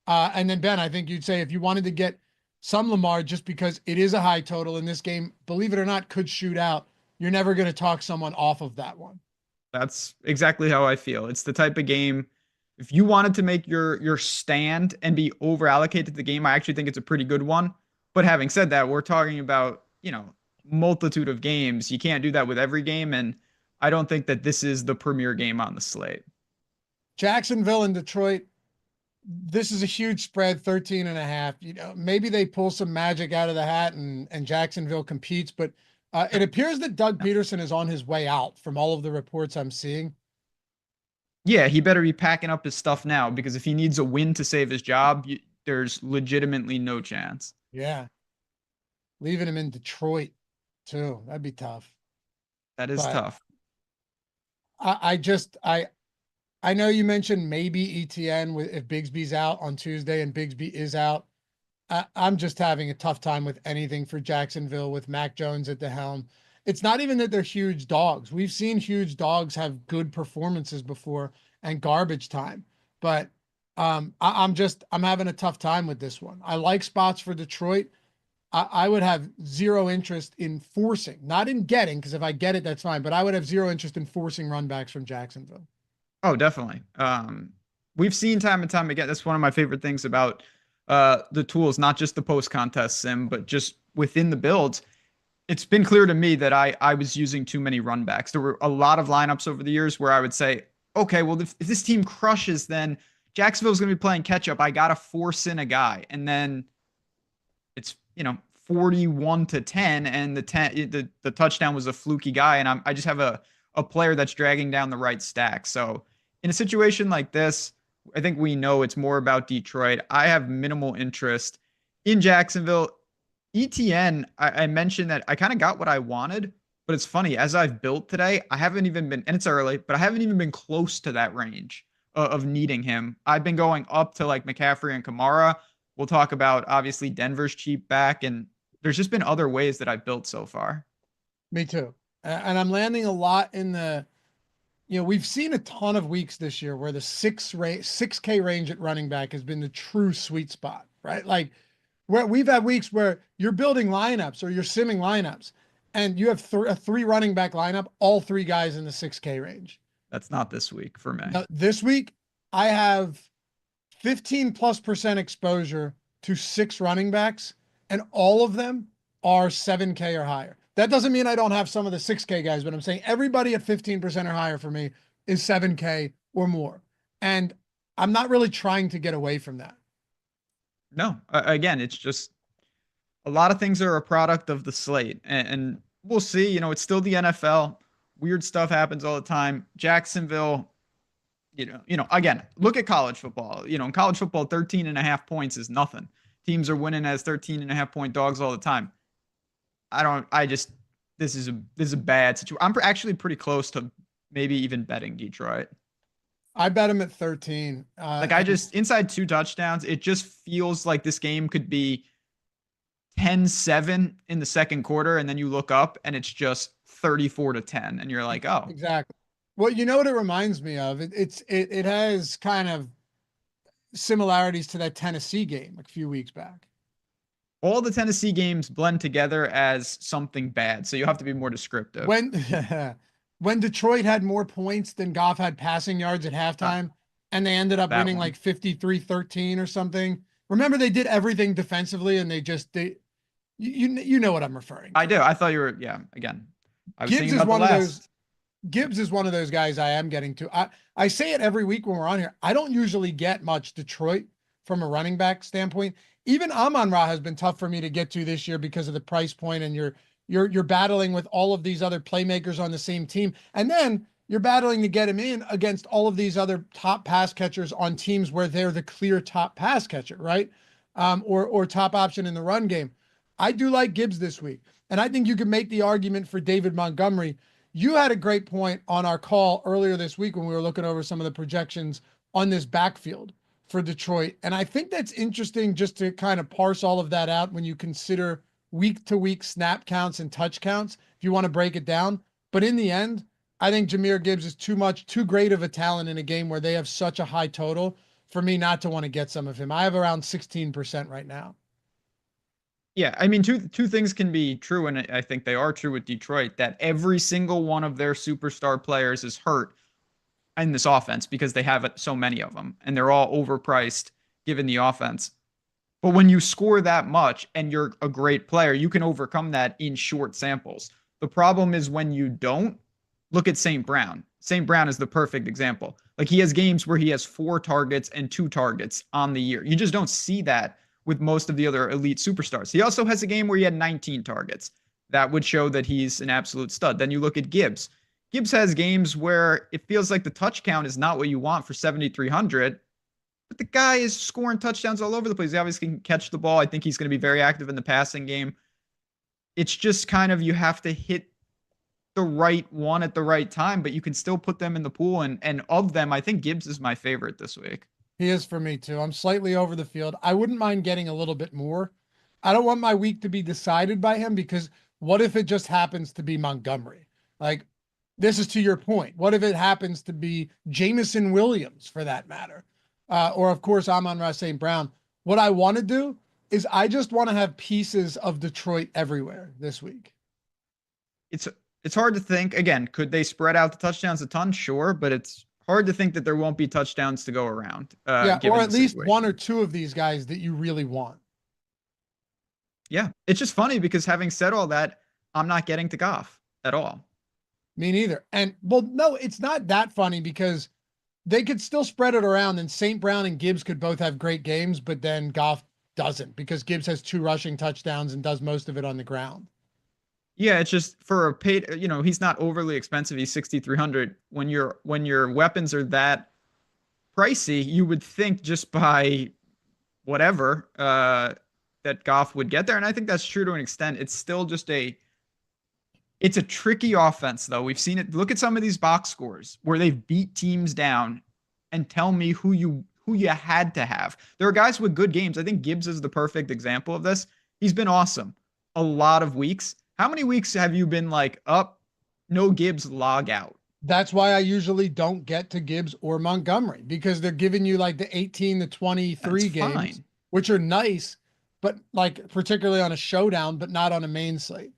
And then Ben, I think you'd say if you wanted to get some Lamar, just because it is a high total in this game, believe it or not, could shoot out. You're never going to talk someone off of that one. That's exactly how I feel. It's the type of game, if you wanted to make your stand and be over allocated to the game, I actually think it's a pretty good one. But having said that, we're talking about, multitude of games. You can't do that with every game. And I don't think that this is the premier game on the slate. Jacksonville and Detroit. This is a huge spread, 13.5. Maybe they pull some magic out of the hat and Jacksonville competes, but it appears that Doug Peterson is on his way out from all of the reports I'm seeing. Yeah, he better be packing up his stuff now, because if he needs a win to save his job, there's legitimately no chance. Yeah. Leaving him in Detroit too. That'd be tough. That is tough. I know you mentioned maybe ETN if Bigsby's out on Tuesday and Bigsby is out. I'm just having a tough time with anything for Jacksonville with Mac Jones at the helm. It's not even that they're huge dogs. We've seen huge dogs have good performances before and garbage time, but I'm having a tough time with this one. I like spots for Detroit. I would have zero interest in forcing, not in getting, because if I get it, that's fine, but I would have zero interest in forcing runbacks from Jacksonville. Oh, definitely. We've seen time and time again. That's one of my favorite things about the tools, not just the post-contest sim, but just within the builds. It's been clear to me that I was using too many runbacks. There were a lot of lineups over the years where I would say, okay, well, if this team crushes, then Jacksonville's going to be playing catch up. I got to force in a guy. And then it's, 41-10, and the touchdown was a fluky guy. And I just have a player that's dragging down the right stack. So in a situation like this, I think we know it's more about Detroit. I have minimal interest in Jacksonville. ETN, I mentioned that I kind of got what I wanted, but it's funny, as I've built today, I haven't even been, and it's early, but I haven't even been close to that range of needing him. I've been going up to like McCaffrey and Kamara. We'll talk about, obviously, Denver's cheap back, and there's just been other ways that I've built so far. Me too. And I'm landing a lot in we've seen a ton of weeks this year where the 6K range at running back has been the true sweet spot, right? Like where we've had weeks where you're building lineups or you're simming lineups and you have a 3 running back lineup, all 3 guys in the 6K range. That's not this week for me. Now, this week, I have 15+% exposure to 6 running backs, and all of them are 7K or higher. That doesn't mean I don't have some of the 6K guys, but I'm saying everybody at 15% or higher for me is 7K or more. And I'm not really trying to get away from that. No, again, it's just a lot of things are a product of the slate, and we'll see. It's still the NFL. Weird stuff happens all the time. Jacksonville, again, look at college football. In college football, 13.5 points is nothing. Teams are winning as 13.5 point dogs all the time. This is a bad situation. I'm actually pretty close to maybe even betting Detroit. I bet him at 13. Inside 2 touchdowns, it just feels like this game could be 10-7 in the second quarter, and then you look up and it's just 34-10, and you're like, oh. Exactly. Well, you know what it reminds me of? It has kind of similarities to that Tennessee game a few weeks back. All the Tennessee games blend together as something bad, so you have to be more descriptive. When Detroit had more points than Goff had passing yards at halftime, and they ended up winning like 53-13 or something. Remember, they did everything defensively, and you know what I'm referring to. I do. I thought you were, again. I was Gibbs thinking is about one the of last. those. Gibbs is one of those guys I am getting to. I say it every week when we're on here. I don't usually get much Detroit from a running back standpoint. Even Amon-Ra has been tough for me to get to this year because of the price point, and you're battling with all of these other playmakers on the same team. And then you're battling to get him in against all of these other top pass catchers on teams where they're the clear top pass catcher, right? Or top option in the run game. I do like Gibbs this week. And I think you can make the argument for David Montgomery. You had a great point on our call earlier this week when we were looking over some of the projections on this backfield for Detroit. And I think that's interesting just to kind of parse all of that out when you consider week-to-week snap counts and touch counts, if you want to break it down. But in the end, I think Jahmyr Gibbs is too great of a talent in a game where they have such a high total for me not to want to get some of him. I have around 16% right now. Yeah, I mean, two things can be true, and I think they are true with Detroit, that every single one of their superstar players is hurt in this offense because they have so many of them, and they're all overpriced given the offense. But when you score that much and you're a great player, you can overcome that in short samples. The problem is when you don't. Look at St. Brown. St. Brown is the perfect example. Like, he has games where he has 4 targets and 2 targets on the year. You just don't see that with most of the other elite superstars. He also has a game where he had 19 targets. That would show that he's an absolute stud. Then you look at Gibbs. Gibbs has games where it feels like the touch count is not what you want for 7,300, but the guy is scoring touchdowns all over the place. He obviously can catch the ball. I think he's going to be very active in the passing game. It's just kind of, you have to hit the right one at the right time, but you can still put them in the pool. And of them, I think Gibbs is my favorite this week. He is for me too. I'm slightly over the field. I wouldn't mind getting a little bit more. I don't want my week to be decided by him, because what if it just happens to be Montgomery? Like, this is to your point. What if it happens to be Jameson Williams, for that matter? Or of course, Amon-Ra St. Brown. What I want to do is I just want to have pieces of Detroit everywhere this week. It's hard to think. Again, could they spread out the touchdowns a ton? Sure, but it's hard to think that there won't be touchdowns to go around. Yeah, or at least one or two of these guys that you really want. Yeah, it's just funny because, having said all that, I'm not getting to Goff at all. Me neither. And, well, no, it's not that funny because they could still spread it around, and St. Brown and Gibbs could both have great games, but then Goff doesn't, because Gibbs has 2 rushing touchdowns and does most of it on the ground. Yeah, it's just for a paid, he's not overly expensive. He's 6,300. When your weapons are that pricey, you would think just by whatever that Goff would get there. And I think that's true to an extent. It's still just it's a tricky offense, though. We've seen it. Look at some of these box scores where they've beat teams down, and tell me who you had to have. There are guys with good games. I think Gibbs is the perfect example of this. He's been awesome a lot of weeks. How many weeks have you been like, no Gibbs, log out? That's why I usually don't get to Gibbs or Montgomery, because they're giving you like the 18 to 23 games, fine, which are nice, but like particularly on a showdown, but not on a main slate.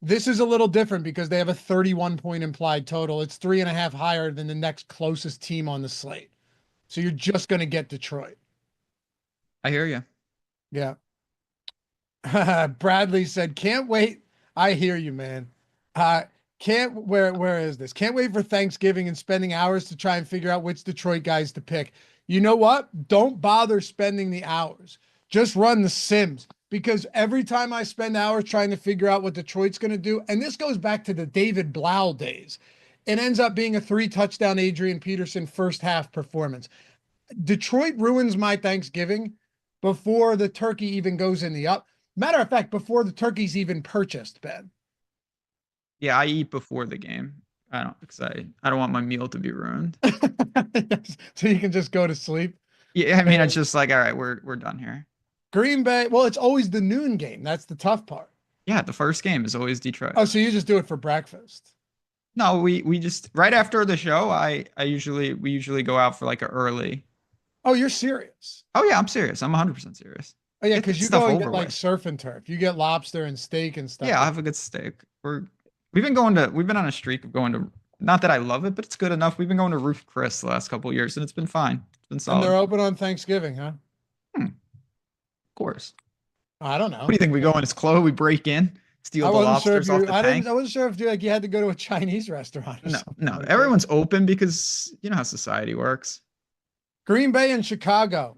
This is a little different because they have a 31-point implied total. It's 3.5 higher than the next closest team on the slate. So you're just going to get Detroit. I hear you. Yeah. Bradley said, can't wait. I hear you, man. Where is this? Can't wait for Thanksgiving and spending hours to try and figure out which Detroit guys to pick. You know what? Don't bother spending the hours. Just run the Sims, because every time I spend hours trying to figure out what Detroit's going to do, and this goes back to the David Blau days, it ends up being a 3-touchdown Adrian Peterson first half performance. Detroit ruins my Thanksgiving before the turkey even goes in the up. Matter of fact, before the turkey's even purchased, Ben. Yeah, I eat before the game. I don't want my meal to be ruined. Yes, so you can just go to sleep. Yeah, I mean, it's just like, all right, we're done here. Green Bay, well, it's always the noon game. That's the tough part. Yeah, the first game is always Detroit. Oh, so you just do it for breakfast? No, we just, right after the show, we usually go out for like a early. Oh, you're serious? Oh yeah, I'm serious. I'm 100% serious. Oh yeah, because you go and get like with. surf and turf. You get lobster and steak and stuff. Yeah, I'll have a good steak. We've been on a streak of going to, not that I love it, but it's good enough. We've been going to Ruth Chris the last couple of years, and it's been fine. It's been solid. And they're open on Thanksgiving, huh? Of course. I don't know. What do you think? We go in, it's closed, we break in, steal the lobsters off the tank? I wasn't sure if you had to go to a Chinese restaurant. No, everyone's open because you know how society works. Green Bay and Chicago.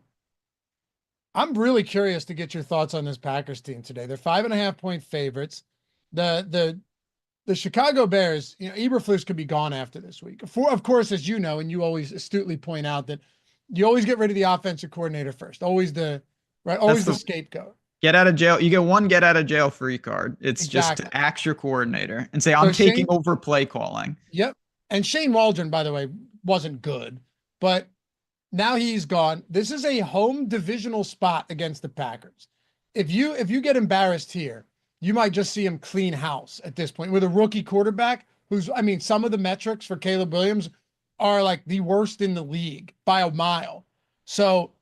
I'm really curious to get your thoughts on this Packers team today. They're 5.5-point favorites. The Chicago Bears, Eberflus could be gone after this week. Of course, as you know, and you always astutely point out that you always get rid of the offensive coordinator first. Always the scapegoat. Get out of jail. You get one get out of jail free card. It's just Exactly. to axe your coordinator and say, So I'm taking Shane, over play calling. yep. And Shane Waldron, by the way, wasn't good, but now he's gone. This is a home divisional spot against the Packers. If you get embarrassed here, you might just see him clean house at this point with a rookie quarterback who's, I mean, some of the metrics for Caleb Williams are like the worst in the league by a mile. So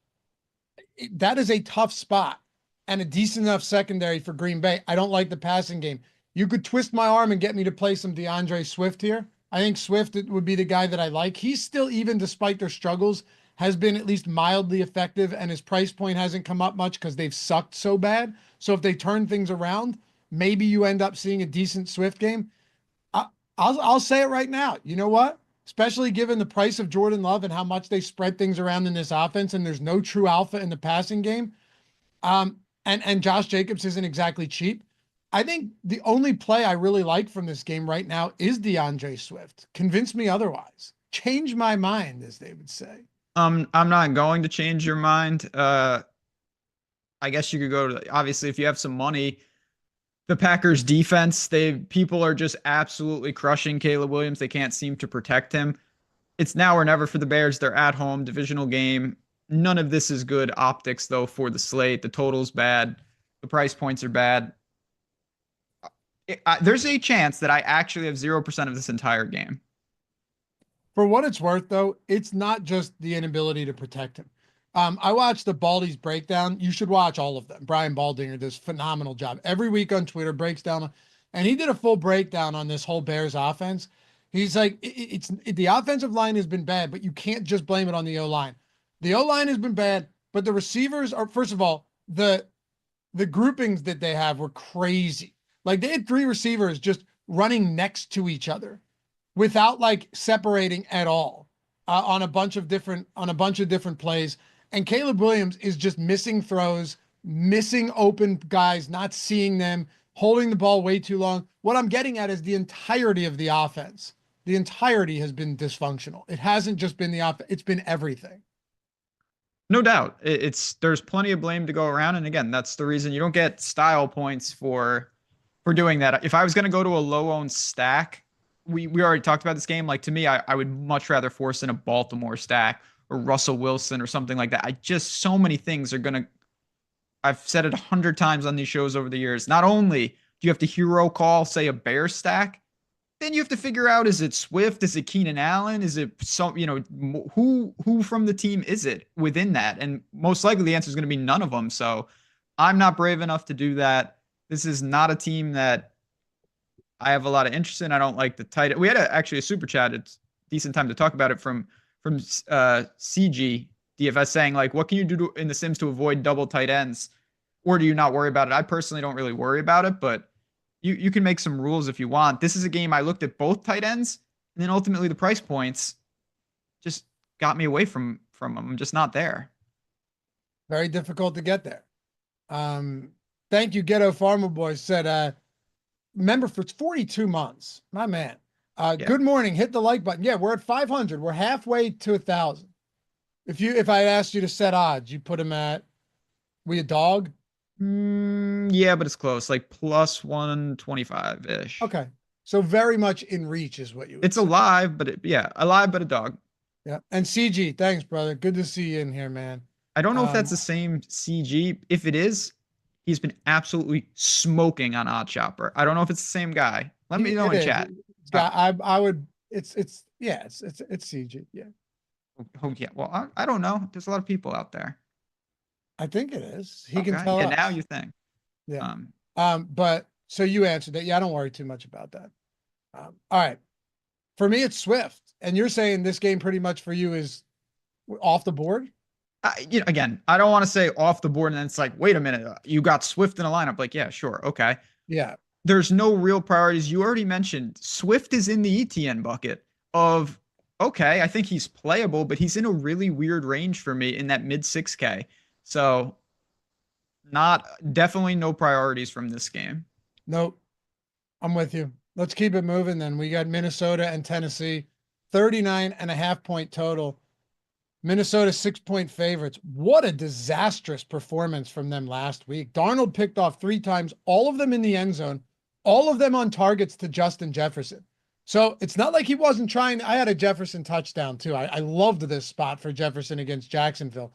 that is a tough spot and a decent enough secondary for Green Bay. I don't like the passing game. You could twist my arm and get me to play some DeAndre Swift here. I think Swift would be the guy that I like. He's still, even despite their struggles, has been at least mildly effective, and his price point hasn't come up much because they've sucked so bad. So if they turn things around, maybe you end up seeing a decent Swift game. I'll say it right now. You know what? Especially given the price of Jordan Love and how much they spread things around in this offense, and there's no true alpha in the passing game. And Josh Jacobs isn't exactly cheap. I think the only play I really like from this game right now is DeAndre Swift. Convince me otherwise. Change my mind, as they would say. I'm not going to change your mind. I guess you could go to, obviously, if you have some money, the Packers defense, people are just absolutely crushing Caleb Williams. They can't seem to protect him. It's now or never for the Bears. They're at home, divisional game. None of this is good optics, though, for the slate. The total's bad. The price points are bad. There's a chance that I actually have 0% of this entire game. For what it's worth, though, it's not just the inability to protect him. I watched the Baldy's breakdown. You should watch all of them. Brian Baldinger does a phenomenal job. Every week on Twitter, breaks down, and he did a full breakdown on this whole Bears offense. He's like, the offensive line has been bad, but you can't just blame it on the O-line. The O-line has been bad, but the receivers are, first of all, the groupings that they have were crazy. Like, they had 3 receivers just running next to each other without like separating at all on a bunch of different plays. And Caleb Williams is just missing throws, missing open guys, not seeing them, holding the ball way too long. What I'm getting at is the entirety of the offense. The entirety has been dysfunctional. It hasn't just been the offense, it's been everything. No doubt. There's plenty of blame to go around. And again, that's the reason you don't get style points for doing that. If I was going to go to a low-owned stack, we already talked about this game. Like, to me, I would much rather force in a Baltimore stack or Russell Wilson or something like that. So many things are going to, I've said it 100 times on these shows over the years. Not only do you have to hero call, say, a Bear stack, then you have to figure out, is it Swift? Is it Keenan Allen? Is it some, who from the team is it within that? And most likely the answer is going to be none of them. So I'm not brave enough to do that. This is not a team that I have a lot of interest in. I don't like the tight. We had actually a super chat. It's decent time to talk about it from CG DFS saying, like, what can you do in the Sims to avoid double tight ends? Or do you not worry about it? I personally don't really worry about it, but you can make some rules if you want. This is a game I looked at both tight ends, and then ultimately the price points just got me away from them. I'm just not there. Very difficult to get there. Thank you, Ghetto Farmer Boy said, member for 42 months. My man. Yeah. Good morning. Hit the like button. Yeah, we're at 500. We're halfway to 1,000. If I asked you to set odds, you put them at, we a dog? Yeah, but it's close, like plus 125-ish. Okay. So very much in reach is what you would It's say. alive, but alive, but a dog. Yeah. And CG, thanks, brother. Good to see you in here, man. I don't know if that's the same CG. If it is, he's been absolutely smoking on Odd Chopper. I don't know if it's the same guy. Let me know in chat. I would, it's CG. Yeah. Oh, yeah. Well, I don't know. There's a lot of people out there. I think it is. He can tell us. Now you think. Yeah. But so you answered that. Yeah, I don't worry too much about that. All right. For me, it's Swift. And you're saying this game pretty much for you is off the board? Again, I don't want to say off the board and then it's like, wait a minute, you got Swift in a lineup. Like, yeah, sure. Okay. Yeah. There's no real priorities. You already mentioned Swift is in the ETN bucket of, okay, I think he's playable, but he's in a really weird range for me in that mid 6K. So definitely no priorities from this game. Nope. I'm with you. Let's keep it moving then. We got Minnesota and Tennessee, 39.5 point total. Minnesota 6-point favorites. What a disastrous performance from them last week. Darnold picked off 3 times, all of them in the end zone, all of them on targets to Justin Jefferson. So it's not like he wasn't trying. I had a Jefferson touchdown too. I loved this spot for Jefferson against Jacksonville.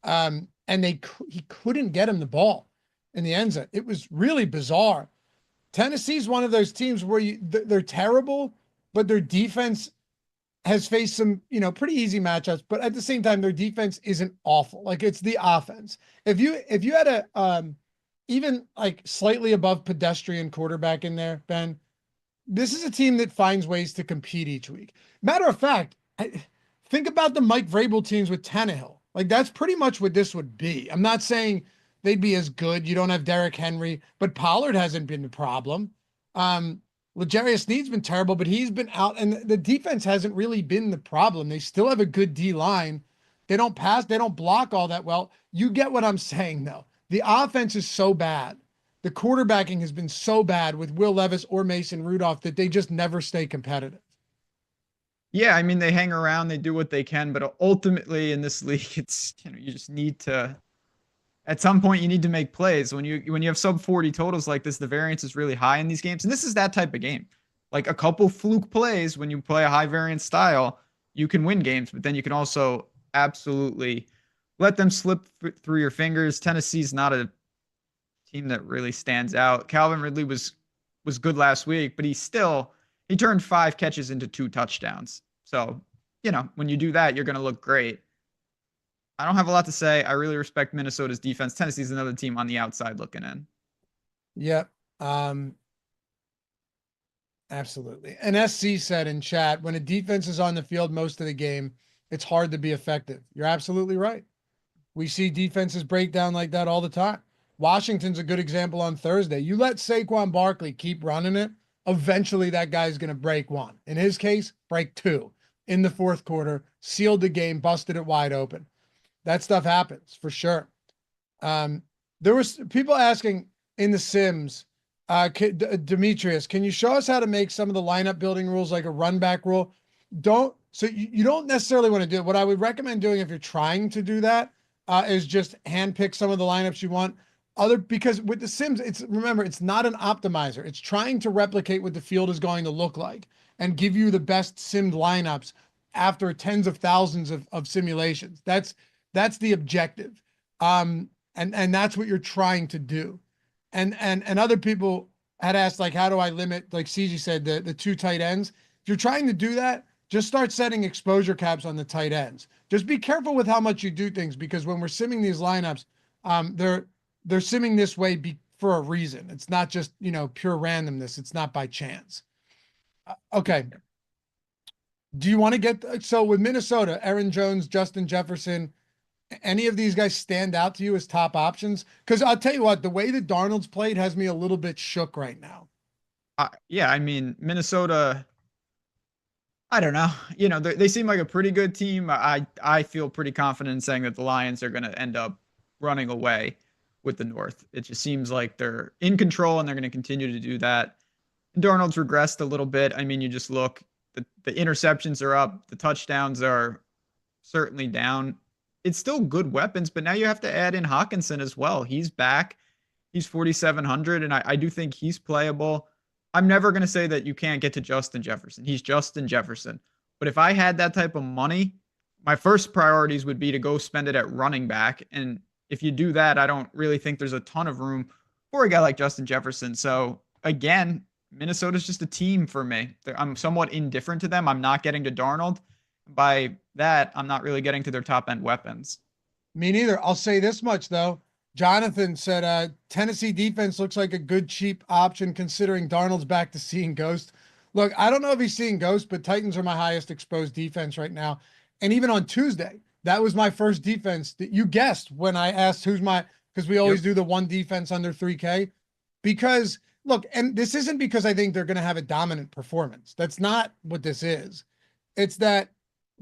And he couldn't get him the ball in the end zone. It was really bizarre. Tennessee's one of those teams where they're terrible, but their defense has faced some, pretty easy matchups, but at the same time, their defense isn't awful. Like, it's the offense. If you had a even like slightly above pedestrian quarterback in there, Ben, this is a team that finds ways to compete each week. Matter of fact, think about the Mike Vrabel teams with Tannehill. Like, that's pretty much what this would be. I'm not saying they'd be as good. You don't have Derrick Henry, but Pollard hasn't been the problem. L'Jarius Sneed's been terrible, but he's been out, and the defense hasn't really been the problem. They still have a good D line. They don't pass, they don't block all that well. You get what I'm saying, though. The offense is so bad. The quarterbacking has been so bad with Will Levis or Mason Rudolph that they just never stay competitive. Yeah, I mean, they hang around, they do what they can, but ultimately in this league, it's, you just need to, at some point you need to make plays. When you have sub 40 totals like this, the variance is really high in these games. And this is that type of game. Like, a couple fluke plays when you play a high variance style, you can win games, but then you can also absolutely let them slip through your fingers. Tennessee's not a team that really stands out. Calvin Ridley was good last week, but he turned 5 catches into 2 touchdowns. So, when you do that, you're going to look great. I don't have a lot to say. I really respect Minnesota's defense. Tennessee's another team on the outside looking in. Yep. Absolutely. And SC said in chat, when a defense is on the field most of the game, it's hard to be effective. You're absolutely right. We see defenses break down like that all the time. Washington's a good example on Thursday. You let Saquon Barkley keep running it, eventually that guy's going to break 1. In his case, break 2 in the 4th quarter, sealed the game, busted it wide open. That stuff happens for sure. There was people asking in the Sims, Demetrius, can you show us how to make some of the lineup building rules like a run back rule? You don't necessarily want to do it. What I would recommend doing if you're trying to do that is just handpick some of the lineups you want. Because with the Sims, remember, it's not an optimizer. It's trying to replicate what the field is going to look like and give you the best simmed lineups after tens of thousands of simulations. That's the objective. And that's what you're trying to do. And other people had asked, like, how do I limit, like CG said, the 2 tight ends? If you're trying to do that, just start setting exposure caps on the tight ends. Just be careful with how much you do things, because when we're simming these lineups, they're simming this way for a reason. It's not just, pure randomness. It's not by chance. Okay. Do you want to get, so with Minnesota, Aaron Jones, Justin Jefferson, any of these guys stand out to you as top options? Because I'll tell you what, the way that Darnold's played has me a little bit shook right now. Yeah, I mean, Minnesota, I don't know. They seem like a pretty good team. I feel pretty confident in saying that the Lions are going to end up running away with the North. It just seems like they're in control and they're going to continue to do that. Darnold's regressed a little bit. I mean, you just look, the interceptions are up. The touchdowns are certainly down. It's still good weapons, but now you have to add in Hawkinson as well. He's back. He's 4,700, and I do think he's playable. I'm never going to say that you can't get to Justin Jefferson. He's Justin Jefferson. But if I had that type of money, my first priorities would be to go spend it at running back. And if you do that, I don't really think there's a ton of room for a guy like Justin Jefferson. So again, Minnesota's just a team for me. I'm somewhat indifferent to them. I'm not getting to Darnold. By that, I'm not really getting to their top end weapons. Me neither. I'll say this much though. Jonathan said, Tennessee defense looks like a good cheap option considering Darnold's back to seeing ghost. Look, I don't know if he's seeing ghost, but Titans are my highest exposed defense right now. And even on Tuesday, that was my first defense that you guessed when I asked because we always do the one defense under 3K. Because look, and this isn't because I think they're going to have a dominant performance. That's not what this is. It's that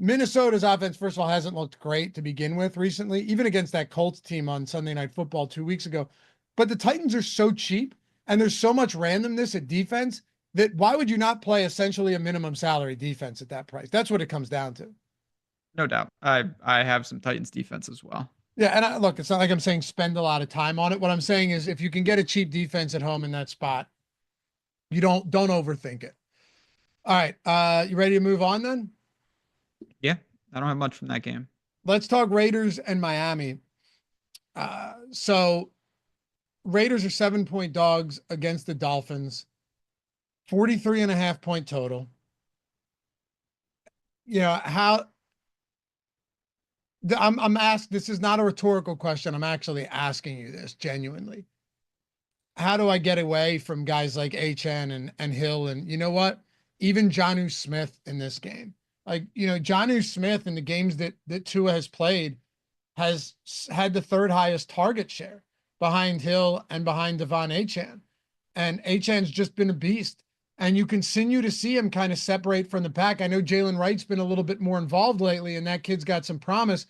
Minnesota's offense, first of all, hasn't looked great to begin with recently, even against that Colts team on Sunday Night Football 2 weeks ago. But the Titans are so cheap and there's so much randomness at defense that why would you not play essentially a minimum salary defense at that price? That's what it comes down to. No doubt. I have some Titans defense as well. Yeah, and look, it's not like I'm saying spend a lot of time on it. What I'm saying is if you can get a cheap defense at home in that spot, you don't overthink it. All right, you ready to move on then? Yeah, I don't have much from that game. Let's talk Raiders and Miami. So Raiders are 7-point dogs against the Dolphins, 43.5 point total. You know, I'm asked, this is not a rhetorical question. I'm actually asking you this genuinely. How do I get away from guys like HN and Hill? And you know what? Even Jonnu Smith in this game. Like, you know, Jonnu Smith in the games that Tua has played has had the third highest target share behind Hill and behind Devon Achane. And Achane's just been a beast. And you continue to see him kind of separate from the pack. I know Jalen Wright's been a little bit more involved lately, and that kid's got some promise.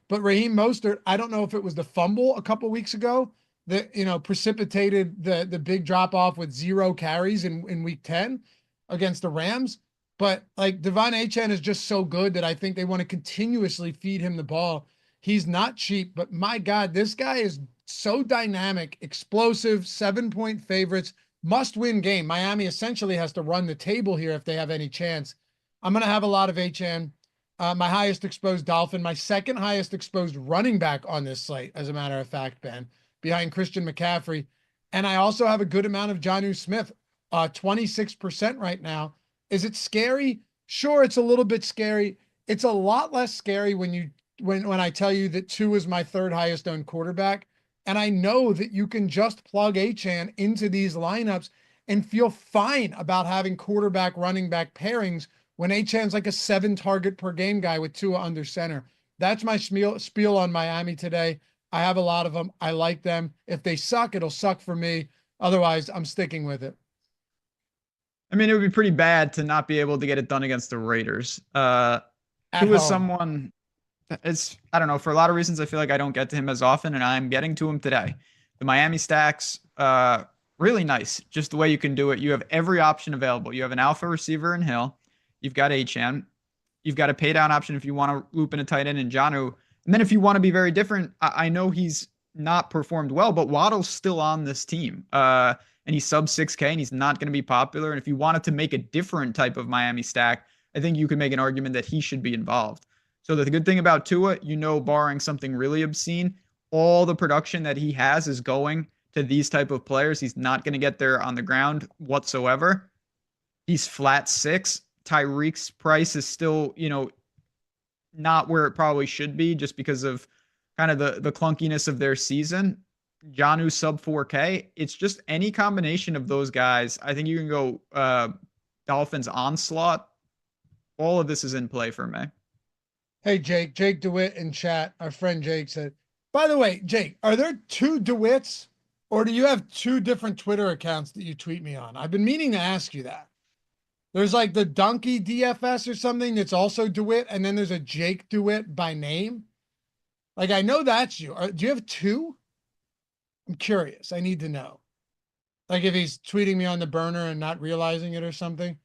But Raheem Mostert, I don't know if it was the fumble a couple weeks ago that, you know, precipitated the big drop off with 0 carries in week 10 against the Rams. But like Devon Achane is just so good that I think they want to continuously feed him the ball. He's not cheap, but my God, this guy is so dynamic, explosive, 7-point favorites, must-win game. Miami essentially has to run the table here if they have any chance. I'm going to have a lot of HN. My highest exposed Dolphin, my second highest exposed running back on this slate, as a matter of fact, Ben, behind Christian McCaffrey. And I also have a good amount of Jonnu Smith, 26% right now. Is it scary? Sure, it's a little bit scary. It's a lot less scary when I tell you that Tua is my third highest owned quarterback. And I know that you can just plug Achane into these lineups and feel fine about having quarterback running back pairings when Achane's like a 7 target per game guy with Tua under center. That's my spiel on Miami today. I have a lot of them. I like them. If they suck, it'll suck for me. Otherwise, I'm sticking with it. I mean, it would be pretty bad to not be able to get it done against the Raiders. Who is someone, I don't know, for a lot of reasons, I feel like I don't get to him as often, and I'm getting to him today. The Miami stacks, really nice. Just the way you can do it. You have every option available. You have an alpha receiver in Hill. You've got Achane. You've got a pay down option if you want to loop in a tight end in Jonnu. And then if you want to be very different, I know he's not performed well, but Waddle's still on this team. And he's sub 6K and he's not going to be popular. And if you wanted to make a different type of Miami stack, I think you could make an argument that he should be involved. So the good thing about Tua, you know, barring something really obscene, all the production that he has is going to these type of players. He's not going to get there on the ground whatsoever. He's flat 6. Tyreek's price is still, you know, not where it probably should be just because of kind of the clunkiness of their season. Jonnu sub 4K. It's just any combination of those guys. I think you can go Dolphins onslaught. All of this is in play for me. Hey, Jake DeWitt in chat. Our friend Jake said, by the way, Jake, are there 2 DeWitts or do you have 2 different Twitter accounts that you tweet me on? I've been meaning to ask you that. There's like the Donkey DFS or something that's also DeWitt, and then there's a Jake DeWitt by name. Like, I know that's you. Do you have 2? I'm curious. I need to know. Like if he's tweeting me on the burner and not realizing it or something.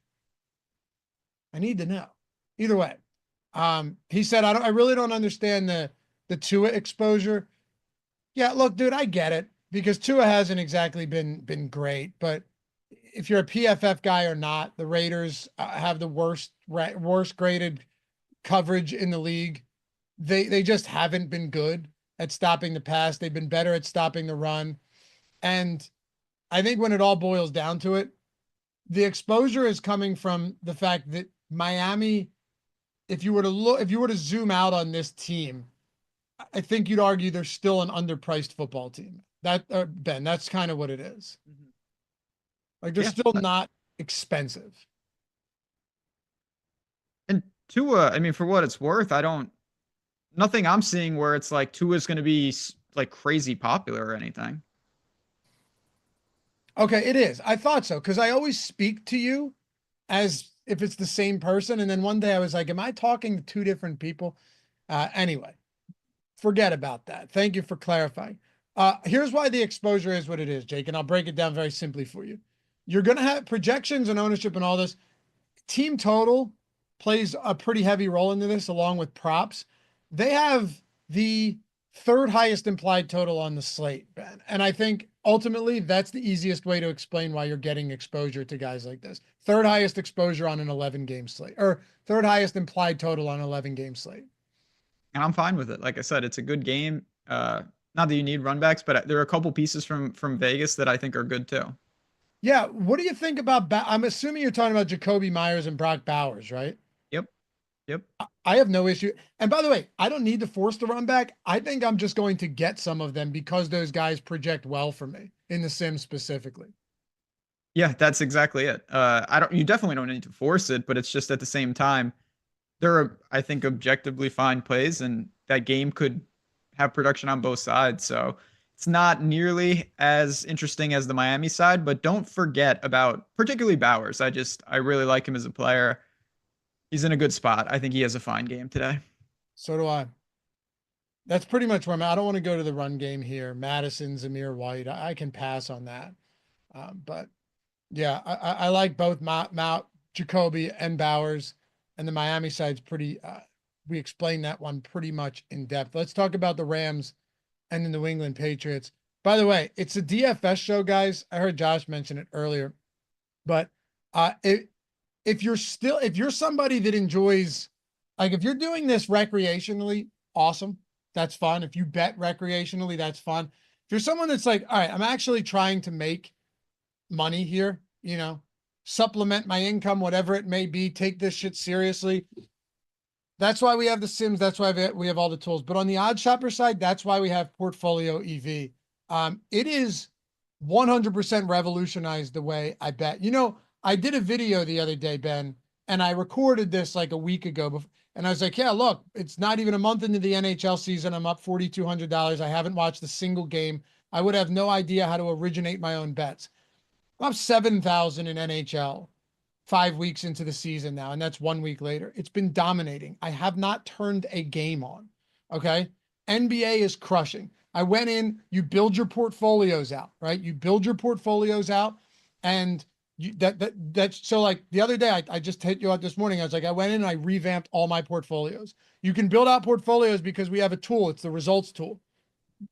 I need to know. Either way. He said, I really don't understand the Tua exposure. Yeah, look, dude, I get it because Tua hasn't exactly been great, but if you're a PFF guy or not, the Raiders have the worst graded coverage in the league. They just haven't been good at stopping the pass. They've been better at stopping the run. And I think when it all boils down to it, the exposure is coming from the fact that Miami, if you were to zoom out on this team, I think you'd argue they're still an underpriced football team. Ben, that's kind of what it is. Mm-hmm. Like they're still not expensive. And Tua, I mean, for what it's worth, nothing I'm seeing where it's like Tua's going to be like crazy popular or anything. Okay, it is. I thought so because I always speak to you as if it's the same person. And then one day I was like, am I talking to 2 different people? Anyway, forget about that. Thank you for clarifying. Here's why the exposure is what it is, Jake, and I'll break it down very simply for you. You're going to have projections and ownership and all this. Team total plays a pretty heavy role into this along with props. They have the third highest implied total on the slate, Ben. And I think ultimately that's the easiest way to explain why you're getting exposure to guys like this. Third highest exposure on an 11 game slate, or third highest implied total on an 11 game slate. And I'm fine with it. Like I said, it's a good game. Not that you need run backs, but there are a couple pieces from Vegas that I think are good too. Yeah. What do you think about, I'm assuming you're talking about Jacoby Myers and Brock Bowers, right? Yep. Yep. I have no issue. And by the way, I don't need to force the run back. I think I'm just going to get some of them because those guys project well for me in the sim specifically. Yeah, that's exactly it. You definitely don't need to force it, but it's just at the same time, there are, I think, objectively fine plays, and that game could have production on both sides. So it's not nearly as interesting as the Miami side, but don't forget about particularly Bowers. I really like him as a player. He's in a good spot. I think he has a fine game today. So do I. That's pretty much where I'm at. I don't want to go to the run game here. Madison, Zamir White. I can pass on that. But yeah, I like both Mount, Jacoby, and Bowers. And the Miami side's pretty, we explained that one pretty much in depth. Let's talk about the Rams and the New England Patriots. By the way, it's a DFS show, guys. I heard Josh mention it earlier. But if you're somebody that enjoys, like if you're doing this recreationally, awesome. That's fun. If you bet recreationally, that's fun. If you're someone that's like, all right, I'm actually trying to make money here, supplement my income, whatever it may be, take this shit seriously. That's why we have the sims. That's why we have all the tools. But on the odd shopper side, that's why we have Portfolio EV. It is 100% revolutionized the way I bet. I did a video the other day, Ben, and I recorded this like a week ago. And I was like, yeah, look, it's not even a month into the NHL season. I'm up $4,200. I haven't watched a single game. I would have no idea how to originate my own bets. I'm up 7,000 in NHL 5 weeks into the season now, and that's 1 week later. It's been dominating. I have not turned a game on. Okay. NBA is crushing. I went in, you build your portfolios out, right? You build your portfolios out, and that's so like the other day, I just hit you up this morning. I was like, I went in and I revamped all my portfolios. You can build out portfolios because we have a tool. It's the results tool.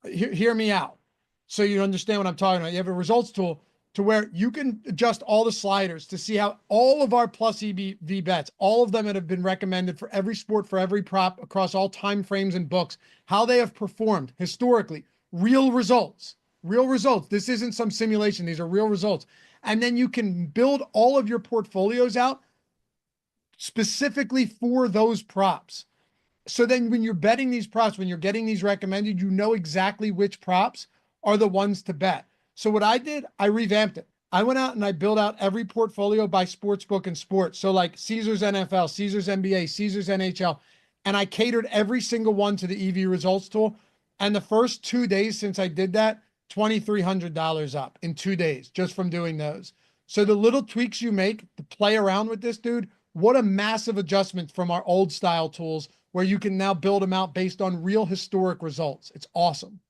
Hear me out. So you understand what I'm talking about. You have a results tool to where you can adjust all the sliders to see how all of our plus EBV bets, all of them that have been recommended for every sport, for every prop across all time frames and books, how they have performed historically, real results. This isn't some simulation. These are real results. And then you can build all of your portfolios out specifically for those props. So then when you're betting these props, when you're getting these recommended, you know exactly which props are the ones to bet. So what I did, I revamped it. I went out and I built out every portfolio by sportsbook and sports. So like Caesars NFL, Caesars NBA, Caesars NHL, and I catered every single one to the EV results tool. And the first 2 days since I did that, $2,300 up in 2 days just from doing those. So the little tweaks you make to play around with this, dude, what a massive adjustment from our old style tools where you can now build them out based on real historic results. It's awesome.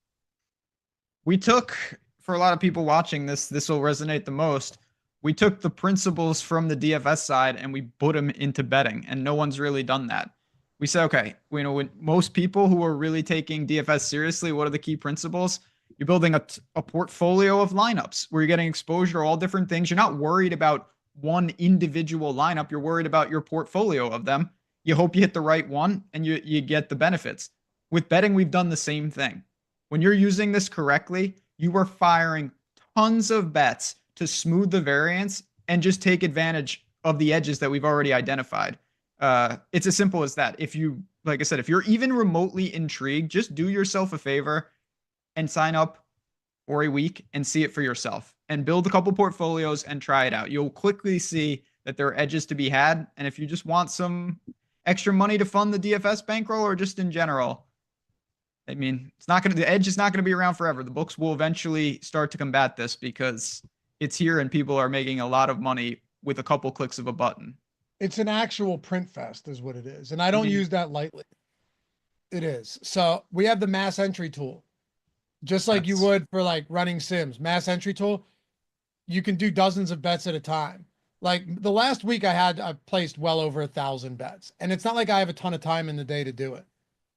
We took, for a lot of people watching this will resonate the most. We took the principles from the DFS side and we put them into betting, and no one's really done that. We said, okay, when most people who are really taking DFS seriously, what are the key principles? You're building a portfolio of lineups where you're getting exposure to all different things. You're not worried about one individual lineup. You're worried about your portfolio of them. You hope you hit the right one and you get the benefits. With betting, we've done the same thing. When you're using this correctly, you are firing tons of bets to smooth the variance and just take advantage of the edges that we've already identified. It's as simple as that. If you, like I said, if you're even remotely intrigued, just do yourself a favor and sign up for a week and see it for yourself and build a couple portfolios and try it out. You'll quickly see that there are edges to be had. And if you just want some extra money to fund the DFS bankroll or just in general, I mean, the edge is not going to be around forever. The books will eventually start to combat this because it's here and people are making a lot of money with a couple clicks of a button. It's an actual print fest is what it is. And I don't use that lightly. It is. So we have the mass entry tool. Just like you would for like running sims, mass entry tool, you can do dozens of bets at a time. Like the last week I placed well over 1,000 bets, and it's not like I have a ton of time in the day to do it.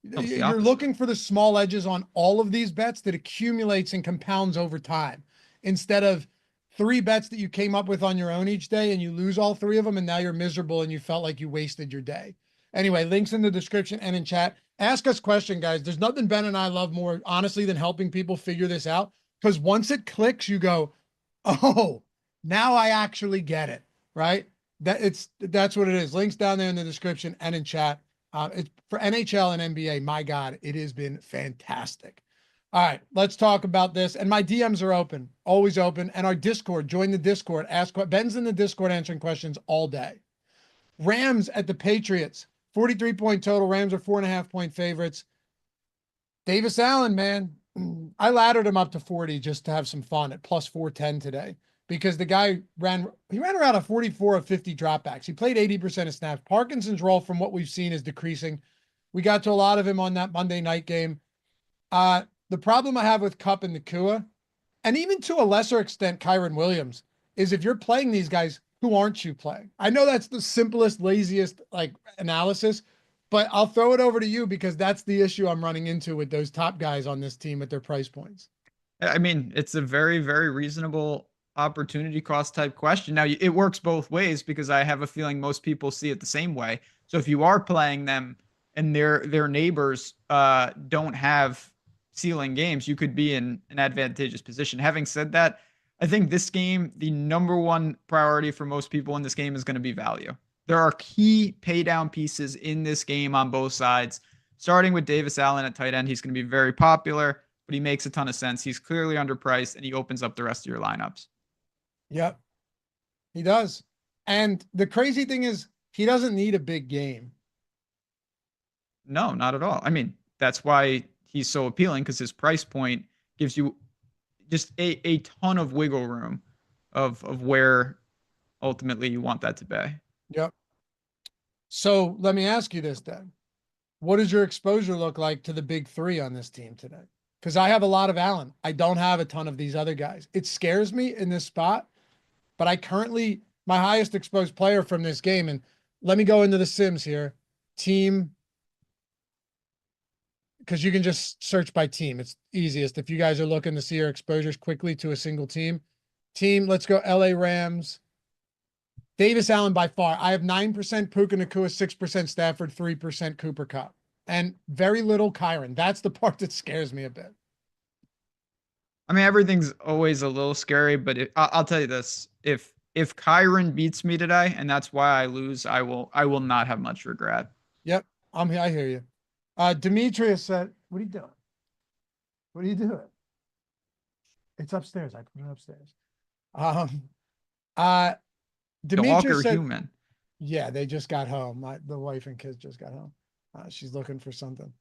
No, it's the You're opposite. looking for the small edges on all of these bets that accumulates and compounds over time instead of 3 bets that you came up with on your own each day and you lose all 3 of them and now you're miserable and you felt like you wasted your day. Anyway, links in the description and in chat. Ask us questions, guys. There's nothing Ben and I love more, honestly, than helping people figure this out. Because once it clicks, you go, oh, now I actually get it, right? That's what it is. Links down there in the description and in chat. It's for NHL and NBA. My God, it has been fantastic. All right, let's talk about this. And my DMs are open, always open. And our Discord, join the Discord. Ben's in the Discord answering questions all day. Rams at the Patriots, 43-point total. Rams are 4.5-point favorites. Davis Allen, man, I laddered him up to 40 just to have some fun at plus 410 today because the guy ran around a 44 of 50 dropbacks. He played 80% of snaps. Parkinson's role from what we've seen is decreasing. We got to a lot of him on that Monday night game. The problem I have with Kupp and Nakua, and even to a lesser extent, Kyron Williams, is if you're playing these guys, who aren't you playing? I know that's the simplest, laziest analysis, but I'll throw it over to you because that's the issue I'm running into with those top guys on this team at their price points. I mean, it's a very, very reasonable opportunity cost type question. Now, it works both ways because I have a feeling most people see it the same way. So if you are playing them and their neighbors don't have ceiling games, you could be in an advantageous position. Having said that, I think this game, the number one priority for most people in this game is going to be value. There are key pay down pieces in this game on both sides, starting with Davis Allen at tight end. He's going to be very popular, but he makes a ton of sense. He's clearly underpriced and he opens up the rest of your lineups. Yep, he does. And the crazy thing is he doesn't need a big game. No, not at all. I mean, that's why he's so appealing because his price point gives you just a ton of wiggle room of where ultimately you want that to be. Yep. So let me ask you this then. What does your exposure look like to the big 3 on this team today? Because I have a lot of Allen. I don't have a ton of these other guys. It scares me in this spot, but I currently, my highest exposed player from this game, and let me go into the Sims here. Team, because you can just search by team. It's easiest if you guys are looking to see your exposures quickly to a single team. Let's go LA Rams. Davis Allen by far. I have 9% Puka Nakua, 6% Stafford, 3% Cooper Kupp, and very little Kyron. That's the part that scares me a bit. I mean, everything's always a little scary, but I'll tell you this: if Kyron beats me today, and that's why I lose, I will not have much regret. Yep, I hear you. Demetrius said, "What are you doing? What are you doing?" It's upstairs. I put it upstairs. The Demetrius Walker said, human. Yeah, they just got home. The wife and kids just got home. She's looking for something.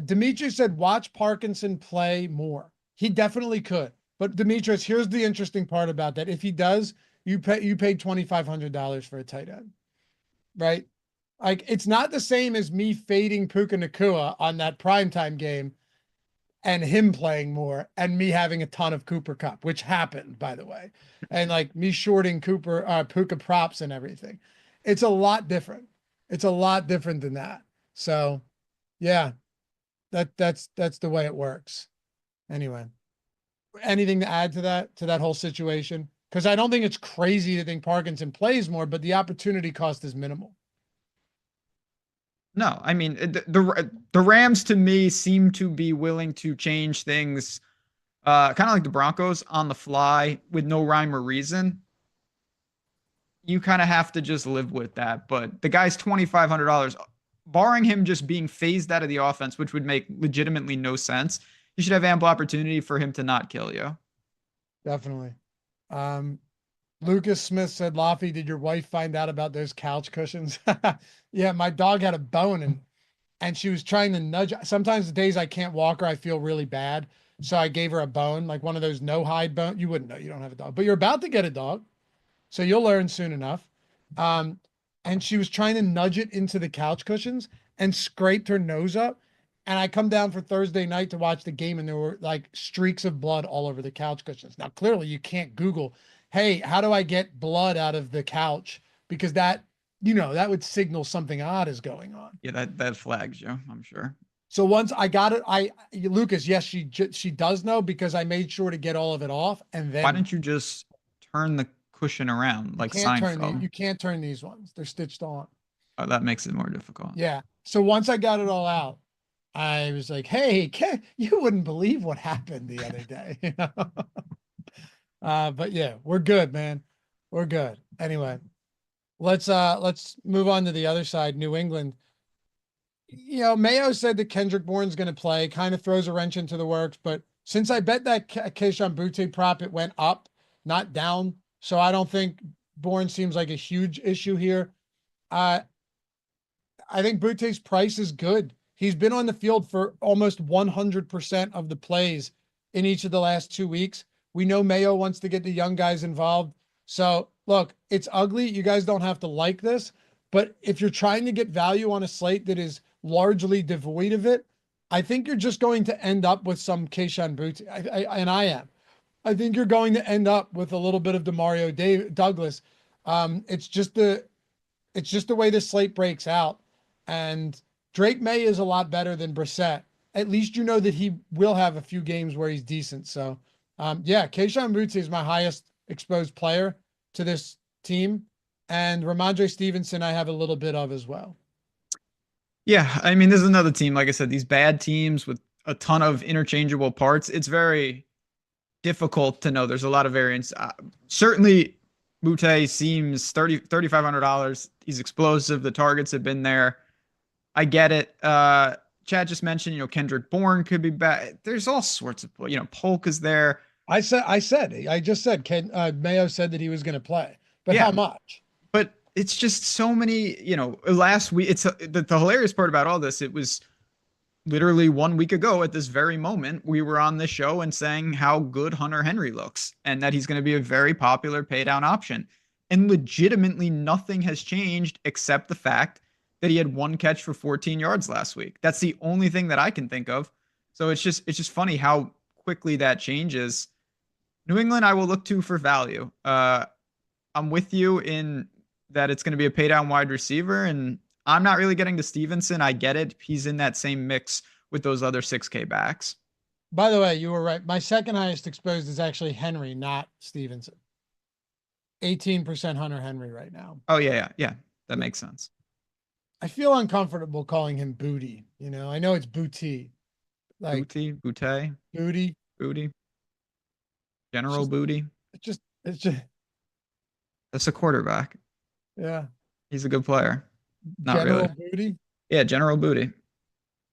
Demetrius said, watch Parkinson play more. He definitely could. But Demetrius, here's the interesting part about that. If he does, you paid $2,500 for a tight end, right? Like, it's not the same as me fading Puka Nakua on that primetime game and him playing more and me having a ton of Cooper Kupp, which happened, by the way, and like me shorting Puka props and everything. It's a lot different. It's a lot different than that. So yeah, that's the way it works. Anyway, anything to add to that whole situation? Because I don't think it's crazy to think Parkinson plays more, but the opportunity cost is minimal. No, I mean, the Rams to me seem to be willing to change things kind of like the Broncos on the fly with no rhyme or reason. You kind of have to just live with that. But the guy's $2,500, barring him just being phased out of the offense, which would make legitimately no sense. You should have ample opportunity for him to not kill you. Definitely. Lucas Smith said, Laffy, did your wife find out about those couch cushions? Yeah, my dog had a bone and she was trying to nudge. Sometimes the days I can't walk her, I feel really bad. So I gave her a bone, like one of those no hide bone. You wouldn't know, you don't have a dog, but you're about to get a dog. So you'll learn soon enough. And she was trying to nudge it into the couch cushions and scraped her nose up. And I come down for Thursday night to watch the game and there were like streaks of blood all over the couch cushions. Now, clearly you can't Google, hey, how do I get blood out of the couch? Because that, that would signal something odd is going on. Yeah, that flags you, I'm sure. So once I got it, Lucas, yes, she does know because I made sure to get all of it off, and then Why didn't you just turn the cushion around like Seinfeld? you can't turn these ones; they're stitched on. Oh, that makes it more difficult. Yeah. So once I got it all out, I was like, "Hey, you wouldn't believe what happened the other day." But yeah, we're good, man. We're good. Anyway, let's move on to the other side. New England. Mayo said that Kendrick Bourne's going to play, kind of throws a wrench into the works. But since I bet that Kayshon Boutte prop, it went up, not down. So I don't think Bourne seems like a huge issue here. I think Boutte's price is good. He's been on the field for almost 100% of the plays in each of the last 2 weeks. We know Mayo wants to get the young guys involved. So look, it's ugly. You guys don't have to like this, but if you're trying to get value on a slate that is largely devoid of it, I think you're just going to end up with some Kayshon Boutte. I am. I think you're going to end up with a little bit of Demario Douglas. It's just the way the slate breaks out. And Drake May is a lot better than Brissett. At least you know that he will have a few games where he's decent. So, yeah, Kayshon Boutte is my highest exposed player to this team. And Ramondre Stevenson, I have a little bit of as well. Yeah, I mean, this is another team. Like I said, these bad teams with a ton of interchangeable parts. It's very difficult to know. There's a lot of variance. Certainly, Boutte seems $3,500. He's explosive. The targets have been there. I get it. Chad just mentioned, Kendrick Bourne could be back. There's all sorts of, Polk is there. I just said, Mayo said that he was going to play, but how much? But it's just so many, last week, it's the hilarious part about all this. It was literally 1 week ago at this very moment, we were on this show and saying how good Hunter Henry looks and that he's going to be a very popular pay down option. And legitimately nothing has changed except the fact that he had one catch for 14 yards last week. That's the only thing that I can think of. So it's just funny how quickly that changes. New England, I will look to for value. I'm with you in that it's going to be a pay down wide receiver, and I'm not really getting to Stevenson. I get it. He's in that same mix with those other 6K backs. By the way, you were right. My second highest exposed is actually Henry, not Stevenson. 18% Hunter Henry right now. Oh, yeah. That makes sense. I feel uncomfortable calling him Booty. I know it's Booty. Like Booty. General Booty. It's just. That's a quarterback. Yeah. He's a good player. Not General really. Booty? Yeah, General Booty.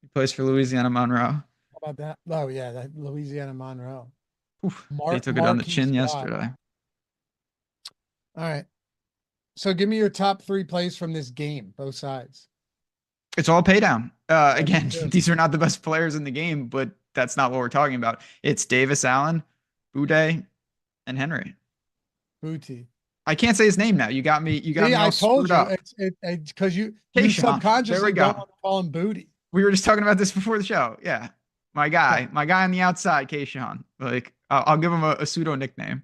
He plays for Louisiana Monroe. How about that? Oh, yeah, that Louisiana Monroe. Oof, they took it on the chin yesterday. All right. So give me your top 3 plays from this game, both sides. It's all pay down. Again, these are not the best players in the game, but that's not what we're talking about. It's Davis Allen, Boutte, and Henry. Booty. I can't say his name now. You got me. I told you. Up. It's because you subconsciously don't want to call him Booty. We were just talking about this before the show. Yeah, my guy on the outside, Kayshon. Like I'll give him a pseudo nickname.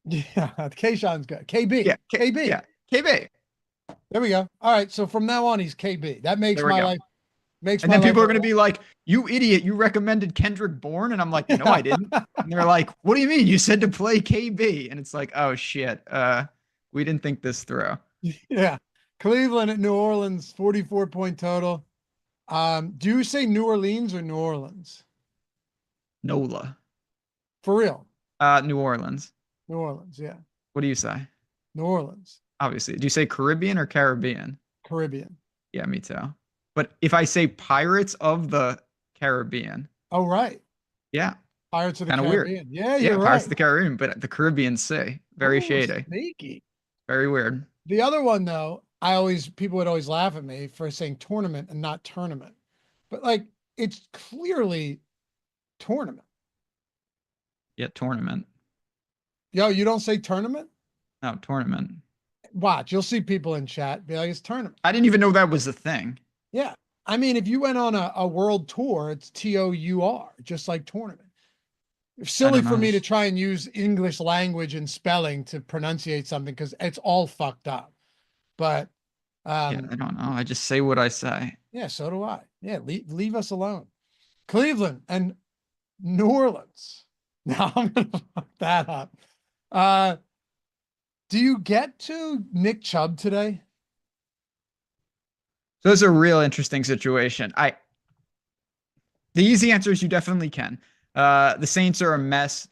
Yeah, Kayshon's good. KB. Yeah, KB. Yeah, KB. There we go. All right. So from now on, he's KB. That makes my life. And then people are going to be like, "You idiot! You recommended Kendrick Bourne," and I'm like, "No, I didn't." And they're like, "What do you mean? You said to play KB?" And it's like, "Oh shit, we didn't think this through." Yeah, Cleveland at New Orleans, 44-point total. Do you say New Orleans or New Orleans? NOLA. For real? New Orleans. New Orleans, yeah. What do you say? New Orleans. Obviously. Do you say Caribbean or Caribbean? Caribbean. Yeah, me too. But if I say Pirates of the Caribbean. Oh, right. Yeah. Pirates of the Kinda Caribbean. Weird. Yeah, you're right. Pirates of the Caribbean, but the Caribbean Sea. Very shady. Sneaky. Very weird. The other one, though, people would always laugh at me for saying tournament and not tournament. But, it's clearly tournament. Yeah, tournament. Yo, you don't say tournament? No, tournament. Watch, you'll see people in chat be like, it's tournament. I didn't even know that was a thing. Yeah. I mean, if you went on a world tour, it's TOUR, just like tournament. silly for me to try and use English language and spelling to pronunciate something because it's all fucked up. But Yeah, I don't know. I just say what I say. yeah, so do I. Yeah, leave us alone. Cleveland and New Orleans. Now I'm gonna fuck that up. Do you get to Nick Chubb today? So it's a real interesting situation. The easy answer is you definitely can. The Saints are a mess.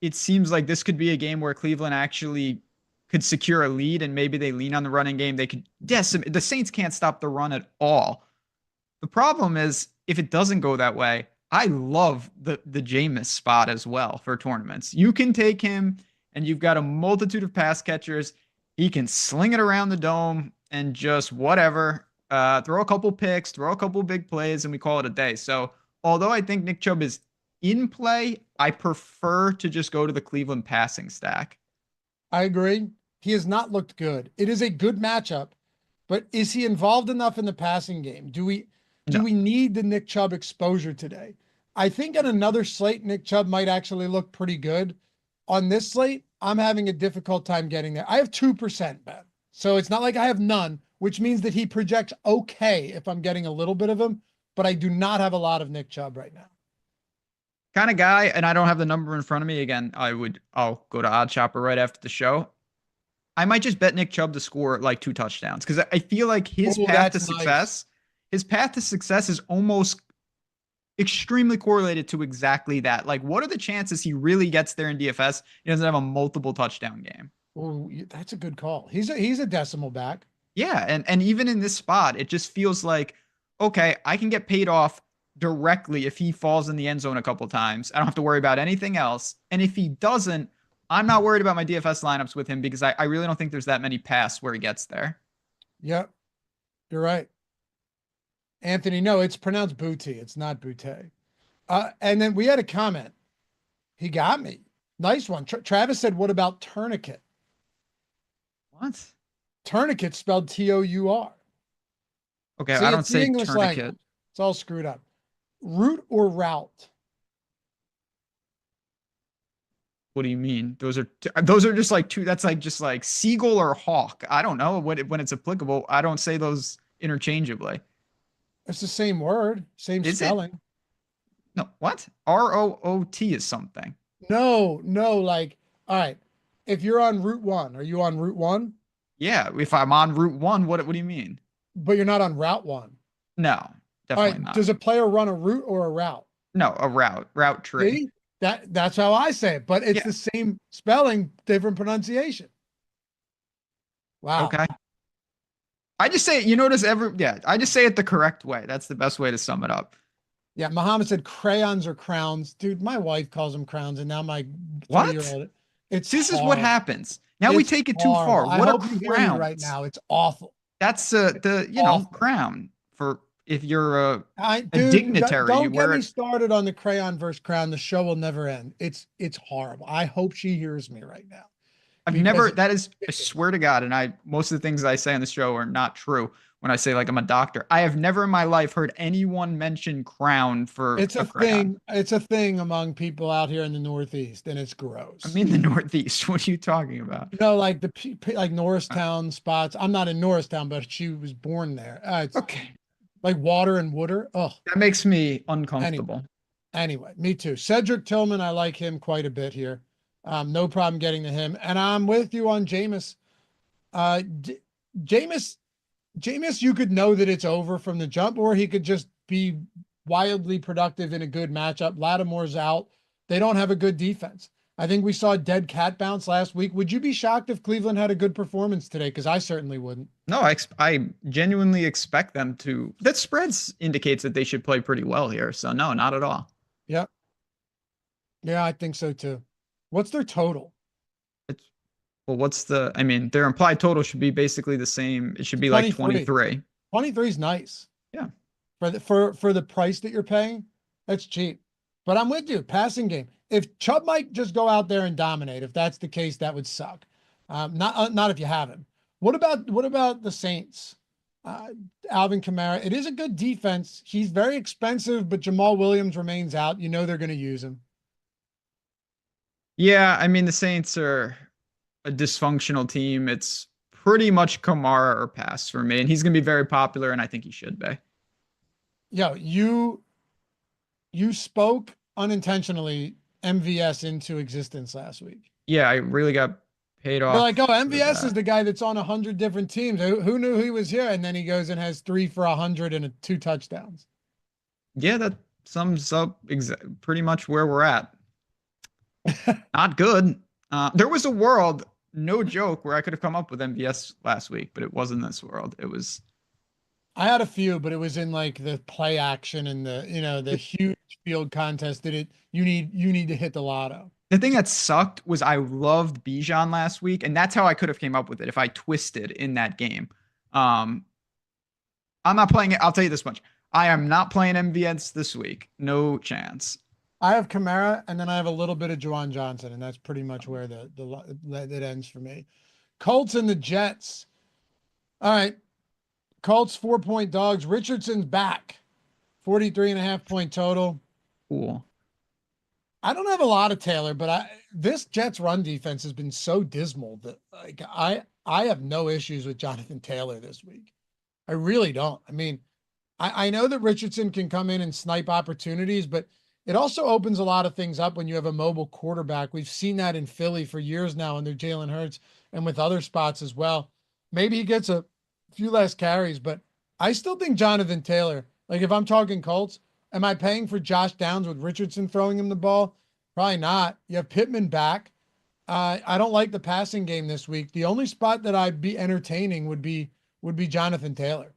It seems like this could be a game where Cleveland actually could secure a lead and maybe they lean on the running game. They could decimate. The Saints can't stop the run at all. The problem is if it doesn't go that way, I love the Jameis spot as well for tournaments. You can take him and you've got a multitude of pass catchers. He can sling it around the dome and just whatever. Throw a couple picks, throw a couple big plays, and we call it a day. So although I think Nick Chubb is in play, I prefer to just go to the Cleveland passing stack. I agree. He has not looked good. It is a good matchup, but is he involved enough in the passing game? Do we need the Nick Chubb exposure today? I think on another slate, Nick Chubb might actually look pretty good. On this slate, I'm having a difficult time getting there. I have 2% bet. So it's not like I have none, which means that he projects okay if I'm getting a little bit of him, but I do not have a lot of Nick Chubb right now. Kind of guy, and I don't have the number in front of me. Again, I'll go to Odd Chopper right after the show. I might just bet Nick Chubb to score like 2 touchdowns because I feel like his path to success, is almost extremely correlated to exactly that. Like, what are the chances he really gets there in DFS? He doesn't have a multiple touchdown game. Oh, that's a good call. He's a decimal back. Yeah, and even in this spot, it just feels like, okay, I can get paid off directly if he falls in the end zone a couple times. I don't have to worry about anything else. And if he doesn't, I'm not worried about my DFS lineups with him because I really don't think there's that many paths where he gets there. Yep, you're right. Anthony, no, it's pronounced booty. It's not bootay. And then we had a comment. He got me. Nice one. Travis said, what about tourniquet? What? Tourniquet spelled T-O-U-R. Okay, See, I don't it's the say English tourniquet. language. It's all screwed up. Route or route? What do you mean? Those are just like two. That's like just like seagull or hawk. I don't know when it's applicable. I don't say those interchangeably. It's the same word, same spelling. No, what? R-O-O-T is something. No, like, all right. If you're on Route 1, are you on Route 1? Yeah, if I'm on Route 1, what do you mean? But you're not on Route 1. No, definitely not. Does a player run a route or a route? No, a route tree. See? That's how I say it, but it's the same spelling, different pronunciation. Wow. Okay. I just say it, you notice I just say it the correct way. That's the best way to sum it up. Yeah, Muhammad said crayons or crowns. Dude, my wife calls them crowns, and now my 3-year-old. This is what happens. Now we take it too far. What are crowns right now? It's awful. That's the crown for if you're a dignitary. Don't get me started on the crayon versus crown. The show will never end. It's horrible. I hope she hears me right now. I swear to God, and most of the things I say on the show are not true. When I say like I'm a doctor, I have never in my life heard anyone mention crown for it's a thing. It's a thing among people out here in the Northeast, and it's gross. I mean the Northeast. What are you talking about? No, like like Norristown spots. I'm not in Norristown, but she was born there. It's okay. Like water and water. Oh, that makes me uncomfortable. Anyway, me too. Cedric Tillman, I like him quite a bit here. No problem getting to him. And I'm with you on Jameis. Jameis, you could know that it's over from the jump, or he could just be wildly productive in a good matchup. Lattimore's out. They don't have a good defense. I think we saw a dead cat bounce last week. Would you be shocked if Cleveland had a good performance today? Because I certainly wouldn't. No, I genuinely expect them to. That spreads indicates that they should play pretty well here. So no, not at all. Yep. Yeah, I think so too. What's their total? Their implied total should be basically the same. It should be 23. Like 23. 23 is nice. Yeah. For the price that you're paying, that's cheap. But I'm with you. Passing game. If Chubb might just go out there and dominate, if that's the case, that would suck. Not if you have him. What about the Saints? Alvin Kamara. It is a good defense. He's very expensive, but Jamal Williams remains out. You know they're going to use him. Yeah, I mean the Saints are a dysfunctional team. It's pretty much Kamara or pass for me, and he's going to be very popular, and I think he should be. Yo, you spoke unintentionally MVS into existence last week. Yeah, I really got paid You're off like, oh, for MVS is that. the guy that's on 100 different teams. Who knew he was here? And then he goes and has 3 for 100 and 2 touchdowns. Yeah, that sums up pretty much where we're at. Not good. There was a world, no joke, where I could have come up with MVS last week, but it wasn't this world. It was. I had a few, but it was in like the play action and the huge field contest that you need to hit the lotto. The thing that sucked was I loved Bijan last week, and that's how I could have came up with it if I twisted in that game. Um, I'm not playing it. I'll tell you this much. I am not playing MVS this week. No chance. I have Kamara, and then I have a little bit of Juwan Johnson, and that's pretty much where that ends for me. Colts and the Jets. All right. Colts 4-point dogs. Richardson's back. 43.5 point total. Cool. I don't have a lot of Taylor, but this Jets run defense has been so dismal that like I have no issues with Jonathan Taylor this week. I really don't. I mean, I know that Richardson can come in and snipe opportunities, but it also opens a lot of things up when you have a mobile quarterback. We've seen that in Philly for years now under Jalen Hurts and with other spots as well. Maybe he gets a few less carries, but I still think Jonathan Taylor, like if I'm talking Colts, am I paying for Josh Downs with Richardson throwing him the ball? Probably not. You have Pittman back. I don't like the passing game this week. The only spot that I'd be entertaining would be Jonathan Taylor.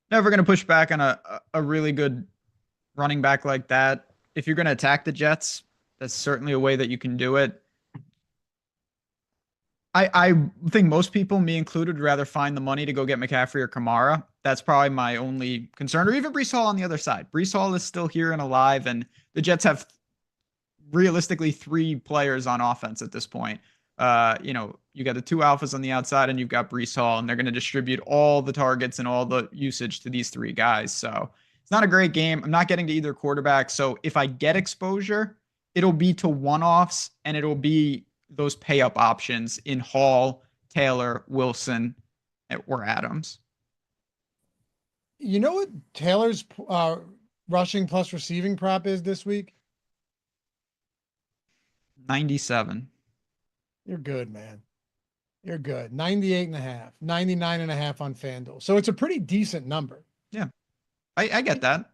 Never going to push back on a really good running back like that. If you're going to attack the Jets, that's certainly a way that you can do it. I think most people, me included, would rather find the money to go get McCaffrey or Kamara. That's probably my only concern, or even Breece Hall on the other side. Breece Hall is still here and alive, and the Jets have realistically 3 players on offense at this point. You got the 2 alphas on the outside, and you've got Breece Hall, and they're going to distribute all the targets and all the usage to these 3 guys. So it's not a great game. I'm not getting to either quarterback. So if I get exposure, it'll be to one-offs, and it'll be those pay-up options in Hall, Taylor, Wilson, or Adams. You know what Taylor's rushing plus receiving prop is this week? 97. You're good, man. You're good. 98.5, 99.5 on FanDuel. So it's a pretty decent number. Yeah. I get that.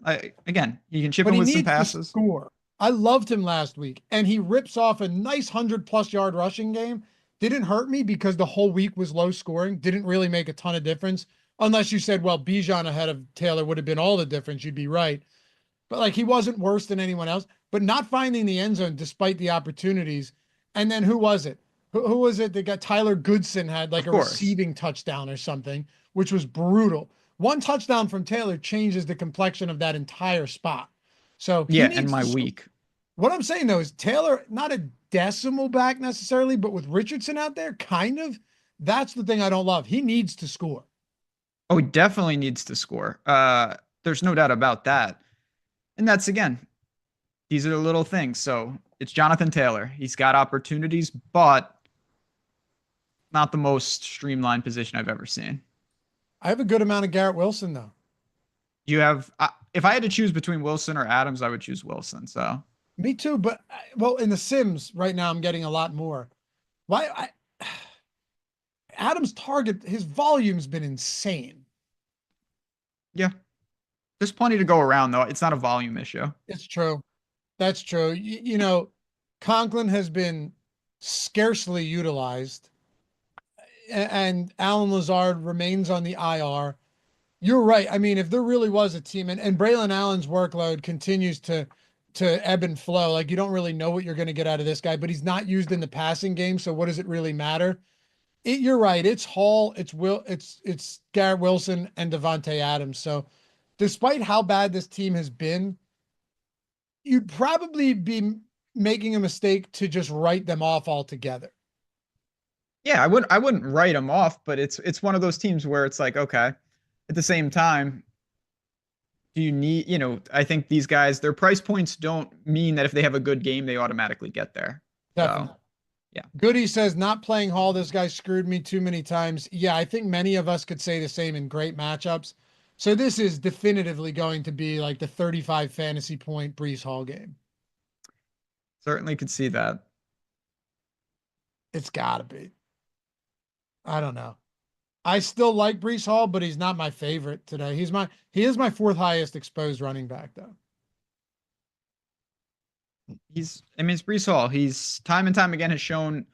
Again, you can chip But him he with some needs to passes. score. I loved him last week, and he rips off a nice 100+ yard rushing game. Didn't hurt me because the whole week was low scoring. Didn't really make a ton of difference. Unless you said, well, Bijan ahead of Taylor would have been all the difference. You'd be right. But like he wasn't worse than anyone else. But not finding the end zone despite the opportunities. And then who was it? Who was it that got Tyler Goodson had like a receiving touchdown or something, which was brutal. One touchdown from Taylor changes the complexion of that entire spot. So yeah, and my week. What I'm saying though is Taylor, not a decimal back necessarily, but with Richardson out there, kind of. That's the thing I don't love. He needs to score. Oh, he definitely needs to score. There's no doubt about that. And that's, again, these are the little things. So it's Jonathan Taylor. He's got opportunities, but not the most streamlined position I've ever seen. I have a good amount of Garrett Wilson, though. You have, if I had to choose between Wilson or Adams, I would choose Wilson. So me too. But well, in the Sims right now, I'm getting a lot more. Adams' target, his volume's been insane. Yeah. There's plenty to go around, though. It's not a volume issue. It's true. That's true. Conklin has been scarcely utilized, and Alan Lazard remains on the IR. You're right. I mean, if there really was a team, and Braylon Allen's workload continues to ebb and flow, like you don't really know what you're going to get out of this guy, but he's not used in the passing game. So what does it really matter? You're right. It's Hall, it's Garrett Wilson and Devontae Adams. So despite how bad this team has been, you'd probably be making a mistake to just write them off altogether. Yeah, I wouldn't write them off, but it's one of those teams where it's like, okay, at the same time, do you need, I think these guys, their price points don't mean that if they have a good game, they automatically get there. Definitely. yeah. Goody says, not playing Hall. This guy screwed me too many times. Yeah, I think many of us could say the same in great matchups. So this is definitively going to be like the 35 fantasy point Brees Hall game. Certainly could see that. It's got to be. I don't know. I still like Brees Hall, but he's not my favorite today. He is my fourth highest exposed running back, though. It's Brees Hall. He's time and time again has shown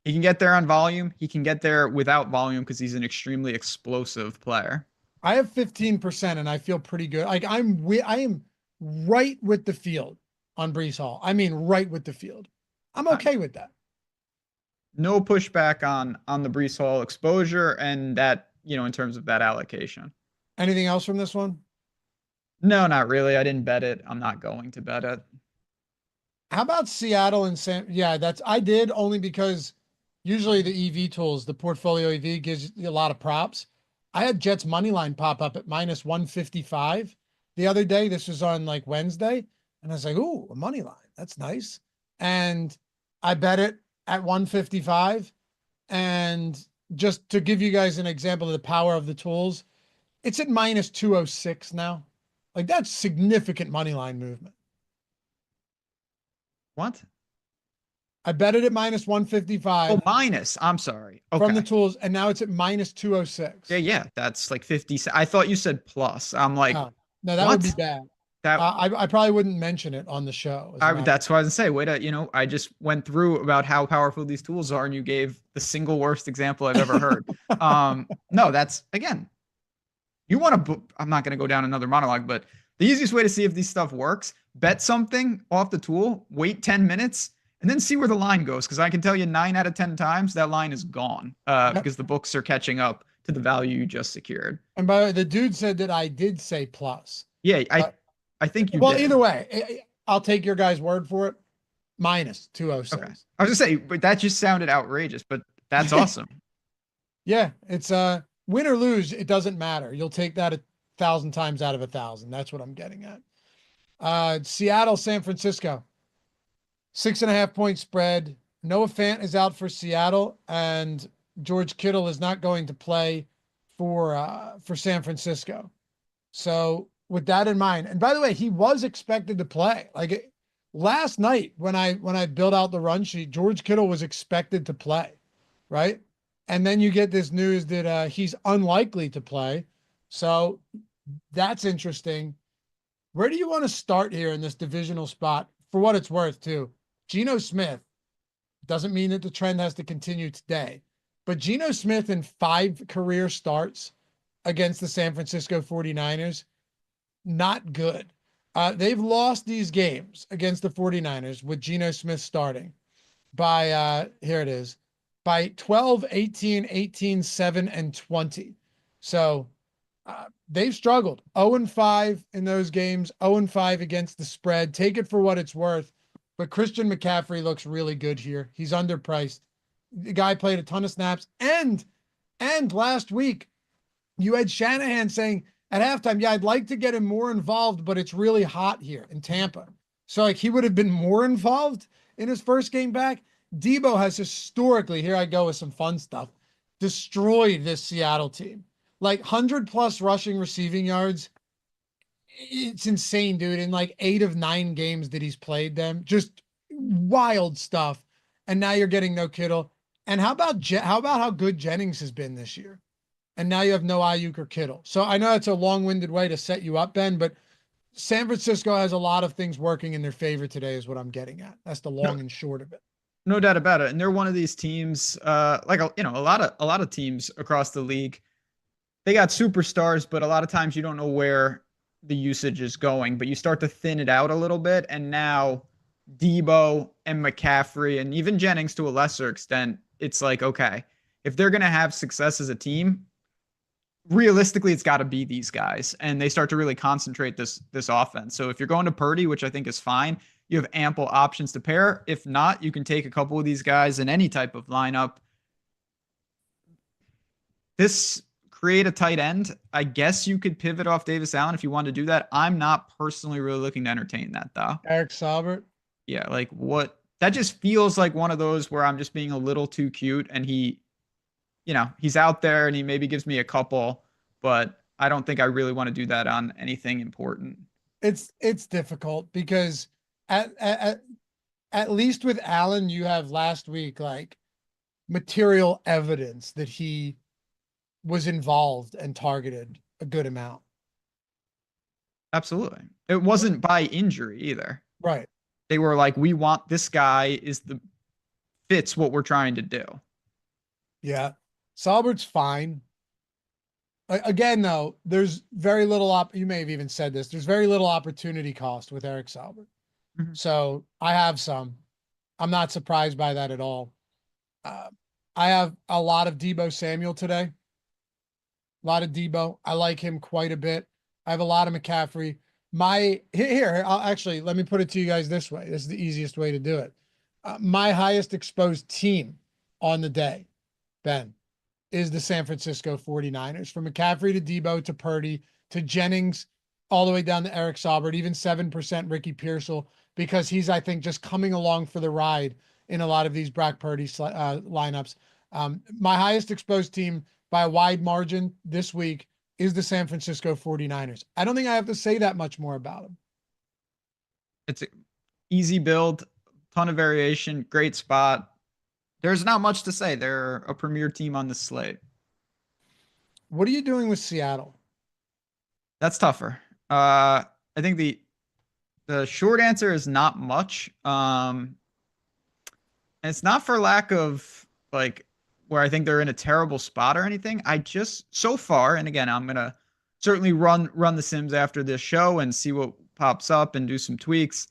he can get there on volume. He can get there without volume because he's an extremely explosive player. I have 15% and I feel pretty good. Like I am right with the field on Brees Hall. I mean, right with the field. I'm okay with that. No pushback on the Brees Hall exposure and that, in terms of that allocation. Anything else from this one? No, not really. I didn't bet it. I'm not going to bet it. How about Seattle and San? Yeah, I did only because usually the EV tools, the portfolio EV gives you a lot of props. I had Jets money line pop up at minus 155 the other day. This was on like Wednesday. And I was like, ooh, a money line. That's nice. And I bet it at 155. And just to give you guys an example of the power of the tools, it's at minus 206 now. Like that's significant money line movement. What? I bet it at minus 155. Oh, minus. I'm sorry. Okay. From the tools, and now it's at minus 206. Yeah. That's like 50. I thought you said plus. I'm like, no, that would be bad. That I probably wouldn't mention it on the show. That's what I was gonna say. Wait, I just went through about how powerful these tools are, and you gave the single worst example I've ever heard. No, that's again. You want to? I'm not gonna go down another monologue, but the easiest way to see if this stuff works: bet something off the tool, wait 10 minutes, and then see where the line goes. Because I can tell you 9 out of 10 times that line is gone because the books are catching up to the value you just secured. And by the way, the dude said that I did say plus. Yeah, I think you. Well, did. Either way, I'll take your guys' word for it. Minus 206. Okay. I was just saying, but that just sounded outrageous. But that's awesome. Yeah, it's win or lose, it doesn't matter. You'll take that 1,000 times out of 1,000. That's what I'm getting at. Seattle, San Francisco, 6.5 point spread. Noah Fant is out for Seattle, and George Kittle is not going to play for San Francisco. So with that in mind, and by the way, he was expected to play. Like last night when I built out the run sheet, George Kittle was expected to play, right? And then you get this news that he's unlikely to play. So that's interesting. Where do you want to start here in this divisional spot? For what it's worth, too, Geno Smith doesn't mean that the trend has to continue today, but Geno Smith in 5 career starts against the San Francisco 49ers, not good. They've lost these games against the 49ers with Geno Smith starting by, here it is, by 12, 18, 18, 7, and 20. So they've struggled. 0-5 in those games, 0-5 against the spread. Take it for what it's worth. But Christian McCaffrey looks really good here. He's underpriced. The guy played a ton of snaps. And last week, you had Shanahan saying at halftime, yeah, I'd like to get him more involved, but it's really hot here in Tampa. So like he would have been more involved in his first game back. Debo has historically, here I go with some fun stuff, destroyed this Seattle team. Like 100+ rushing receiving yards. It's insane, dude. In like 8 of 9 games that he's played them, just wild stuff. And now you're getting no Kittle. And how about how good Jennings has been this year? And now you have no Ayuk or Kittle. So I know that's a long-winded way to set you up, Ben, but San Francisco has a lot of things working in their favor today is what I'm getting at. That's the long and short of it. No doubt about it. And they're one of these teams, a lot of teams across the league. They got superstars, but a lot of times you don't know where the usage is going, but you start to thin it out a little bit. And now Debo and McCaffrey and even Jennings to a lesser extent, it's like, okay, if they're going to have success as a team, realistically, it's got to be these guys. And they start to really concentrate this offense. So if you're going to Purdy, which I think is fine, you have ample options to pair. If not, you can take a couple of these guys in any type of lineup. Create a tight end. I guess you could pivot off Davis Allen if you want to do that. I'm not personally really looking to entertain that though. Eric Saubert. Yeah, like what that just feels like one of those where I'm just being a little too cute, and he's out there and he maybe gives me a couple, but I don't think I really want to do that on anything important. It's difficult because at, at at least with Allen, you have last week like material evidence that he was involved and targeted a good amount. Absolutely. It wasn't by injury either. Right. They were like, we want this guy fits what we're trying to do. Yeah. Saubert's fine. Again, though, there's very little you may have even said this. There's very little opportunity cost with Eric Saubert. Mhm. So I have some. I'm not surprised by that at all. I have a lot of Deebo Samuel today. A lot of Deebo. I like him quite a bit. I have a lot of McCaffrey. Let me put it to you guys this way. This is the easiest way to do it. My highest exposed team on the day, Ben, is the San Francisco 49ers. From McCaffrey to Deebo to Purdy to Jennings, all the way down to Eric Saubert, even 7% Ricky Pearsall, because he's, I think, just coming along for the ride in a lot of these Brock Purdy lineups. My highest exposed team by a wide margin this week is the San Francisco 49ers. I don't think I have to say that much more about them. It's an easy build, ton of variation, great spot. There's not much to say. They're a premier team on the slate. What are you doing with Seattle? That's tougher. I think the short answer is not much. And it's not for lack of like where I think they're in a terrible spot or anything. I just so far, and again, I'm gonna certainly run the Sims after this show and see what pops up and do some tweaks.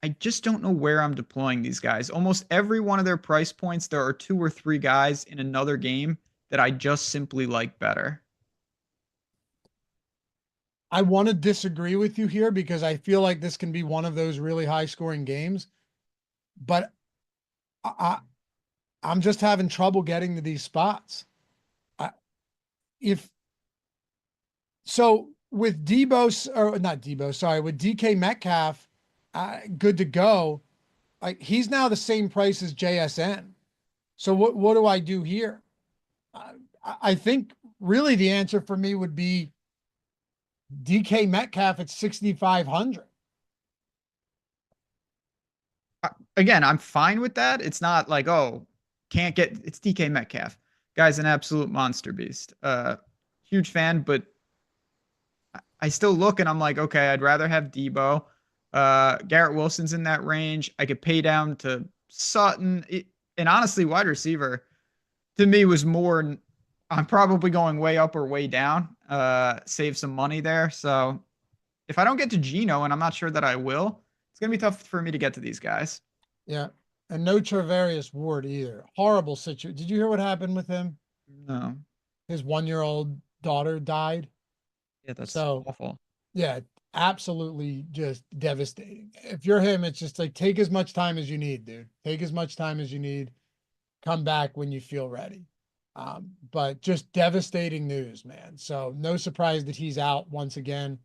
I just don't know where I'm deploying these guys. Almost every one of their price points, there are 2 or 3 guys in another game that I just simply like better. I want to disagree with you here because I feel like this can be one of those really high scoring games, but I'm just having trouble getting to these spots. With with DK Metcalf, good to go. He's now the same price as JSN. So what do I do here? I think really the answer for me would be DK Metcalf at 6,500. Again, I'm fine with that. It's not like, oh, it's DK Metcalf. Guy's an absolute monster beast. Huge fan, but I still look and I'm like, okay, I'd rather have Deebo. Garrett Wilson's in that range. I could pay down to Sutton. And honestly, wide receiver to me was more, I'm probably going way up or way down, save some money there. So if I don't get to Geno, and I'm not sure that I will, it's going to be tough for me to get to these guys. Yeah. And no Travarius Ward either. Horrible situation. Did you hear what happened with him? No. His 1-year-old daughter died. Yeah, that's so awful. Yeah, absolutely just devastating. If you're him, it's just like take as much time as you need, dude. Take as much time as you need. Come back when you feel ready. But just devastating news, man. So no surprise that he's out once again.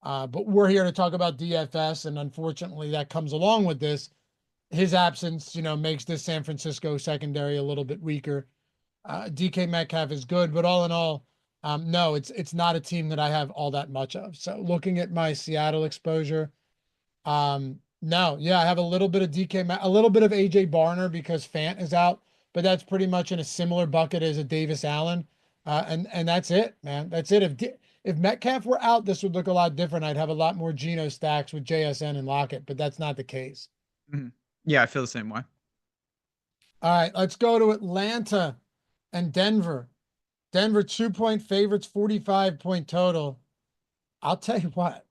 But we're here to talk about DFS, and unfortunately that comes along with this. His absence, makes this San Francisco secondary a little bit weaker. DK Metcalf is good, but all in all, no, it's not a team that I have all that much of. So looking at my Seattle exposure, no, yeah, I have a little bit of a little bit of AJ Barner because Fant is out, but that's pretty much in a similar bucket as a Davis Allen. And that's it, man. That's it. If Metcalf were out, this would look a lot different. I'd have a lot more Geno stacks with JSN and Lockett, but that's not the case. Mm-hmm. Yeah, I feel the same way. All right, let's go to Atlanta and Denver. Denver 2-point favorites, 45-point total. I'll tell you what,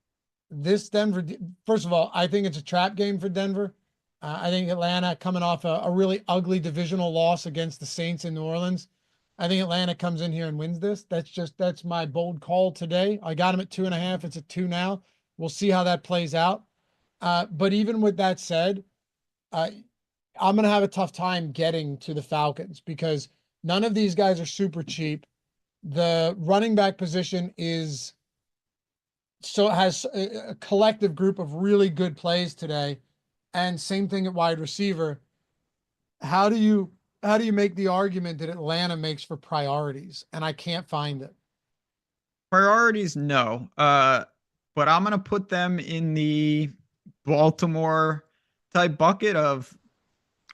this Denver, first of all, I think it's a trap game for Denver. I think Atlanta coming off a really ugly divisional loss against the Saints in New Orleans. I think Atlanta comes in here and wins this. That's my bold call today. I got them at 2.5. It's at 2 now. We'll see how that plays out. But even with that said, I'm going to have a tough time getting to the Falcons because none of these guys are super cheap. The running back position has a collective group of really good plays today. And same thing at wide receiver. How do you make the argument that Atlanta makes for priorities? And I can't find it. Priorities, no. But I'm gonna put them in the Baltimore type bucket of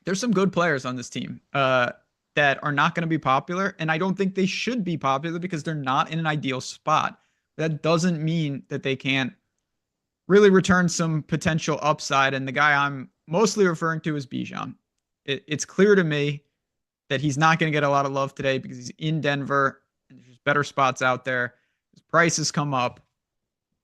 there's some good players on this team that are not going to be popular, and I don't think they should be popular because they're not in an ideal spot. That doesn't mean that they can't really return some potential upside. And the guy I'm mostly referring to is Bijan. It's clear to me that he's not going to get a lot of love today because he's in Denver and there's better spots out there. His prices come up.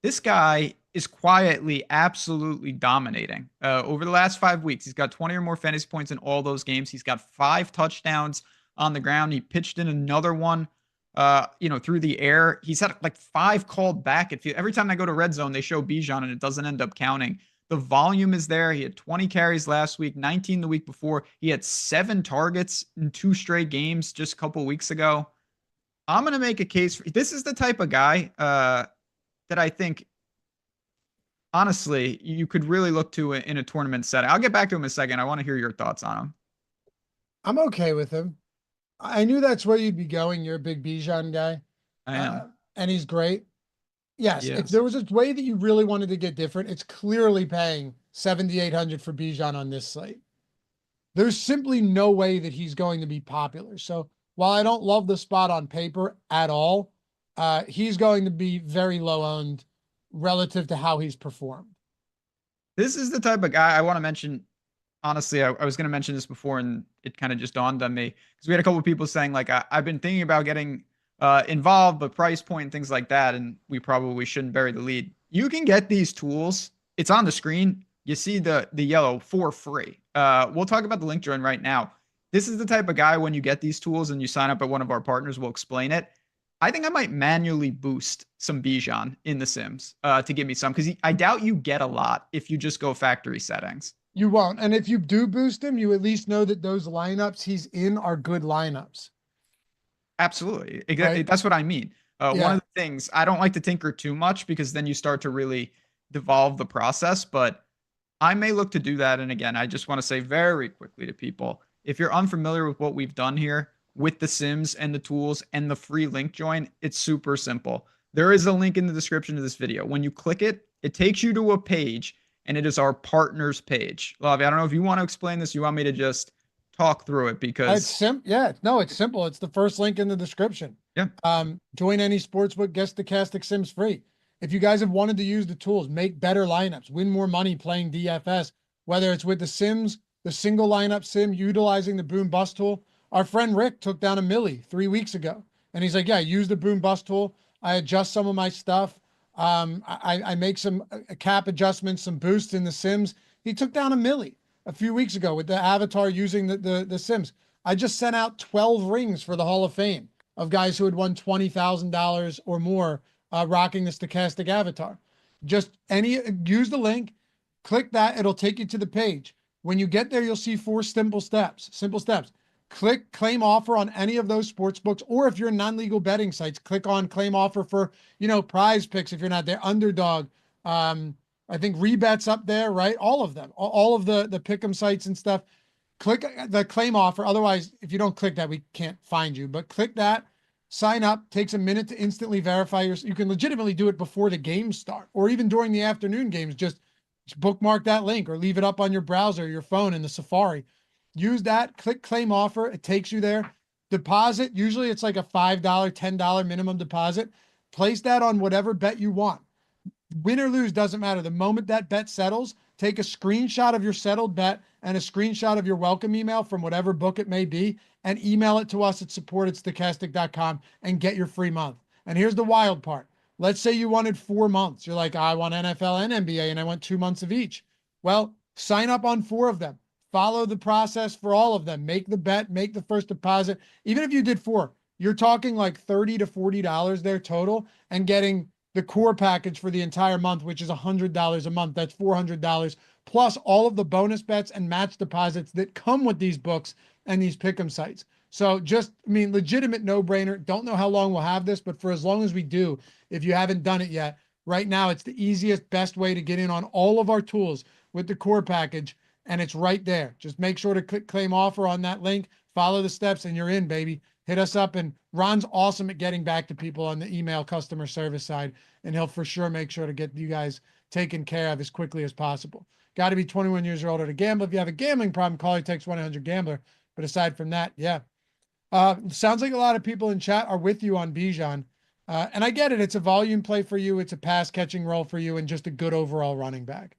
This guy is quietly absolutely dominating. Over the last 5 weeks, he's got 20 or more fantasy points in all those games. He's got 5 touchdowns on the ground. He pitched in another one, through the air. He's had like 5 called back. Every time I go to red zone, they show Bijan and it doesn't end up counting. The volume is there. He had 20 carries last week, 19 the week before. He had 7 targets in 2 straight games just a couple weeks ago. I'm going to make a case for this is the type of guy that I think, honestly, you could really look to in a tournament setting. I'll get back to him in a second. I want to hear your thoughts on him. I'm okay with him. I knew that's where you'd be going. You're a big Bijan guy. I am. And he's great. Yes, Yes. if there was a way that you really wanted to get different, it's clearly paying $7,800 for Bijan on this slate. There's simply no way that he's going to be popular. So while I don't love the spot on paper at all, he's going to be very low owned relative to how he's performed. This is the type of guy I want to mention. Honestly, I was going to mention this before and it kind of just dawned on me because we had a couple of people saying like, I've been thinking about getting involved, but price point and things like that. And we probably shouldn't bury the lead. You can get these tools. It's on the screen. You see the yellow for free. We'll talk about the link join right now. This is the type of guy when you get these tools and you sign up at one of our partners, we'll explain it. I think I might manually boost some Bijan in the Sims to give me some because I doubt you get a lot if you just go factory settings. You won't. And if you do boost him, you at least know that those lineups he's in are good lineups. Absolutely. Right? That's what I mean. One of the things, I don't like to tinker too much because then you start to really devolve the process, but I may look to do that. And again, I just want to say very quickly to people, if you're unfamiliar with what we've done here with the Sims and the tools and the free link join, it's super simple. There is a link in the description of this video. When you click it, it takes you to a page and it is our partners page. Lavi, I don't know if you want to explain this. You want me to just talk through it because it's simple. It's simple. It's the first link in the description. Yeah. Join any sportsbook, get Stokastic Sims free. If you guys have wanted to use the tools, make better lineups, win more money playing DFS, whether it's with the Sims, the single lineup sim, utilizing the boom bust tool. Our friend Rick took down a milli 3 weeks ago. And he's like, yeah, I use the boom bust tool. I adjust some of my stuff. I make some cap adjustments, some boosts in the Sims. He took down a milli a few weeks ago with the avatar using the Sims. I just sent out 12 rings for the Hall of Fame of guys who had won $20,000 or more rocking the Stokastic avatar. Just use the link, click that. It'll take you to the page. When you get there, you'll see 4 simple steps. Click claim offer on any of those sports books, or if you're in non-legal betting sites, click on claim offer for, prize picks. If you're not there, underdog, I think rebets up there, right? All of them, all of the pick'em sites and stuff. Click the claim offer. Otherwise, if you don't click that, we can't find you, but click that, sign up, takes a minute to instantly verify you can legitimately do it before the games start or even during the afternoon games. Just bookmark that link or leave it up on your browser, your phone in the Safari. Use that, click claim offer. It takes you there. Deposit. Usually it's like a $5, $10 minimum deposit. Place that on whatever bet you want. Win or lose, doesn't matter. The moment that bet settles, take a screenshot of your settled bet and a screenshot of your welcome email from whatever book it may be and email it to us at support@stokastic.com and get your free month. And here's the wild part. Let's say you wanted 4 months. You're like, I want NFL and NBA and I want 2 months of each. Well, sign up on 4 of them. Follow the process for all of them. Make the bet, make the first deposit. Even if you did 4, you're talking like $30 to $40 there total and getting the core package for the entire month, which is $100 a month. That's $400 plus all of the bonus bets and match deposits that come with these books and these pick'em sites. So legitimate no-brainer. Don't know how long we'll have this, but for as long as we do, if you haven't done it yet, right now it's the easiest, best way to get in on all of our tools with the core package. and it's right there. Just make sure to click claim offer on that link, follow the steps, and you're in, baby. Hit us up. And Ron's awesome at getting back to people on the email customer service side, and he'll for sure make sure to get you guys taken care of as quickly as possible. Got to be 21 years or older to gamble. If you have a gambling problem, call or text 1-800-GAMBLER. But aside from that, yeah. Sounds like a lot of people in chat are with you on Bijan. And I get it. It's a volume play for you. It's a pass catching role for you, and just a good overall running back.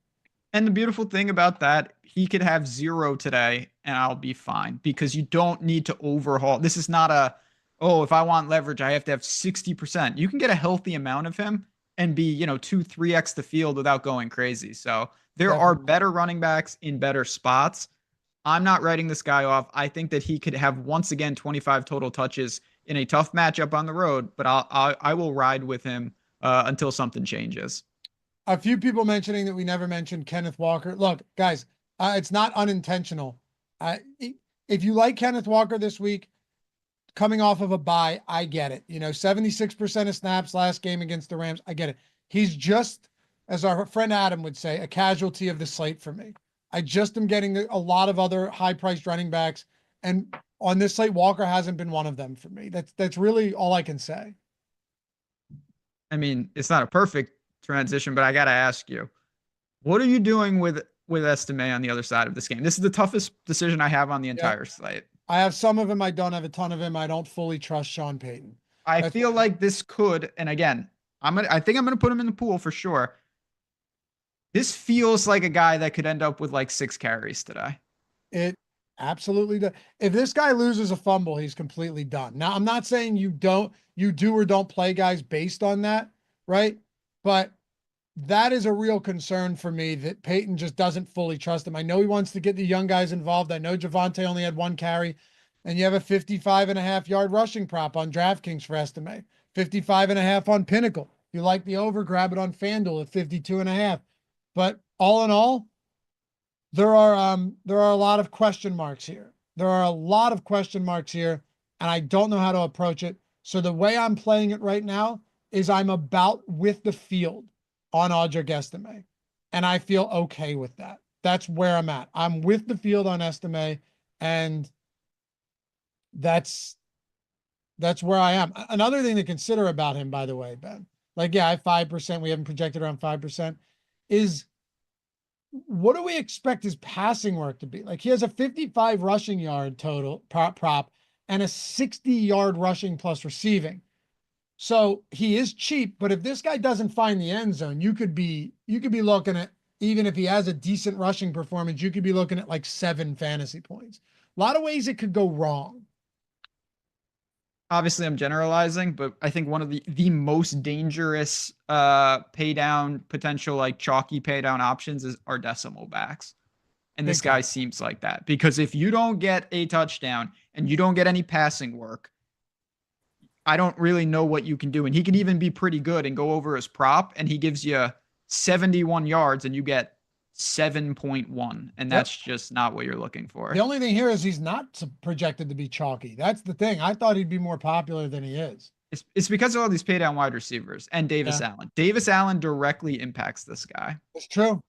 And the beautiful thing about that, he could have 0 today and I'll be fine, because you don't need to overhaul. This is not a, oh, if I want leverage, I have to have 60%. You can get a healthy amount of him and be, 2-3x the field without going crazy. So there are better running backs in better spots. I'm not writing this guy off. I think that he could have, once again, 25 total touches in a tough matchup on the road, but I will ride with him until something changes. A few people mentioning that we never mentioned Kenneth Walker. Look, guys, it's not unintentional. If you like Kenneth Walker this week, coming off of a bye, I get it. 76% of snaps last game against the Rams. I get it. He's just, as our friend Adam would say, a casualty of the slate for me. I just am getting a lot of other high-priced running backs, and on this slate, Walker hasn't been one of them for me. That's really all I can say. I mean, it's not a perfect transition, but I got to ask you, what are you doing with Estime on the other side of this game? This is the toughest decision I have on the entire slate. I have some of him. I don't have a ton of him. I don't fully trust Sean Payton. I feel like this could, and again, I think I'm going to put him in the pool for sure. This feels like a guy that could end up with like 6 carries today. It absolutely does. If this guy loses a fumble, he's completely done. Now, I'm not saying you do or don't play guys based on that, right? But that is a real concern for me, that Peyton just doesn't fully trust him. I know he wants to get the young guys involved. I know Javonte only had 1 carry, and you have a 55.5-yard rushing prop on DraftKings for Estime, 55.5 on Pinnacle. If you like the over, grab it on FanDuel at 52.5. But all in all, there are a lot of question marks here. There are a lot of question marks here, and I don't know how to approach it. So the way I'm playing it right now is I'm about with the field on Audric Estime, and I feel okay with that. That's where I'm at. I'm with the field on Estime, and that's where I am. Another thing to consider about him, by the way, Ben, I have 5%. We haven't projected around 5%. Is what do we expect his passing work to be? He has a 55 rushing yard total prop and a 60-yard rushing plus receiving. So he is cheap, but if this guy doesn't find the end zone, you could be looking at, even if he has a decent rushing performance, you could be looking at 7 fantasy points. A lot of ways it could go wrong. Obviously, I'm generalizing, but I think one of the most dangerous pay down potential, chalky pay down options are decimal backs. And this guy seems like that, because if you don't get a touchdown and you don't get any passing work, I don't really know what you can do. And he can even be pretty good and go over his prop, and he gives you 71 yards and you get 7.1. And that's just not what you're looking for. The only thing here is he's not projected to be chalky. That's the thing. I thought he'd be more popular than he is. It's because of all these pay down wide receivers and Davis Allen. Davis Allen directly impacts this guy. It's true.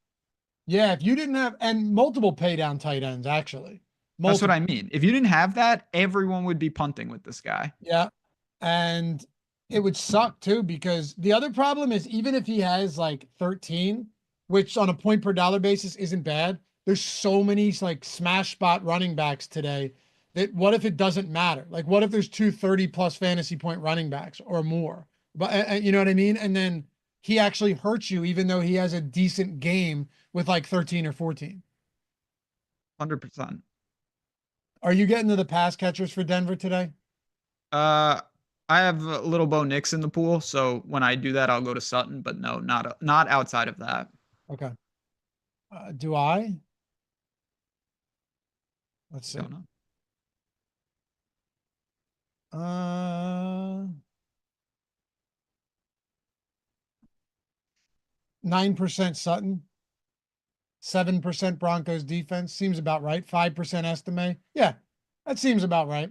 Yeah, if you didn't have, and multiple pay down tight ends, actually. That's what I mean. If you didn't have that, everyone would be punting with this guy. Yeah. And it would suck too, because the other problem is, even if he has 13, which on a point per dollar basis isn't bad, there's so many smash spot running backs today that what if it doesn't matter? What if there's 2 30+ fantasy point running backs or more? But you know what I mean? And then he actually hurts you, even though he has a decent game with 13 or 14. 100%. Are you getting to the pass catchers for Denver today? I have little Bo Nix in the pool, so when I do that, I'll go to Sutton. But no, not outside of that. Okay. Do I? Let's see. 9% Sutton, 7% Broncos defense seems about right. 5% Estime. Yeah, that seems about right.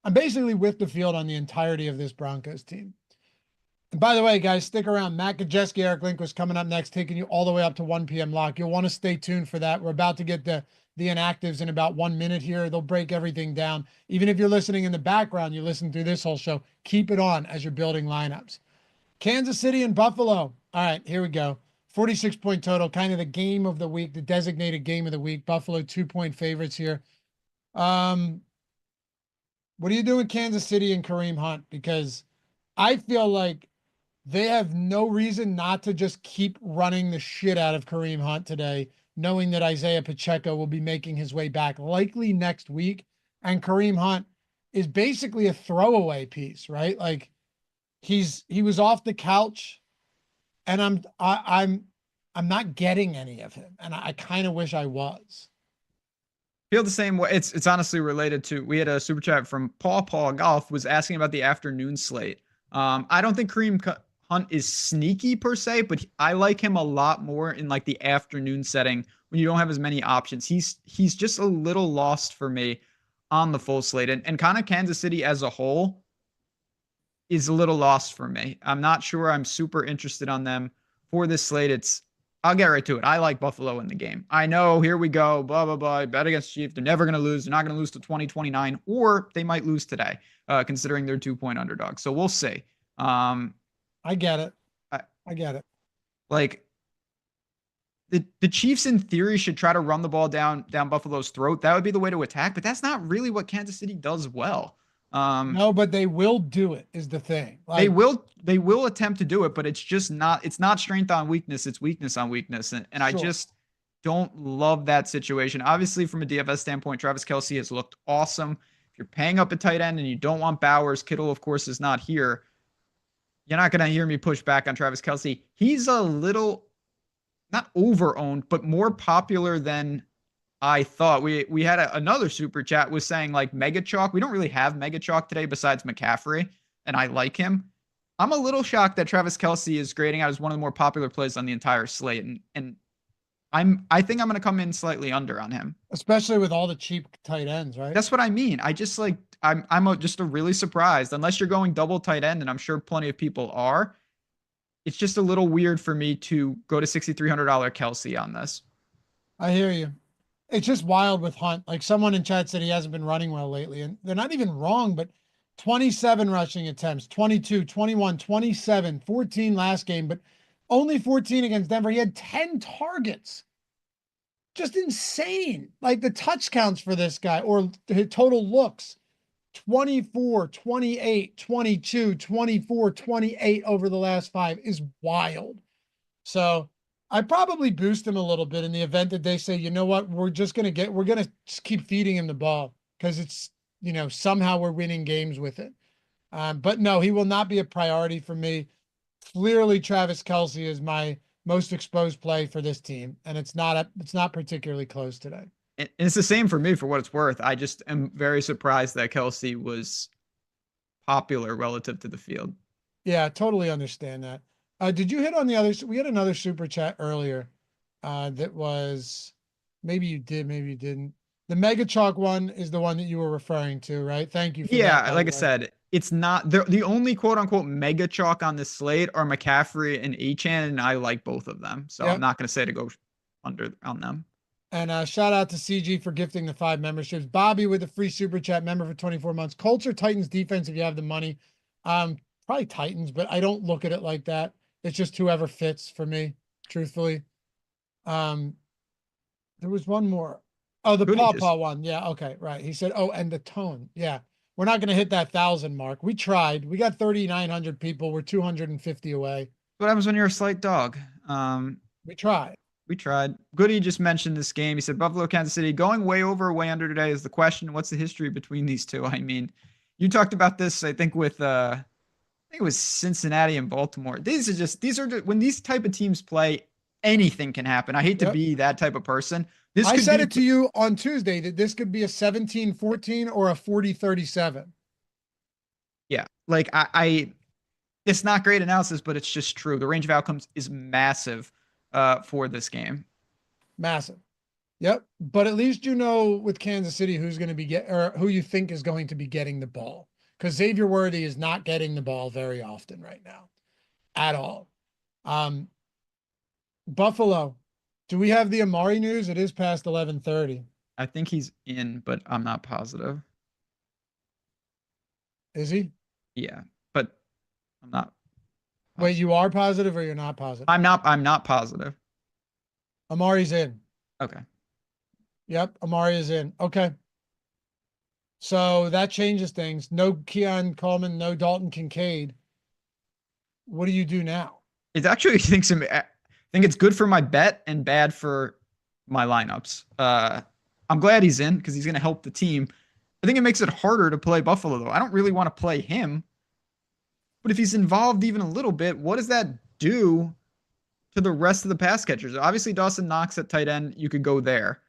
I'm basically with the field on the entirety of this Broncos team. By the way, guys, stick around. Matt Gajeski, Eric Lindquist coming up next, taking you all the way up to 1 p.m. lock. You'll want to stay tuned for that. We're about to get the inactives in about 1 minute here. They'll break everything down. Even if you're listening in the background, you listen through this whole show, keep it on as you're building lineups. Kansas City and Buffalo. All right, here we go. 46-point total, kind of the game of the week, the designated game of the week. Buffalo 2-point favorites here. What do you do with Kansas City and Kareem Hunt? Because I feel like they have no reason not to just keep running the shit out of Kareem Hunt today, knowing that Isaiah Pacheco will be making his way back likely next week. And Kareem Hunt is basically a throwaway piece, right? Like he was off the couch, and I'm not getting any of him. And I kind of wish I was. Feel the same way. It's honestly related to, we had a super chat from Paul Golf was asking about the afternoon slate. I don't think Kareem Hunt is sneaky per se, but I like him a lot more in like the afternoon setting when you don't have as many options. He's just a little lost for me on the full slate, and kind of Kansas City as a whole is a little lost for me. I'm not sure I'm super interested on them for this slate. I'll get right to it. I like Buffalo in the game. I know, here we go, blah, blah, blah. Bet against Chiefs. They're never going to lose. They're not going to lose to 2029, or they might lose today, considering they're 2-point underdogs. So we'll see. I get it. I get it. Like the Chiefs in theory should try to run the ball down Buffalo's throat. That would be the way to attack, but that's not really what Kansas City does well. No, but they will do it is the thing. Like, they will attempt to do it, but it's not strength on weakness. It's weakness on weakness. And sure. I just don't love that situation. Obviously from a DFS standpoint, Travis Kelce has looked awesome. If you're paying up a tight end and you don't want Bowers, Kittle, of course, is not here. You're not going to hear me push back on Travis Kelce. He's a little, not over-owned, but more popular than I thought. We had another super chat was saying like Mega Chalk. We don't really have Mega Chalk today besides McCaffrey, and I like him. I'm a little shocked that Travis Kelce is grading out as one of the more popular plays on the entire slate, and I think I'm going to come in slightly under on him, especially with all the cheap tight ends, right? That's what I mean. I just like I'm just a really surprised, unless you're going double tight end, and I'm sure plenty of people are. It's just a little weird for me to go to $6,300 Kelce on this. I hear you. It's just wild with Hunt. Like someone in chat said he hasn't been running well lately, and they're not even wrong, but 27 rushing attempts, 22, 21, 27, 14 last game, but only 14 against Denver. He had 10 targets. Just insane. Like the touch counts for this guy, or his total looks, 24, 28, 22, 24, 28 over the last 5 is wild. So I probably boost him a little bit in the event that they say, you know what, we're going to just keep feeding him the ball because it's, somehow we're winning games with it. But no, he will not be a priority for me. Clearly Travis Kelce is my most exposed play for this team, and it's not particularly close today. And it's the same for me for what it's worth. I just am very surprised that Kelce was popular relative to the field. Yeah, totally understand that. Did you hit on the others? We had another super chat earlier that was, maybe you did, maybe you didn't. The Mega Chalk one is the one that you were referring to, right? Thank you for that. Yeah, like I said, it's not the only quote unquote Mega Chalk on this slate are McCaffrey and Achane, and I like both of them. So yep. I'm not going to say to go under on them. And shout out to CG for gifting the 5 memberships. Bobby with a free super chat, member for 24 months. Colts or Titans defense if you have the money. Probably Titans, but I don't look at it like that. It's just whoever fits for me, truthfully. There was one more. Oh, the Paw one. Yeah, okay, right. He said, oh, and the tone. Yeah, we're not going to hit that 1,000 mark. We tried. We got 3,900 people. We're 250 away. What happens when you're a slight dog? We tried. We tried. Goody just mentioned this game. He said Buffalo, Kansas City, going way over or way under today is the question. What's the history between these two? I mean, you talked about this, I think, with I think it was Cincinnati and Baltimore. These are just when these type of teams play, anything can happen. I hate to be that type of person. I said it to you on Tuesday that this could be a 17-14 or a 40-37. Yeah, like it's not great analysis, but it's just true. The range of outcomes is massive for this game. Massive. Yep. But at least with Kansas City who's going to be who you think is going to be getting the ball. Because Xavier Worthy is not getting the ball very often right now. at all. Buffalo, do we have the Amari news? It is past 11:30. I think he's in, but I'm not positive. Is he? Yeah, but I'm not. Wait, you are positive or you're not positive? I'm not positive. Amari's in. Okay. Yep, Amari is in. Okay. So that changes things. No Keon Coleman, no Dalton Kincaid. What do you do now? It actually I think it's good for my bet and bad for my lineups. I'm glad he's in because he's going to help the team. I think it makes it harder to play Buffalo, though. I don't really want to play him. But if he's involved even a little bit, what does that do to the rest of the pass catchers? Obviously, Dawson Knox at tight end, you could go there.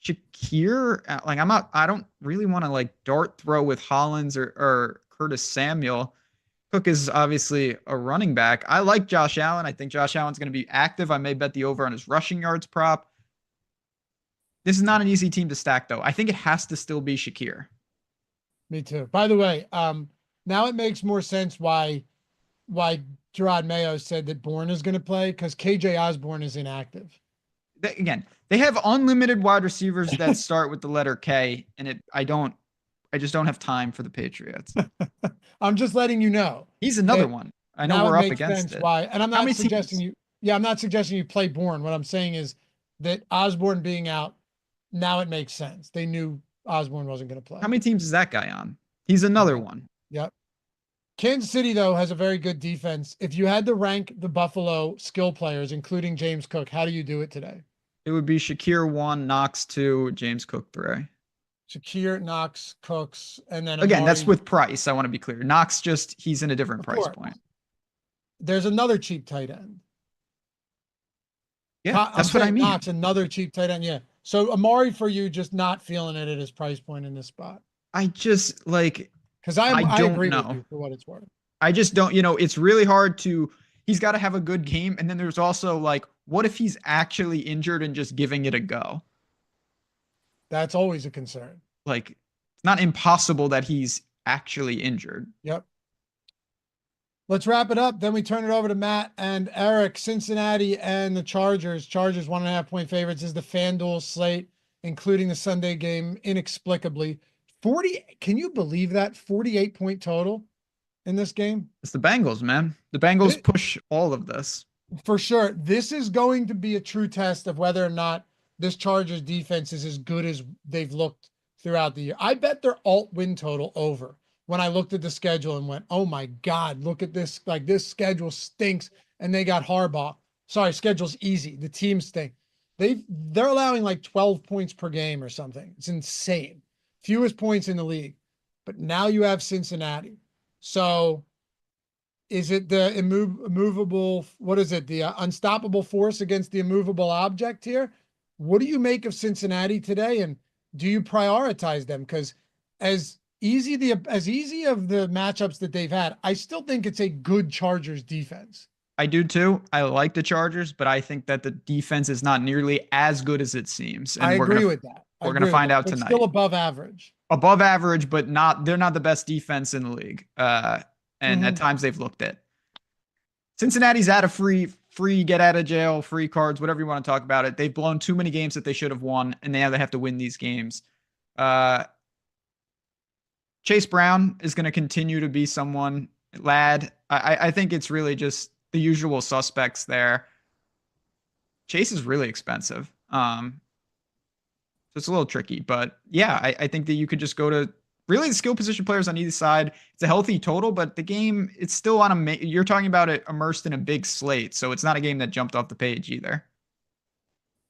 Shakir, like I don't really want to like dart throw with Hollins or Curtis Samuel. Cook is obviously a running back. I like Josh Allen. I think Josh Allen's going to be active. I may bet the over on his rushing yards prop. This is not an easy team to stack, though. I think it has to still be Shakir. Me too. By the way, now it makes more sense why Gerard Mayo said that Bourne is going to play, because KJ Osborne is inactive. They have unlimited wide receivers that start with the letter K, and I just don't have time for the Patriots. I'm just letting you know. He's another one. I know we're up against it. Why? And I'm not suggesting you. Yeah, I'm not suggesting you play Bourne. What I'm saying is that Osborne being out, now it makes sense. They knew Osborne wasn't going to play. How many teams is that guy on? He's another one. Yep. Kansas City, though, has a very good defense. If you had to rank the Buffalo skill players, including James Cook, how do you do it today? It would be Shakir 1, Knox 2, James Cook 3. Shakir, Knox, Cooks, and then again, Amari. that's with price. I want to be clear. Knox he's in a different price point. There's another cheap tight end. Yeah, that's what I mean. Knox, another cheap tight end. Yeah. So Amari for you, just not feeling it at his price point in this spot. I just like, because I agree know. with you for what it's worth. I just don't, it's really hard he's got to have a good game. And then there's also like, what if he's actually injured and just giving it a go? That's always a concern. Like, it's not impossible that he's actually injured. Yep. Let's wrap it up. Then we turn it over to Matt and Eric. Cincinnati and the Chargers. Chargers 1.5 point favorites is the FanDuel slate, including the Sunday game, inexplicably. 40. Can you believe that? 48 point total in this game? It's the Bengals, man. The Bengals push all of this. For sure. This is going to be a true test of whether or not this Chargers defense is as good as they've looked throughout the year. I bet their alt win total over when I looked at the schedule and went, oh my God, look at this. Like, this schedule stinks. And they got Harbaugh. Sorry, schedule's easy. The team stink. They're allowing like 12 points per game or something. It's insane. Fewest points in the league. But now you have Cincinnati. So is it the immovable, what is it? The unstoppable force against the immovable object here? What do you make of Cincinnati today? And do you prioritize them? Because as easy of the matchups that they've had, I still think it's a good Chargers defense. I do too. I like the Chargers, but I think that the defense is not nearly as good as it seems. And I agree with that. We're going to find out tonight. Still above average. Above average, but they're not the best defense in the league. And at times they've looked it. Cincinnati's at a free get out of jail, free cards, whatever you want to talk about it. They've blown too many games that they should have won, and now they have to win these games. Chase Brown is going to continue to be someone. Ladd, I think it's really just the usual suspects there. Chase is really expensive. So it's a little tricky, but yeah, I think that you could just go to really the skill position players on either side. It's a healthy total, but the game, it's still on you're talking about it immersed in a big slate. So it's not a game that jumped off the page either.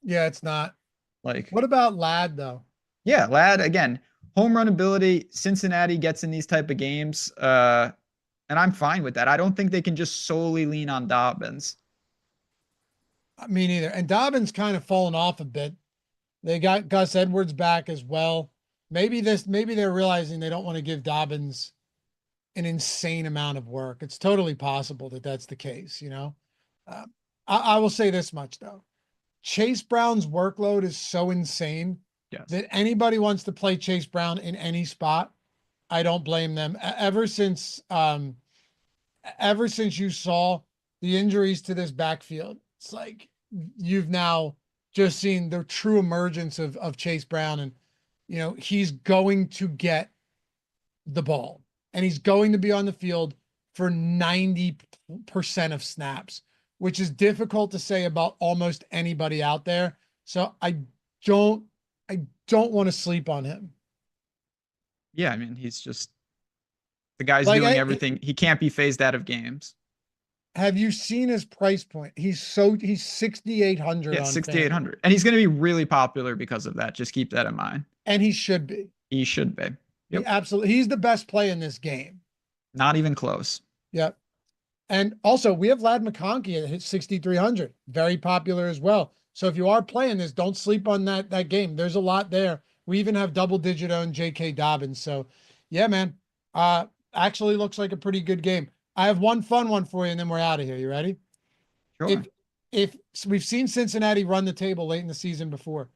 Yeah, it's not. Like, what about Ladd though? Yeah, Ladd, again, home run ability. Cincinnati gets in these type of games. And I'm fine with that. I don't think they can just solely lean on Dobbins. Me neither. And Dobbins kind of fallen off a bit. They got Gus Edwards back as well. Maybe they're realizing they don't want to give Dobbins an insane amount of work. It's totally possible that that's the case, I will say this much though. Chase Brown's workload is so insane that anybody wants to play Chase Brown in any spot. I don't blame them. Ever since ever since you saw the injuries to this backfield, it's like you've now just seen the true emergence of Chase Brown. And, he's going to get the ball and he's going to be on the field for 90% of snaps, which is difficult to say about almost anybody out there. So I don't want to sleep on him. Yeah, I mean, he's just the guy's doing everything. He can't be phased out of games. Have you seen his price point? He's 6,800. Yeah, 6,800, and he's going to be really popular because of that. Just keep that in mind. And he should be. He should be. Yep. He's the best play in this game. Not even close. Yep. And also, we have Ladd McConkey at 6,300, very popular as well. So if you are playing this, don't sleep on that game. There's a lot there. We even have double-digit owned J.K. Dobbins. So, yeah, man. Actually looks like a pretty good game. I have one fun one for you, and then we're out of here. You ready? Sure. If we've seen Cincinnati run the table late in the season before,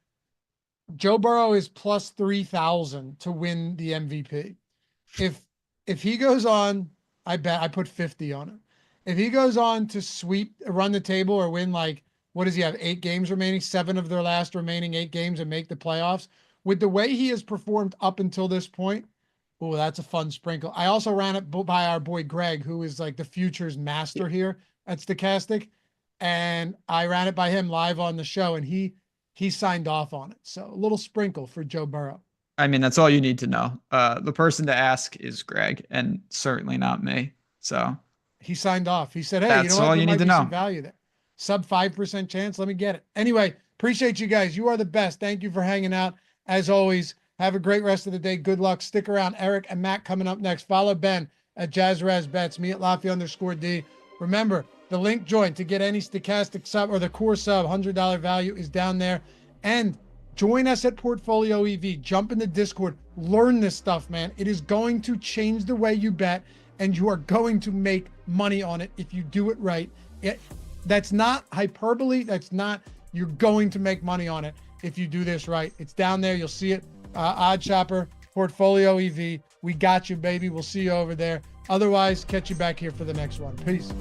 Joe Burrow is plus 3,000 to win the MVP. If he goes on, I put 50 on him. If he goes on to run the table or win, like, what does he have? 8 games remaining, 7 of their last remaining 8 games, and make the playoffs. With the way he has performed up until this point, oh, that's a fun sprinkle. I also ran it by our boy Greg, who is like the futures master here at Stokastic, and I ran it by him live on the show, and he signed off on it. So a little sprinkle for Joe Burrow. I mean, that's all you need to know. The person to ask is Greg, and certainly not me. So he signed off. He said, "Hey, that's all you need to know. Some value there. Sub 5% chance. Let me get it." Anyway, appreciate you guys. You are the best. Thank you for hanging out. As always, have a great rest of the day. Good luck. Stick around. Eric and Matt coming up next. Follow Ben at JazzRazBets. Me at Laffy_D. Remember, the link join to get any Stokastic sub or the core sub $100 value is down there. And join us at Portfolio EV. Jump in the Discord. Learn this stuff, man. It is going to change the way you bet, and you are going to make money on it if you do it right. That's not hyperbole. You're going to make money on it if you do this right. It's down there. You'll see it. Odd Shopper, Portfolio EV. We got you, baby. We'll see you over there. Otherwise, catch you back here for the next one. Peace.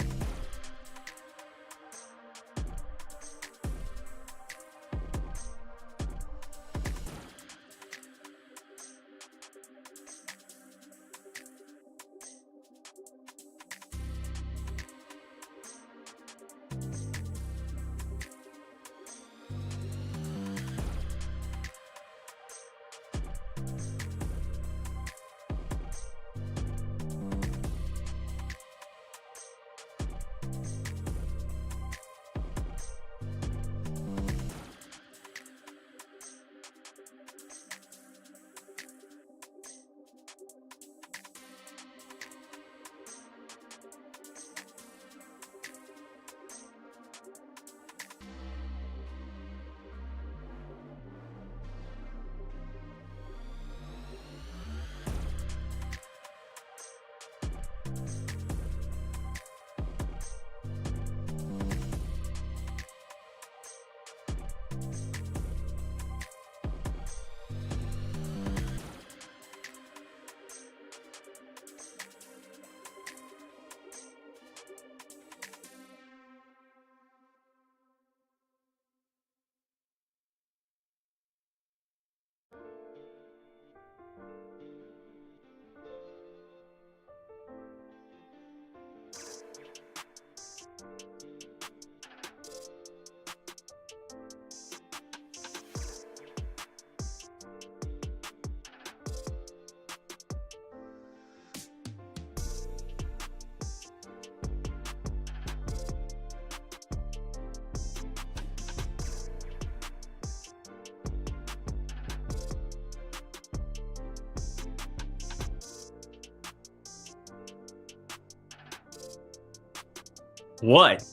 What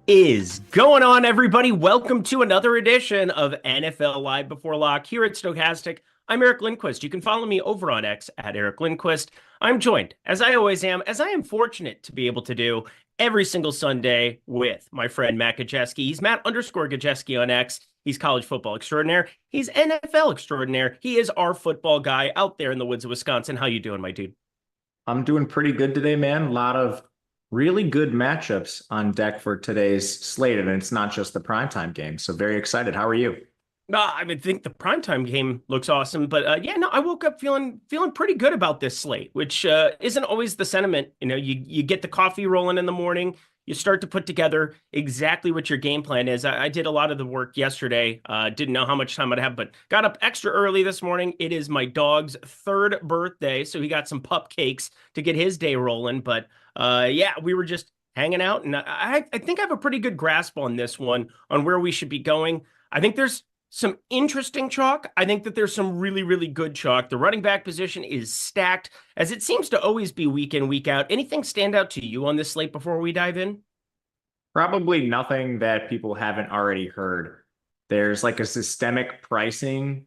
is going on, everybody? Welcome to another edition of NFL Live Before Lock here at Stokastic. I'm Eric Lindquist. You can follow me over on X at Eric Lindquist. I'm joined, as I always am, as I am fortunate to be able to do every single Sunday with my friend Matt Gajeski. He's Matt_Gajeski on X. He's college football extraordinaire. He's NFL extraordinaire. He is our football guy out there in the woods of Wisconsin. How you doing, my dude? I'm doing pretty good today, man. A lot of really good matchups on deck for today's slate, and it's not just the primetime game. So very excited. How are you? I would think the primetime game looks awesome, but yeah, no, I woke up feeling pretty good about this slate, which isn't always the sentiment. You know, you get the coffee rolling in the morning, you start to put together exactly what your game plan is. I did a lot of the work yesterday. Didn't know how much time I'd have, but got up extra early this morning. It is my dog's 3rd birthday, so he got some pup cakes to get his day rolling. But yeah, we were just hanging out, and I think I have a pretty good grasp on this one, on where we should be going. I think there's some interesting chalk. I think that there's some really, really good chalk. The running back position is stacked, as it seems to always be week in, week out. Anything stand out to you on this slate before we dive in? Probably nothing that people haven't already heard. There's like a systemic pricing.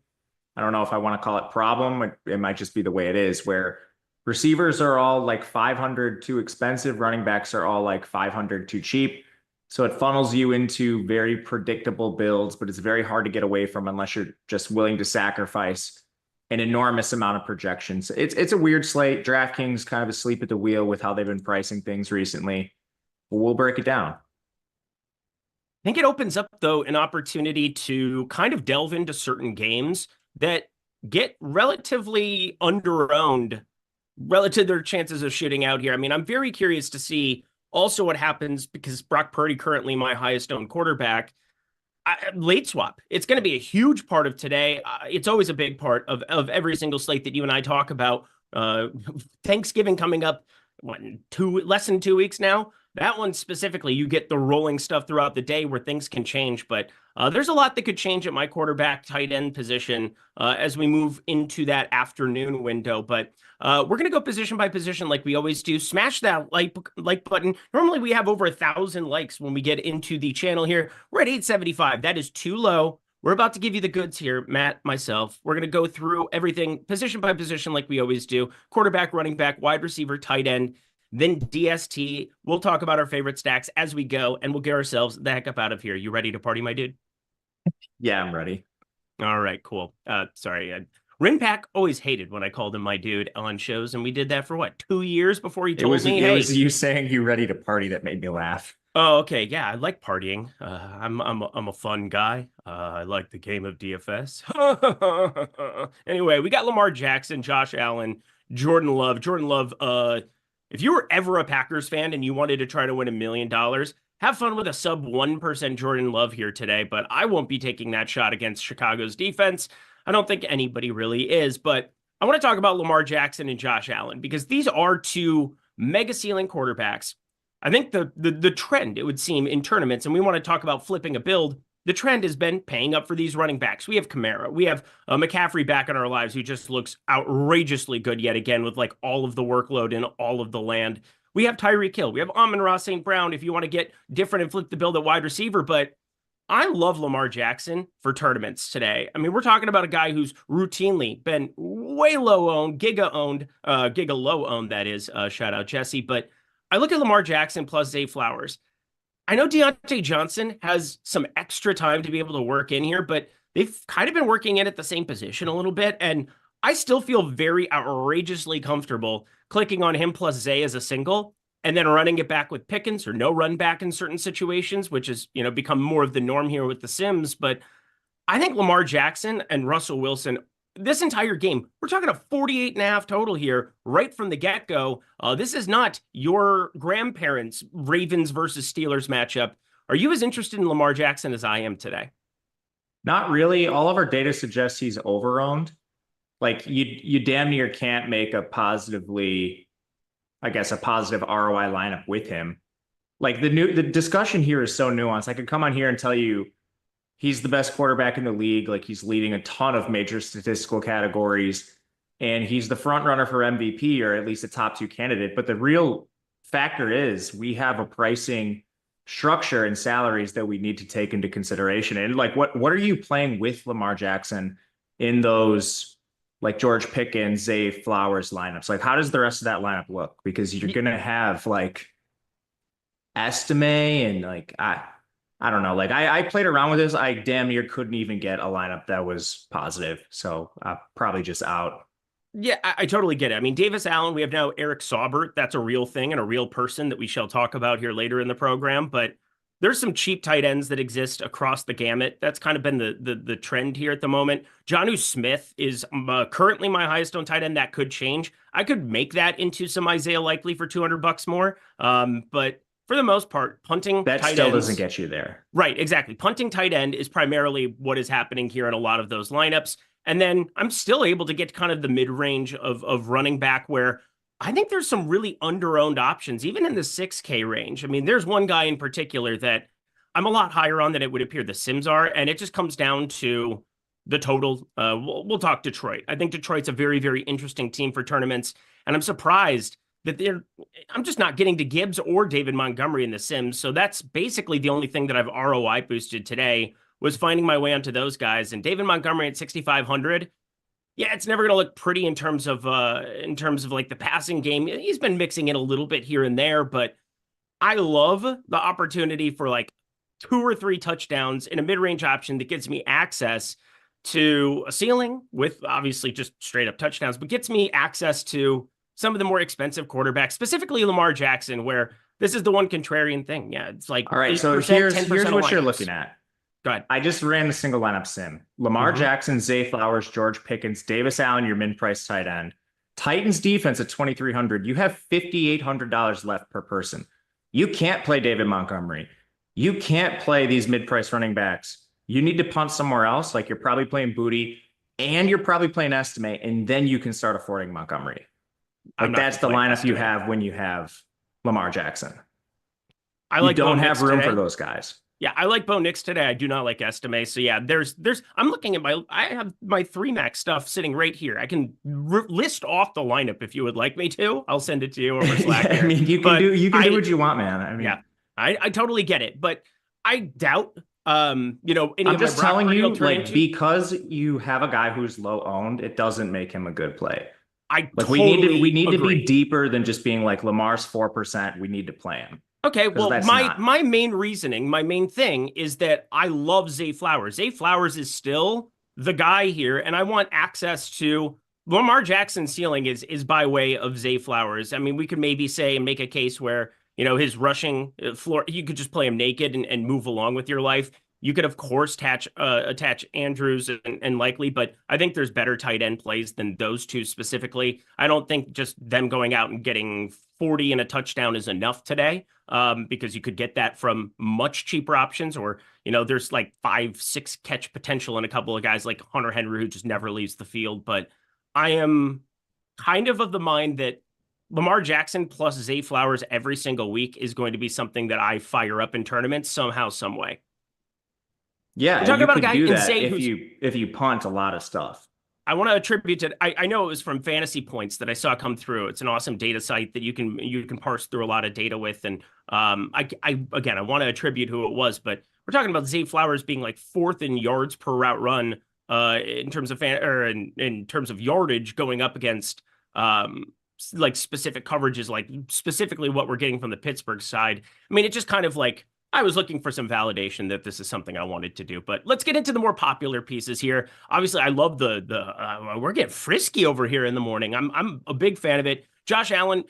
I don't know if I want to call it problem. It might just be the way it is, where receivers are all like 500 too expensive. Running backs are all like 500 too cheap. So it funnels you into very predictable builds, but it's very hard to get away from unless you're just willing to sacrifice an enormous amount of projections. It's a weird slate. DraftKings kind of asleep at the wheel with how they've been pricing things recently. We'll break it down. I think it opens up, though, an opportunity to kind of delve into certain games that get relatively under-owned relative to their chances of shooting out here. I mean, I'm very curious to see also what happens, because Brock Purdy, currently my highest owned quarterback, late swap. It's going to be a huge part of today. It's always a big part of every single slate that you and I talk about. Thanksgiving coming up, less than 2 weeks now. That one specifically, you get the rolling stuff throughout the day where things can change. But there's a lot that could change at my quarterback tight end position as we move into that afternoon window. But we're going to go position by position like we always do. Smash that like button. Normally we have over 1,000 likes when we get into the channel here. We're at 875. That is too low. We're about to give you the goods here, Matt, myself. We're going to go through everything position by position like we always do. Quarterback, running back, wide receiver, tight end, then DST. We'll talk about our favorite stacks as we go, and we'll get ourselves the heck up out of here. You ready to party, my dude? Yeah, I'm ready. All right, cool. Sorry. Rinpack always hated when I called him my dude on shows, and we did that for what, 2 years before he told me, it was you saying you ready to party that made me laugh. Oh, okay. Yeah, I like partying. I'm a fun guy. I like the game of DFS. Anyway, we got Lamar Jackson, Josh Allen, Jordan Love. Jordan Love, if you were ever a Packers fan and you wanted to try to win $1 million, have fun with a sub 1% Jordan Love here today, but I won't be taking that shot against Chicago's defense. I don't think anybody really is, but I want to talk about Lamar Jackson and Josh Allen, because these are two mega ceiling quarterbacks. I think the trend, it would seem, in tournaments, and we want to talk about flipping a build, the trend has been paying up for these running backs. We have Kamara. We have McCaffrey back in our lives, who just looks outrageously good yet again with like all of the workload and all of the land. We have Tyreek Hill. We have Amon-Ra St. Brown if you want to get different and flip the build at wide receiver. But I love Lamar Jackson for tournaments today. I mean, we're talking about a guy who's routinely been way low owned, giga low owned, that is. Shout out Jesse. But I look at Lamar Jackson plus Zay Flowers. I know Deontay Johnson has some extra time to be able to work in here, but they've kind of been working in at the same position a little bit. And I still feel very outrageously comfortable clicking on him plus Zay as a single and then running it back with Pickens, or no run back in certain situations, which has, become more of the norm here with the Sims. But I think Lamar Jackson and Russell Wilson, this entire game, we're talking a 48.5 total here right from the get-go. This is not your grandparents' Ravens versus Steelers matchup. Are you as interested in Lamar Jackson as I am today? Not really. All of our data suggests he's over-owned. Like you damn near can't make a positive ROI lineup with him. Like the discussion here is so nuanced. I could come on here and tell you he's the best quarterback in the league. Like, he's leading a ton of major statistical categories, and he's the front runner for MVP, or at least a top 2 candidate. But the real factor is we have a pricing structure and salaries that we need to take into consideration. And like, what are you playing with Lamar Jackson in those like George Pickens, Zay Flowers lineups? Like, how does the rest of that lineup look? Because you're going to have like Estime and like, I don't know. Like, I played around with this. I damn near couldn't even get a lineup that was positive. So probably just out. Yeah, I totally get it. I mean, Davis Allen, we have now Eric Saubert. That's a real thing and a real person that we shall talk about here later in the program. But there's some cheap tight ends that exist across the gamut. That's kind of been the trend here at the moment. Jonnu Smith is currently my highest owned tight end. That could change. I could make that into some Isaiah Likely for $200 more. But for the most part, punting that tight still ends, doesn't get you there. Right, exactly. Punting tight end is primarily what is happening here in a lot of those lineups. And then I'm still able to get kind of the mid-range of running back where I think there's some really under-owned options, even in the 6K range. I mean, there's one guy in particular that I'm a lot higher on than it would appear the Sims are, and it just comes down to the total. We'll talk Detroit. I think Detroit's a very, very interesting team for tournaments, and I'm surprised that I'm just not getting to Gibbs or David Montgomery in the Sims. So that's basically the only thing that I've ROI boosted today was finding my way onto those guys. And David Montgomery at 6,500. Yeah, it's never going to look pretty in terms of like the passing game. He's been mixing in a little bit here and there, but I love the opportunity for like 2 or 3 touchdowns in a mid-range option that gives me access to a ceiling with obviously just straight up touchdowns, but gets me access to some of the more expensive quarterbacks, specifically Lamar Jackson, where this is the one contrarian thing. Yeah, it's like, all right, so here's what you're looking at. Go ahead. I just ran the single lineup sim. Lamar Jackson, Zay Flowers, George Pickens, Davis Allen, your min-price tight end. Titans defense at 2,300. You have $5,800 left per person. You can't play David Montgomery. You can't play these mid-price running backs. You need to punt somewhere else. Like you're probably playing Booty and you're probably playing Estimate, and then you can start affording Montgomery. Like that's the lineup you have when you have Lamar Jackson. You don't have room for those guys. Yeah, I like Bo Nix today. I do not like Estime. So yeah, I'm looking at I have my 3-max stuff sitting right here. I can list off the lineup if you would like me to. I'll send it to you over Slack. I mean, you can do what you want, man. I mean, yeah, I totally get it, but I doubt, I'm just telling you, like, because you have a guy who's low owned, it doesn't make him a good play. We need to be deeper than just being like Lamar's 4%. We need to play him. Okay, well, my main reasoning, my main thing is that I love Zay Flowers. Zay Flowers is still the guy here, and I want access to Lamar Jackson's ceiling is by way of Zay Flowers. I mean, we could maybe say and make a case where, his rushing floor, you could just play him naked and move along with your life. You could, of course, attach Andrews and Likely, but I think there's better tight end plays than those two specifically. I don't think just them going out and getting 40 and a touchdown is enough today, because you could get that from much cheaper options, or, there's like 5-6 catch potential in a couple of guys like Hunter Henry, who just never leaves the field. But I am kind of the mind that Lamar Jackson plus Zay Flowers every single week is going to be something that I fire up in tournaments somehow, some way. Yeah, we're talking about a guy do that if you punt a lot of stuff. I want to attribute to, I know it was from Fantasy Points that I saw come through. It's an awesome data site that you can parse through a lot of data with. And I want to attribute who it was, but we're talking about Zay Flowers being like 4th in yards per route run in terms of in terms of yardage going up against like specific coverages, like specifically what we're getting from the Pittsburgh side. I mean, it just kind of like, I was looking for some validation that this is something I wanted to do. But let's get into the more popular pieces here. Obviously, I love we're getting frisky over here in the morning. I'm a big fan of it. Josh Allen,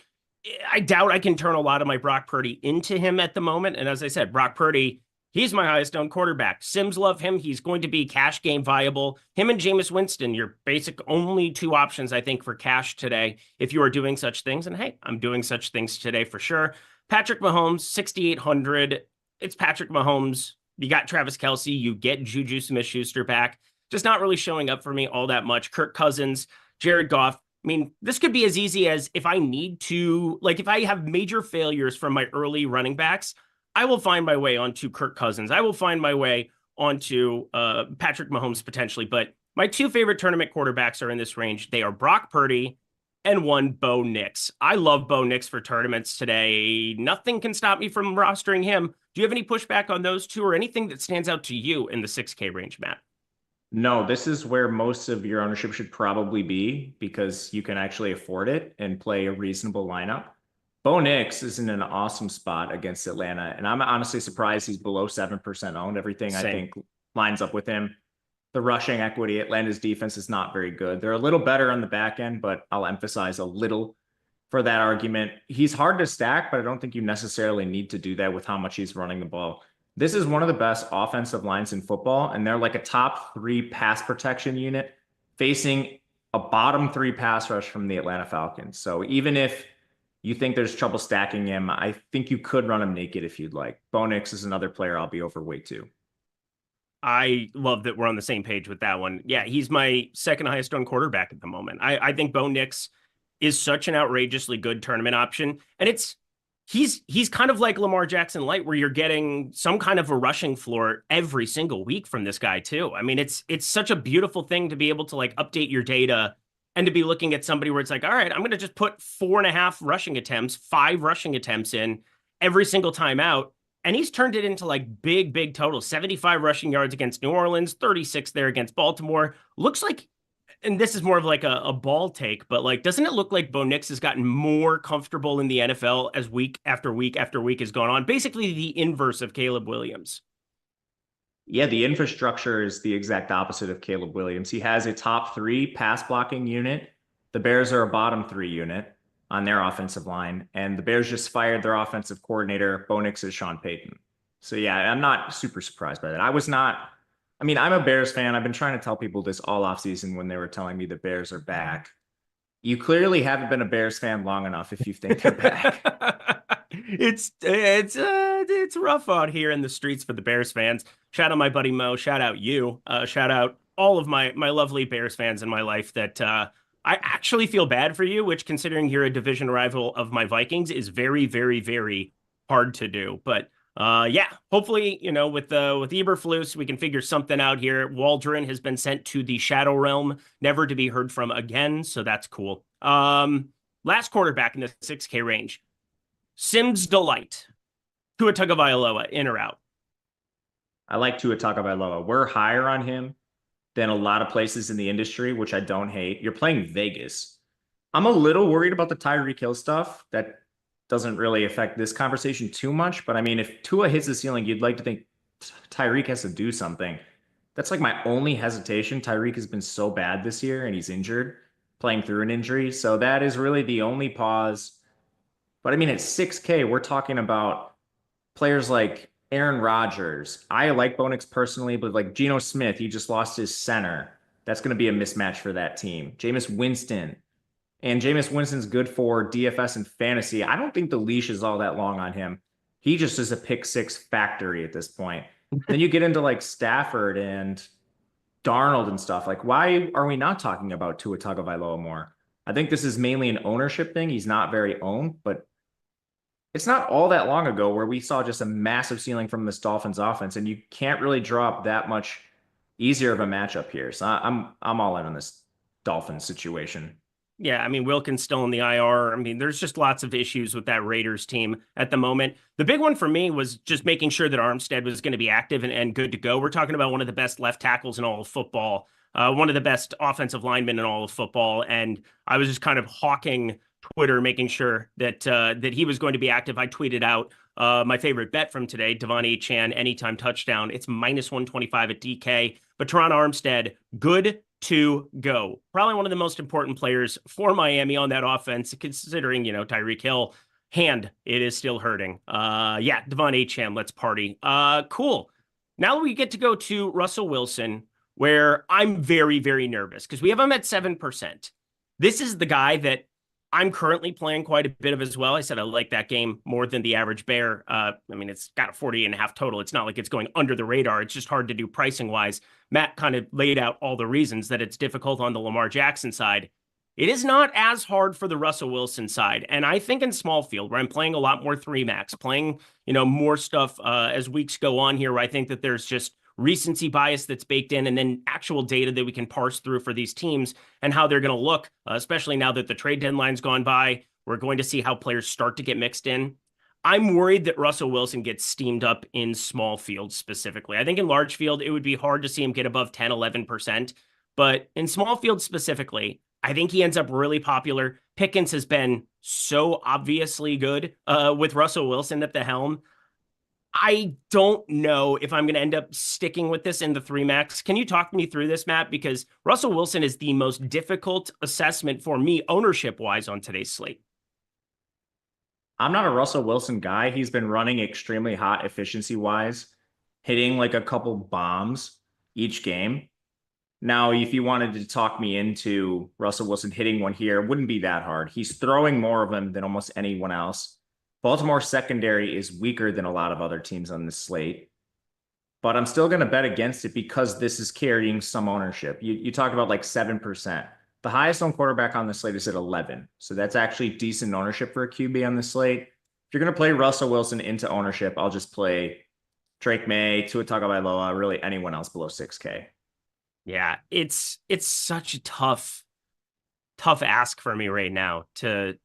I doubt I can turn a lot of my Brock Purdy into him at the moment. And as I said, Brock Purdy, he's my highest owned quarterback. Sims love him. He's going to be cash game viable. Him and Jameis Winston, your basic only 2 options, I think, for cash today, if you are doing such things. And hey, I'm doing such things today for sure. Patrick Mahomes, 6,800. It's Patrick Mahomes. You got Travis Kelce. You get Juju Smith-Schuster back. Just not really showing up for me all that much. Kirk Cousins, Jared Goff. I mean, this could be as easy as if I need to, like if I have major failures from my early running backs, I will find my way onto Kirk Cousins. I will find my way onto Patrick Mahomes potentially. But my 2 favorite tournament quarterbacks are in this range. They are Brock Purdy and 1 Bo Nix. I love Bo Nix for tournaments today. Nothing can stop me from rostering him. Do you have any pushback on those 2 or anything that stands out to you in the 6K range, Matt? No, this is where most of your ownership should probably be, because you can actually afford it and play a reasonable lineup. Bo Nix is in an awesome spot against Atlanta, and I'm honestly surprised he's below 7% owned. Everything I think lines up with him. the rushing equity. Atlanta's defense is not very good. They're a little better on the back end, but I'll emphasize a little for that argument. He's hard to stack, but I don't think you necessarily need to do that with how much he's running the ball. This is one of the best offensive lines in football, and they're like a top 3 pass protection unit facing a bottom 3 pass rush from the Atlanta Falcons. So even if you think there's trouble stacking him, I think you could run him naked if you'd like. Bo Nix is another player I'll be overweight to. I love that we're on the same page with that one. Yeah, he's my second highest owned quarterback at the moment. I think Bo Nix is such an outrageously good tournament option. And he's kind of like Lamar Jackson light, where you're getting some kind of a rushing floor every single week from this guy too. I mean, it's such a beautiful thing to be able to like update your data and to be looking at somebody where it's like, all right, I'm going to just put 4.5 rushing attempts, 5 rushing attempts in every single time out. And he's turned it into like big totals, 75 rushing yards against New Orleans, 36 there against Baltimore. Looks like, and this is more of like a ball take, but like, doesn't it look like Bo Nix has gotten more comfortable in the NFL as week after week after week has gone on? Basically the inverse of Caleb Williams. Yeah, the infrastructure is the exact opposite of Caleb Williams. He has a top 3 pass blocking unit. The Bears are a bottom 3 unit on their offensive line, and the Bears just fired their offensive coordinator. Bo Nix is Sean Payton. So yeah, I'm not super surprised by that. I'm a Bears fan. I've been trying to tell people this all offseason when they were telling me the Bears are back. You clearly haven't been a Bears fan long enough if you think they're back. It's rough out here in the streets for the Bears fans. Shout out my buddy Mo. Shout out you. Shout out all of my lovely Bears fans in my life that I actually feel bad for you, which, considering you're a division rival of my Vikings, is very, very, very hard to do. But yeah, hopefully, with Eberflus, we can figure something out here. Waldron has been sent to the Shadow Realm, never to be heard from again. So that's cool. Last quarterback in the 6K range, Sims Delight. Tua Tagovailoa, in or out? I like Tua Tagovailoa. We're higher on him than a lot of places in the industry, which I don't hate. You're playing Vegas. I'm a little worried about the Tyreek Hill stuff. That doesn't really affect this conversation too much. But I mean, if Tua hits the ceiling, you'd like to think Tyreek has to do something. That's like my only hesitation. Tyreek has been so bad this year and he's injured, playing through an injury. So that is really the only pause. But I mean, at 6K, we're talking about players like Aaron Rodgers. I like Bo Nix personally, but like Geno Smith, he just lost his center. That's going to be a mismatch for that team. Jameis Winston. And Jameis Winston's good for DFS and fantasy. I don't think the leash is all that long on him. He just is a pick 6 factory at this point. Then you get into like Stafford and Darnold and stuff. Like, why are we not talking about Tua Tagovailoa more? I think this is mainly an ownership thing. He's not very owned, but it's not all that long ago where we saw just a massive ceiling from this Dolphins offense, and you can't really draw up that much easier of a matchup here. So I'm all in on this Dolphins situation. Yeah, I mean, Wilkins still in the IR. I mean, there's just lots of issues with that Raiders team at the moment. The big one for me was just making sure that Armstead was going to be active and good to go. We're talking about one of the best left tackles in all of football, one of the best offensive linemen in all of football, and I was just kind of hawking Twitter, making sure that that he was going to be active. I tweeted out my favorite bet from today, Devon Achane, anytime touchdown. It's -125 at DK. But Teron Armstead, good to go. Probably one of the most important players for Miami on that offense, considering, Tyreek Hill, hand, it is still hurting. Yeah, Devon Achane, let's party. Cool. Now we get to go to Russell Wilson, where I'm very, very nervous because we have him at 7%. This is the guy that I'm currently playing quite a bit of as well. I said I like that game more than the average bear. I mean, it's got a 40.5 total. It's not like it's going under the radar. It's just hard to do pricing wise. Matt kind of laid out all the reasons that it's difficult on the Lamar Jackson side. It is not as hard for the Russell Wilson side. And I think in small field, where I'm playing a lot more 3-max, playing, more stuff as weeks go on here, where I think that there's just recency bias that's baked in, and then actual data that we can parse through for these teams and how they're going to look, especially now that the trade deadline's gone by. We're going to see how players start to get mixed in. I'm worried that Russell Wilson gets steamed up in small fields specifically. I think in large field, it would be hard to see him get above 10, 11%. But in small field specifically, I think he ends up really popular. Pickens has been so obviously good with Russell Wilson at the helm. I don't know if I'm going to end up sticking with this in the 3 max. Can you talk me through this, Matt? Because Russell Wilson is the most difficult assessment for me ownership-wise on today's slate. I'm not a Russell Wilson guy. He's been running extremely hot efficiency-wise, hitting like a couple bombs each game. Now, if you wanted to talk me into Russell Wilson hitting one here, it wouldn't be that hard. He's throwing more of them than almost anyone else. Baltimore secondary is weaker than a lot of other teams on this slate, but I'm still going to bet against it because this is carrying some ownership. You talked about like 7%. The highest owned quarterback on the slate is at 11. So that's actually decent ownership for a QB on the slate. If you're going to play Russell Wilson into ownership, I'll just play Drake May, Tua Tagovailoa, really anyone else below 6K. Yeah, it's such a tough ask for me right now to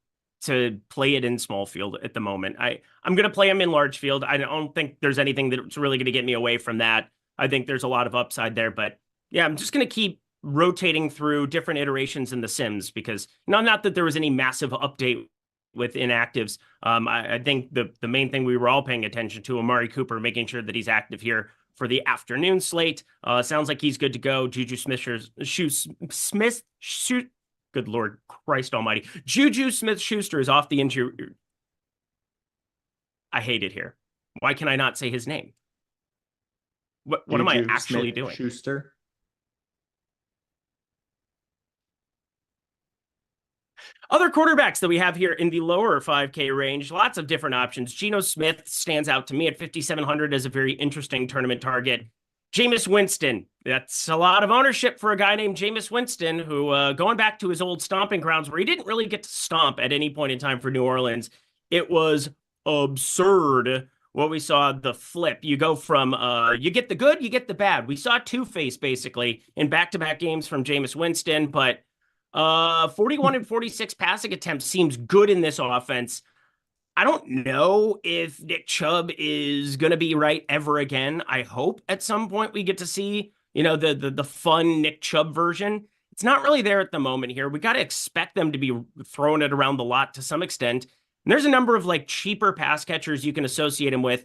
play it in small field at the moment. I'm going to play him in large field. I don't think there's anything that's really going to get me away from that. I think there's a lot of upside there, but yeah, I'm just going to keep rotating through different iterations in the Sims because not that there was any massive update with inactives. I think the main thing we were all paying attention to, Amari Cooper, making sure that he's active here for the afternoon slate. Sounds like he's good to go. Juju good Lord Christ almighty. Juju Smith-Schuster is off the injury. I hate it here. Why can I not say his name? What am I actually doing? Schuster. Other quarterbacks that we have here in the lower 5K range, lots of different options. Geno Smith stands out to me at 5,700 as a very interesting tournament target. Jameis Winston, that's a lot of ownership for a guy named Jameis Winston, who going back to his old stomping grounds where he didn't really get to stomp at any point in time for New Orleans, it was absurd what we saw, the flip. You go from, you get the good, you get the bad. We saw two-face basically in back-to-back games from Jameis Winston, but 41 and 46 passing attempts seems good in this offense. I don't know if Nick Chubb is going to be right ever again. I hope at some point we get to see, the fun Nick Chubb version. It's not really there at the moment here. We got to expect them to be throwing it around the lot to some extent. And there's a number of like cheaper pass catchers you can associate him with.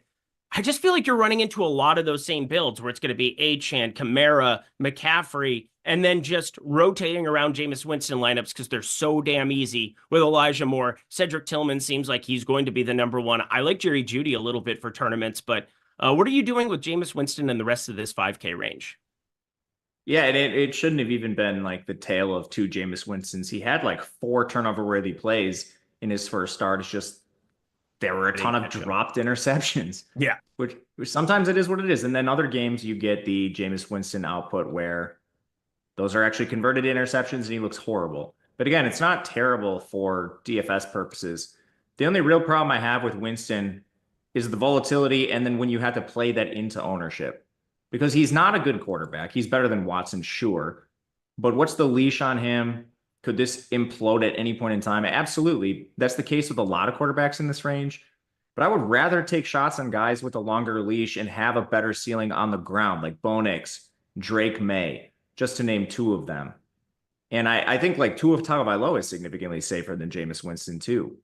I just feel like you're running into a lot of those same builds where it's going to be Achane, Kamara, McCaffrey, and then just rotating around Jameis Winston lineups because they're so damn easy with Elijah Moore. Cedric Tillman seems like he's going to be the number one. I like Jerry Jeudy a little bit for tournaments, but what are you doing with Jameis Winston and the rest of this 5K range? Yeah, and it shouldn't have even been like the tale of two Jameis Winstons. He had like 4 turnover-worthy plays in his first start. It's just there were a ton of dropped interceptions. Yeah. Which sometimes it is what it is. And then other games you get the Jameis Winston output where those are actually converted interceptions and he looks horrible. But again, it's not terrible for DFS purposes. The only real problem I have with Winston is the volatility and then when you have to play that into ownership. Because he's not a good quarterback. He's better than Watson, sure. But what's the leash on him? Could this implode at any point in time? Absolutely. That's the case with a lot of quarterbacks in this range. But I would rather take shots on guys with a longer leash and have a better ceiling on the ground, like Bo Nix, Drake May, just to name 2 of them. And I think like Tua Tagovailoa is significantly safer than Jameis Winston too.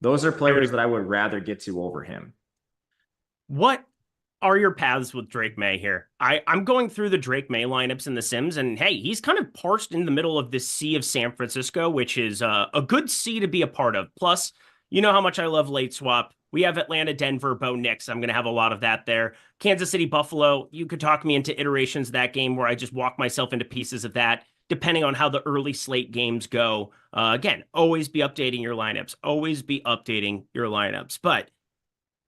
Those are players that I would rather get to over him. What are your paths with Drake May here? I'm going through the Drake May lineups in the Sims, and hey, he's kind of parsed in the middle of this sea of San Francisco, which is a good sea to be a part of. Plus, you know how much I love late swap. We have Atlanta, Denver, Bo Nix. I'm going to have a lot of that there. Kansas City, Buffalo. You could talk me into iterations of that game where I just walk myself into pieces of that, depending on how the early slate games go. Again, always be updating your lineups. Always be updating your lineups. But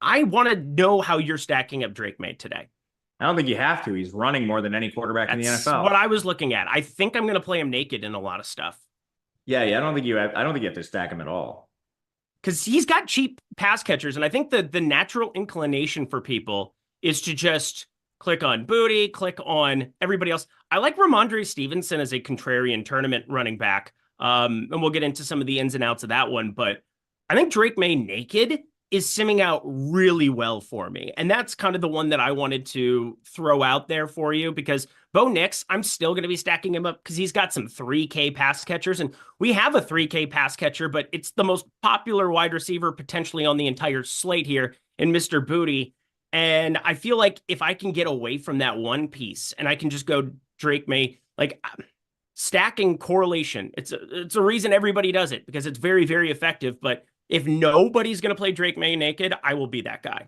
I want to know how you're stacking up Drake May today. I don't think you have to. He's running more than any quarterback in the NFL. That's what I was looking at. I think I'm going to play him naked in a lot of stuff. Yeah. I don't think you have to stack him at all. Because he's got cheap pass catchers, and I think the natural inclination for people is to just click on Booty, click on everybody else. I like Ramondre Stevenson as a contrarian tournament running back, and we'll get into some of the ins and outs of that one, but I think Drake May naked is simming out really well for me. And that's kind of the one that I wanted to throw out there for you because Bo Nix, I'm still going to be stacking him up because he's got some 3K pass catchers. And we have a 3K pass catcher, but it's the most popular wide receiver potentially on the entire slate here in Mr. Booty. And I feel like if I can get away from that one piece and I can just go Drake May, like stacking correlation, it's a reason everybody does it because it's very, very effective. But if nobody's going to play Drake May naked, I will be that guy.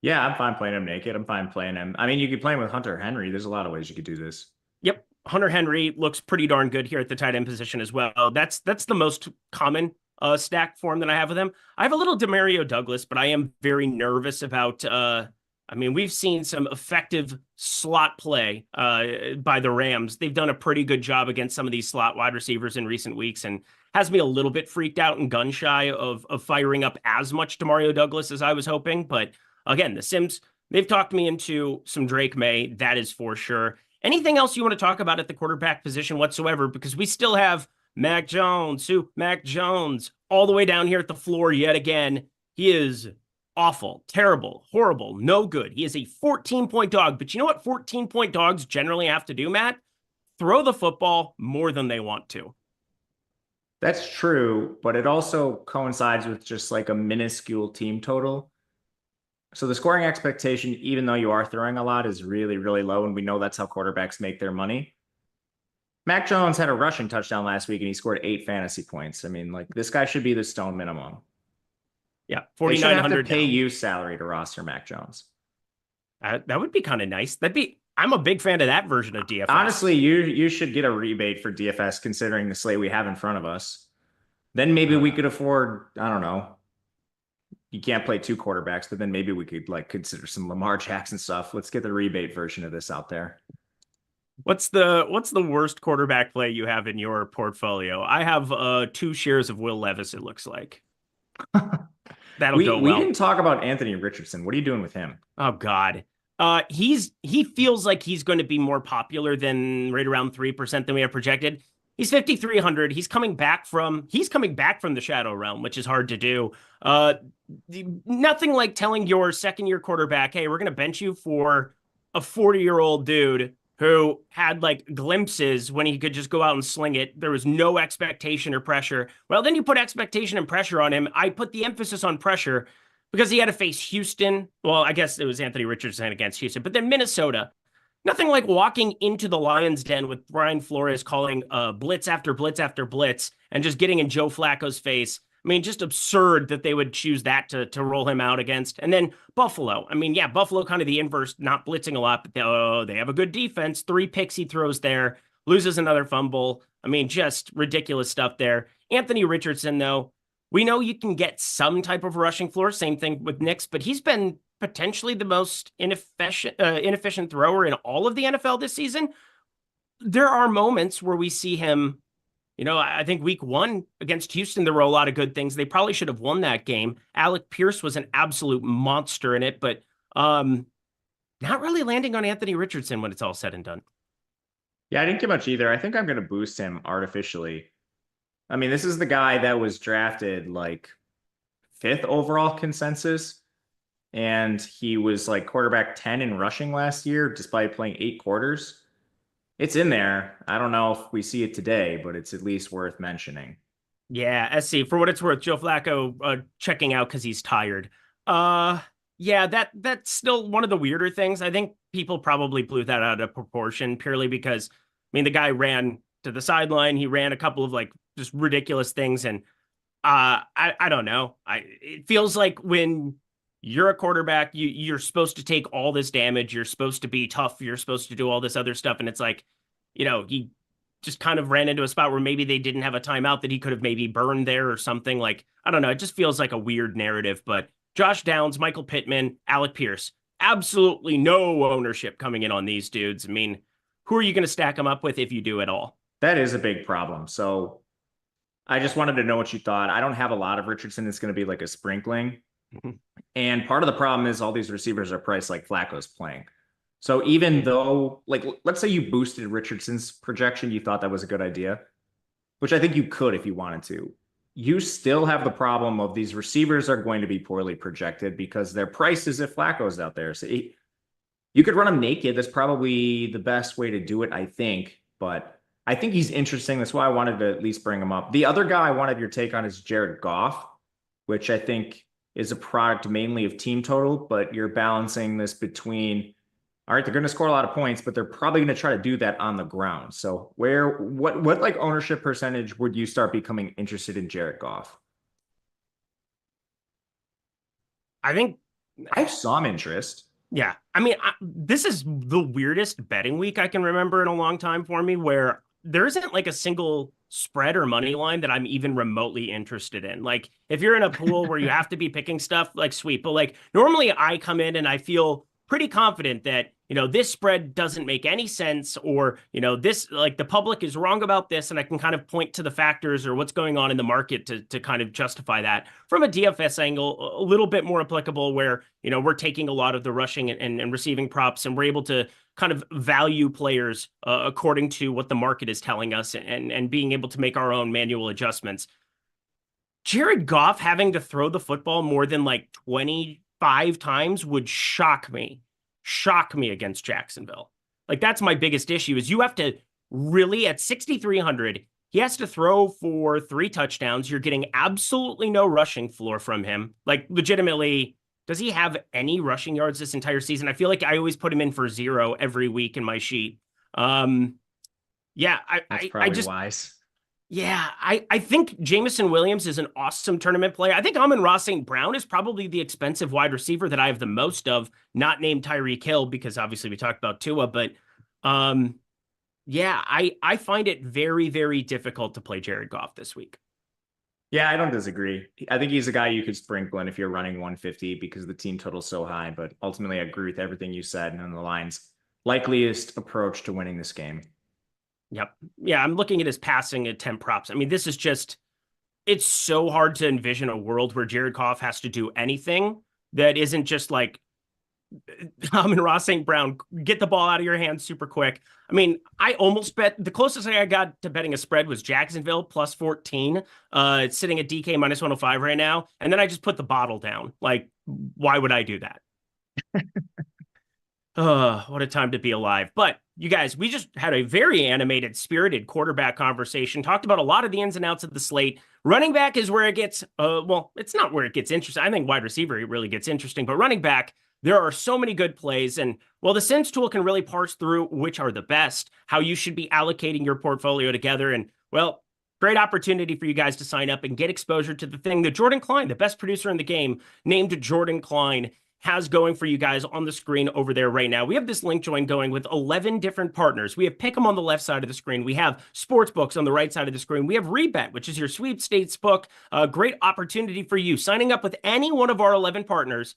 Yeah, I'm fine playing him naked. I'm fine playing him. I mean, you could play him with Hunter Henry. There's a lot of ways you could do this. Yep. Hunter Henry looks pretty darn good here at the tight end position as well. That's the most common stack form that I have with him. I have a little Demario Douglas, but I am very nervous about I mean, we've seen some effective slot play by the Rams. They've done a pretty good job against some of these slot wide receivers in recent weeks, and has me a little bit freaked out and gun shy of firing up as much Demario Douglas as I was hoping. But again, the Sims, they've talked me into some Drake May. That is for sure. Anything else you want to talk about at the quarterback position whatsoever? Because we still have Mac Jones, all the way down here at the floor yet again. He is awful, terrible, horrible, no good. He is a 14-point dog. But you know what 14-point dogs generally have to do, Matt? Throw the football more than they want to. That's true, but it also coincides with just like a minuscule team total. So the scoring expectation, even though you are throwing a lot, is really, really low, and we know that's how quarterbacks make their money. Mac Jones had a rushing touchdown last week, and he scored 8 fantasy points. I mean, like, this guy should be the stone minimum. Yeah, They should have to $4,900 pay down. you salary to roster Mac Jones. That would be kind of nice. I'm a big fan of that version of DFS. Honestly, you should get a rebate for DFS considering the slate we have in front of us. Then maybe we could afford, I don't know. You can't play 2 quarterbacks, but then maybe we could like consider some Lamar Jackson stuff. Let's get the rebate version of this out there. What's the worst quarterback play you have in your portfolio? I have 2 shares of Will Levis, it looks like. That'll go well. We didn't talk about Anthony Richardson. What are you doing with him? Oh God. He feels like he's going to be more popular than right around 3% than we have projected. He's 5,300. He's coming back from the Shadow Realm, which is hard to do. Nothing like telling your second-year quarterback, hey, we're going to bench you for a 40-year-old dude who had like glimpses when he could just go out and sling it. There was no expectation or pressure. Well, then you put expectation and pressure on him. I put the emphasis on pressure because he had to face Houston. Well, I guess it was Anthony Richardson against Houston, but then Minnesota. Nothing like walking into the Lions' den with Brian Flores calling blitz after blitz after blitz and just getting in Joe Flacco's face. I mean, just absurd that they would choose that to roll him out against. And then Buffalo. I mean, yeah, Buffalo kind of the inverse, not blitzing a lot, but they have a good defense. 3 picks he throws there, loses another fumble. I mean, just ridiculous stuff there. Anthony Richardson, though, we know you can get some type of rushing floor. Same thing with Knicks, but he's been potentially the most inefficient thrower in all of the NFL this season. There are moments where we see him, you know, I think week 1 against Houston, there were a lot of good things. They probably should have won that game. Alec Pierce was an absolute monster in it, but not really landing on Anthony Richardson when it's all said and done. Yeah, I didn't get much either. I think I'm going to boost him artificially. I mean, this is the guy that was drafted like 5th overall consensus. And he was like quarterback 10 in rushing last year, despite playing 8 quarters. It's in there. I don't know if we see it today, but it's at least worth mentioning. Yeah, SC, for what it's worth, Joe Flacco checking out because he's tired. Yeah, that's still one of the weirder things. I think people probably blew that out of proportion purely because, I mean, the guy ran to the sideline. He ran a couple of like just ridiculous things. And I don't know. It feels like when you're a quarterback, you're supposed to take all this damage. You're supposed to be tough. You're supposed to do all this other stuff. And it's like, you know, he just kind of ran into a spot where maybe they didn't have a timeout that he could have maybe burned there or something. Like, I don't know. It just feels like a weird narrative. But Josh Downs, Michael Pittman, Alec Pierce, absolutely no ownership coming in on these dudes. I mean, who are you going to stack them up with if you do at all? That is a big problem. So I just wanted to know what you thought. I don't have a lot of Richardson. It's going to be like a sprinkling. And part of the problem is all these receivers are priced like Flacco's playing. So even though, like, let's say you boosted Richardson's projection, you thought that was a good idea, which I think you could if you wanted to. You still have the problem of these receivers are going to be poorly projected because their price is if Flacco's out there. So you could run him naked. That's probably the best way to do it, I think. But I think he's interesting. That's why I wanted to at least bring him up. The other guy I wanted your take on is Jared Goff, which I think is a product mainly of team total, but you're balancing this between, all right, they're going to score a lot of points, but they're probably going to try to do that on the ground. So what like ownership percentage would you start becoming interested in Jared Goff? I think I have some interest. Yeah. I mean, this is the weirdest betting week I can remember in a long time for me, where there isn't like a single spread or money line that I'm even remotely interested in. Like, if you're in a pool where you have to be picking stuff, like sweet, but like normally I come in and I feel pretty confident that, this spread doesn't make any sense, or, this, like, the public is wrong about this, and I can kind of point to the factors or what's going on in the market to kind of justify that. From a DFS angle, a little bit more applicable, where, we're taking a lot of the rushing and receiving props, and we're able to kind of value players according to what the market is telling us, and being able to make our own manual adjustments. Jared Goff having to throw the football more than like 25 times would shock me against Jacksonville. Like, that's my biggest issue, is you have to really, at 6,300, he has to throw for 3 touchdowns. You're getting absolutely no rushing floor from him. Like, legitimately, does he have any rushing yards this entire season? I feel like I always put him in for 0 every week in my sheet. Yeah, That's probably wise. Yeah, I think Jamison Williams is an awesome tournament player. I think Amon-Ra St. Brown is probably the expensive wide receiver that I have the most of, not named Tyreek Hill, because obviously we talked about Tua, but yeah, I find it very, very difficult to play Jared Goff this week. Yeah, I don't disagree. I think he's a guy you could sprinkle in if you're running 150 because the team total's so high, but ultimately I agree with everything you said and on the line's likeliest approach to winning this game. Yep. Yeah, I'm looking at his passing attempt props. I mean, this is just, it's so hard to envision a world where Jared Goff has to do anything that isn't just like, Amon-Ra St. Brown, get the ball out of your hands super quick. I mean, I almost bet, the closest thing I got to betting a spread was Jacksonville plus 14. It's sitting at DK minus 105 right now. And then I just put the bottle down. Like, why would I do that? What a time to be alive. But you guys, we just had a very animated, spirited quarterback conversation, talked about a lot of the ins and outs of the slate. Running back is where it gets, well, it's not where it gets interesting. I think wide receiver, it really gets interesting, but running back, there are so many good plays. And well, the Sims tool can really parse through which are the best, how you should be allocating your portfolio together. And well, great opportunity for you guys to sign up and get exposure to the thing that Jordan Klein, the best producer in the game, named Jordan Klein, has going for you guys on the screen over there right now. We have this link join going with 11 different partners. We have Pick'em on the left side of the screen. We have Sportsbooks on the right side of the screen. We have Rebet, which is your sweepstakes book. A great opportunity for you. Signing up with any one of our 11 partners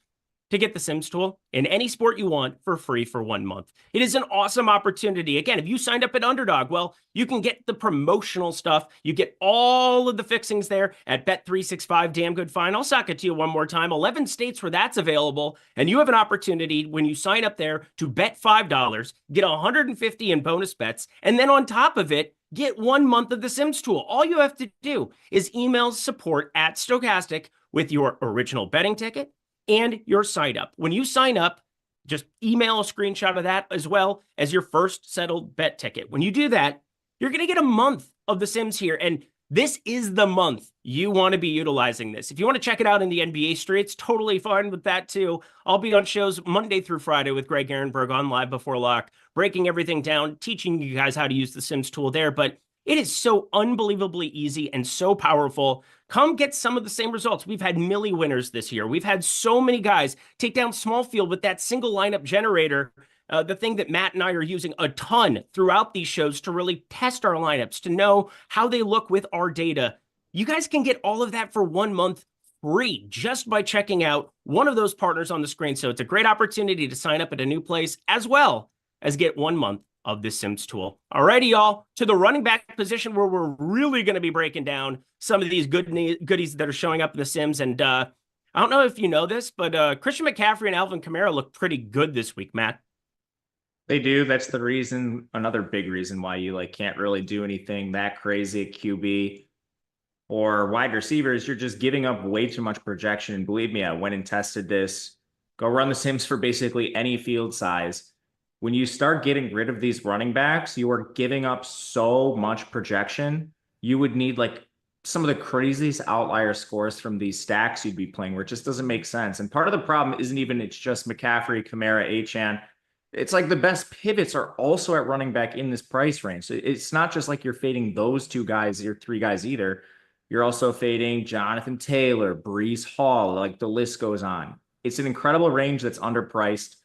to get the Sims tool in any sport you want for free for 1 month. It is an awesome opportunity. Again, if you signed up at Underdog, well, you can get the promotional stuff. You get all of the fixings there at Bet365. Damn good find. I'll sock it to you one more time. 11 states where that's available, and you have an opportunity when you sign up there to bet $5, get 150 in bonus bets, and then on top of it, get 1 month of the Sims tool. All you have to do is email support@Stokastic with your original betting ticket and your sign up. When you sign up, just email a screenshot of that as well as your first settled bet ticket. When you do that, you're going to get a month of The Sims here. And this is the month you want to be utilizing this. If you want to check it out in the NBA streets, totally fine with that too. I'll be on shows Monday through Friday with Greg Ehrenberg on Live Before Lock, breaking everything down, teaching you guys how to use the Sims tool there. But it is so unbelievably easy and so powerful. Come get some of the same results. We've had Millie winners this year. We've had so many guys take down small field with that single lineup generator, the thing that Matt and I are using a ton throughout these shows to really test our lineups, to know how they look with our data. You guys can get all of that for 1 month free just by checking out one of those partners on the screen. So it's a great opportunity to sign up at a new place as well as get 1 month of this Sims tool. Alrighty, y'all, to the running back position where we're really going to be breaking down some of these goodies that are showing up in the Sims. And I don't know if you know this, but Christian McCaffrey and Alvin Kamara look pretty good this week, Matt. They do. That's the reason, another big reason why you can't really do anything that crazy at QB or wide receivers. You're just giving up way too much projection. And believe me, I went and tested this. Go run the Sims for basically any field size. When you start getting rid of these running backs, you are giving up so much projection. You would need some of the craziest outlier scores from these stacks you'd be playing where it just doesn't make sense. And part of the problem isn't even it's just McCaffrey, Kamara, Achane. It's like the best pivots are also at running back in this price range. So it's not just like you're fading those two guys or three guys either. You're also fading Jonathan Taylor, Breece Hall, like the list goes on. It's an incredible range that's underpriced,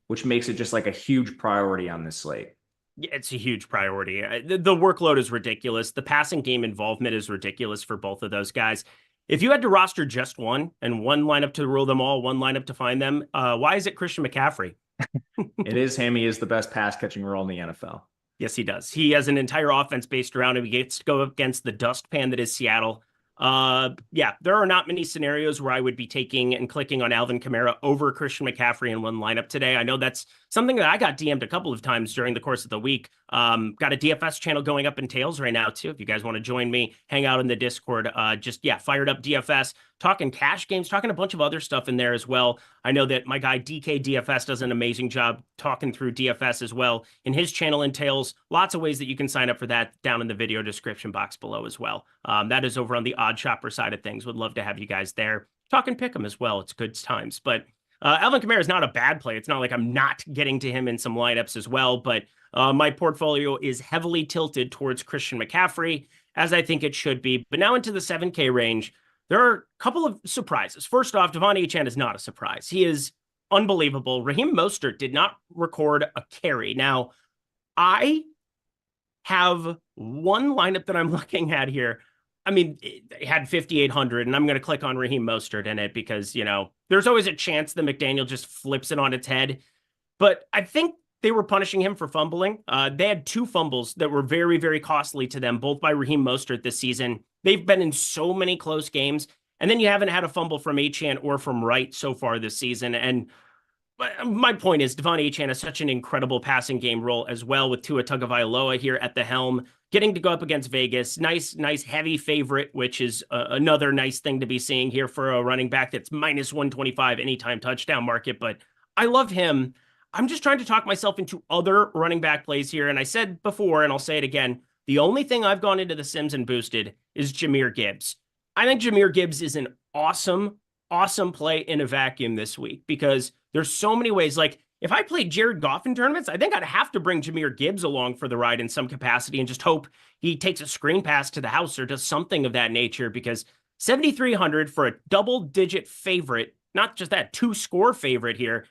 which makes it just like a huge priority on this slate. Yeah, it's a huge priority. The workload is ridiculous. The passing game involvement is ridiculous for both of those guys. If you had to roster just one and one lineup to rule them all, one lineup to find them, why is it Christian McCaffrey? It is him. He is the best pass catching role in the NFL. Yes, he does. He has an entire offense based around him. He gets to go against the dustpan that is Seattle. Yeah, there are not many scenarios where I would be taking and clicking on Alvin Kamara over Christian McCaffrey in one lineup today. I know that's something that I got DM'd a couple of times during the course of the week. Got a DFS channel going up in tails right now too. If you guys want to join me, hang out in the Discord, fired up DFS, talking cash games, talking a bunch of other stuff in there as well. I know that my guy DK DFS does an amazing job talking through DFS as well. In his channel entails lots of ways that you can sign up for that down in the video description box below as well. That is over on the Odd Shopper side of things. Would love to have you guys there. Talking pick 'em as well. It's good times. But Alvin Kamara is not a bad play. It's not like I'm not getting to him in some lineups as well. But my portfolio is heavily tilted towards Christian McCaffrey, as I think it should be. But now into the 7K range, there are a couple of surprises. First off, Devon Achane is not a surprise. He is unbelievable. Raheem Mostert did not record a carry. Now, I have one lineup that I'm looking at here. I mean, it had 5,800, and I'm going to click on Raheem Mostert in it because, you know, there's always a chance that McDaniel just flips it on its head. But I think they were punishing him for fumbling. They had 2 fumbles that were very, very costly to them, both by Raheem Mostert this season. They've been in so many close games. And then you haven't had a fumble from Achane or from Wright so far this season. And my point is, Devon Achane has such an incredible passing game role as well, with Tua Tagovailoa here at the helm, getting to go up against Vegas. Nice heavy favorite, which is another nice thing to be seeing here for a running back that's minus 125 anytime touchdown market. But I love him. I'm just trying to talk myself into other running back plays here. And I said before, and I'll say it again, the only thing I've gone into the Sims and boosted is Jahmyr Gibbs. I think Jahmyr Gibbs is an awesome play in a vacuum this week because there's so many ways. Like, if I played Jared Goff in tournaments, I think I'd have to bring Jahmyr Gibbs along for the ride in some capacity and just hope he takes a screen pass to the house or does something of that nature, because 7,300 for a double-digit favorite, not just that, 2-score favorite here,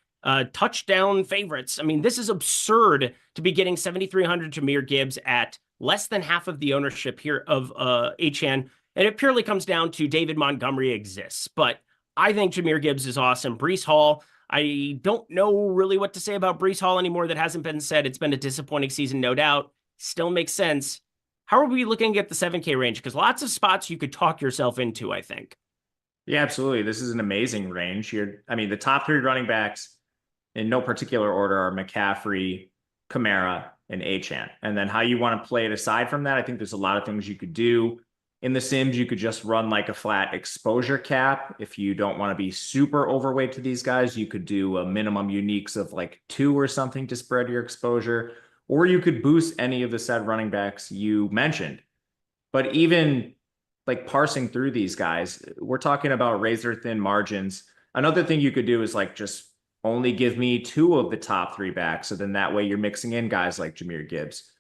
touchdown favorites. I mean, this is absurd to be getting 7,300 Jahmyr Gibbs at less than half of the ownership here of Achane. And it purely comes down to David Montgomery exists. But I think Jahmyr Gibbs is awesome. Breece Hall, I don't know really what to say about Breece Hall anymore that hasn't been said. It's been a disappointing season, no doubt. Still makes sense. How are we looking at the 7K range? Because lots of spots you could talk yourself into, I think. Yeah, absolutely. This is an amazing range here. I mean, the top 3 running backs in no particular order are McCaffrey, Kamara, and Achane. And then how you want to play it aside from that, I think there's a lot of things you could do. In the Sims, you could just run like a flat exposure cap. If you don't want to be super overweight to these guys, you could do a minimum uniques of like 2 or something to spread your exposure, or you could boost any of the said running backs you mentioned. But even like parsing through these guys, we're talking about razor thin margins. Another thing you could do is like just only give me 2 of the top 3 backs. So then that way you're mixing in guys like Jahmyr Gibbs.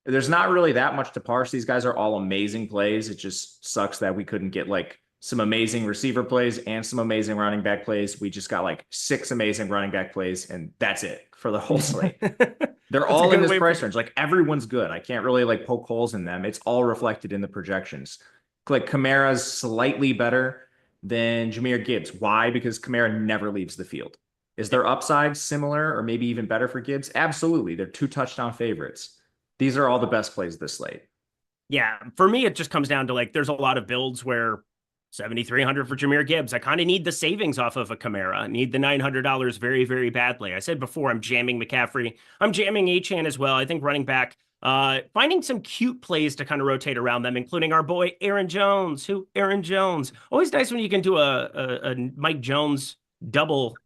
There's not really that much to parse. These guys are all amazing plays. It just sucks that we couldn't get like some amazing receiver plays and some amazing running back plays. We just got like 6 amazing running back plays, and that's it for the whole slate. They're all in this price range. Like, everyone's good. I can't really like poke holes in them. It's all reflected in the projections. Like, Kamara's slightly better than Jahmyr Gibbs. Why? Because Kamara never leaves the field. Is their upside similar or maybe even better for Gibbs? Absolutely. They're 2 touchdown favorites. These are all the best plays this slate. Yeah, for me, it just comes down to like, there's a lot of builds where 7,300 for Jahmyr Gibbs. I kind of need the savings off of a Kamara. I need the $900 very, very badly. I said before, I'm jamming McCaffrey. I'm jamming Achane as well. I think running back, finding some cute plays to kind of rotate around them, including our boy Aaron Jones. Aaron Jones. Always nice when you can do a Mike Jones double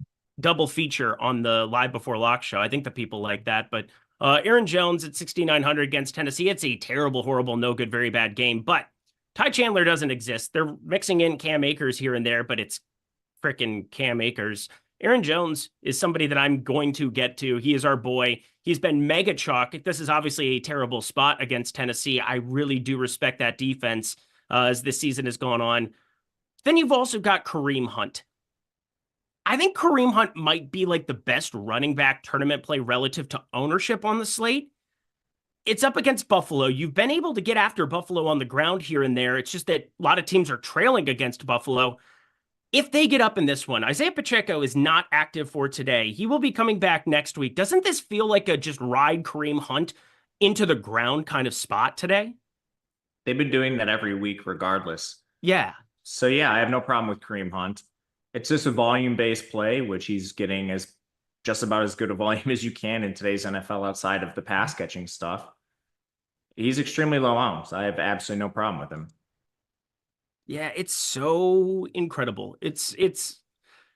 feature on the Live Before Lock show. I think the people like that, but Aaron Jones at 6,900 against Tennessee. It's a terrible, horrible, no good, very bad game, but Ty Chandler doesn't exist. They're mixing in Cam Akers here and there, but it's freaking Cam Akers. Aaron Jones is somebody that I'm going to get to. He is our boy. He's been mega chalk. This is obviously a terrible spot against Tennessee. I really do respect that defense as this season has gone on. Then you've also got Kareem Hunt. I think Kareem Hunt might be like the best running back tournament play relative to ownership on the slate. It's up against Buffalo. You've been able to get after Buffalo on the ground here and there. It's just that a lot of teams are trailing against Buffalo. If they get up in this one, Isaiah Pacheco is not active for today. He will be coming back next week. Doesn't this feel like a just ride Kareem Hunt into the ground kind of spot today? They've been doing that every week regardless. Yeah. So yeah, I have no problem with Kareem Hunt. It's just a volume-based play, which he's getting as just about as good a volume as you can in today's NFL outside of the pass-catching stuff. He's extremely low owned. I have absolutely no problem with him. Yeah, it's so incredible. I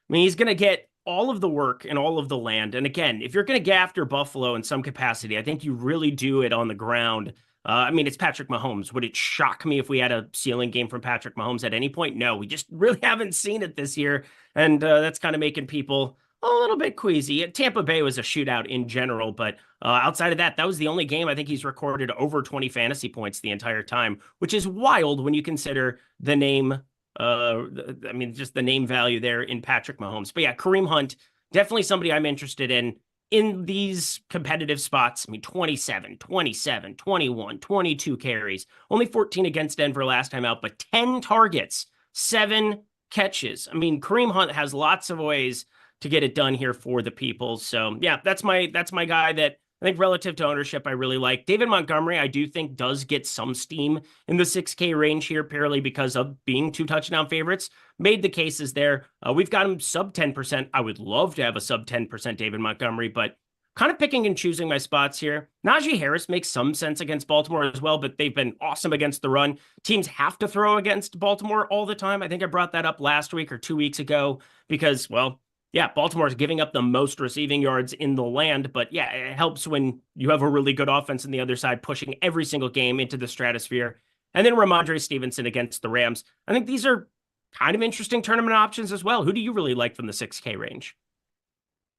mean, he's going to get all of the work and all of the land. And again, if you're going to get after Buffalo in some capacity, I think you really do it on the ground. I mean, it's Patrick Mahomes. Would it shock me if we had a ceiling game from Patrick Mahomes at any point? No, we just really haven't seen it this year. And that's kind of making people a little bit queasy. Tampa Bay was a shootout in general, but outside of that, that was the only game I think he's recorded over 20 fantasy points the entire time, which is wild when you consider the name, just the name value there in Patrick Mahomes. But yeah, Kareem Hunt, definitely somebody I'm interested in these competitive spots. I mean, 27, 27, 21, 22 carries, only 14 against Denver last time out, but 10 targets, 7 catches. I mean, Kareem Hunt has lots of ways to get it done here for the people. So yeah, that's my guy that I think relative to ownership, I really like. David Montgomery, I do think does get some steam in the 6K range here, purely because of being 2 touchdown favorites. Made the cases there. We've got him sub 10%. I would love to have a sub 10% David Montgomery, but kind of picking and choosing my spots here. Najee Harris makes some sense against Baltimore as well, but they've been awesome against the run. Teams have to throw against Baltimore all the time. I think I brought that up last week or 2 weeks ago because, well, yeah, Baltimore's giving up the most receiving yards in the land, but yeah, it helps when you have a really good offense on the other side, pushing every single game into the stratosphere. And then Ramondre Stevenson against the Rams. I think these are kind of interesting tournament options as well. Who do you really like from the 6K range?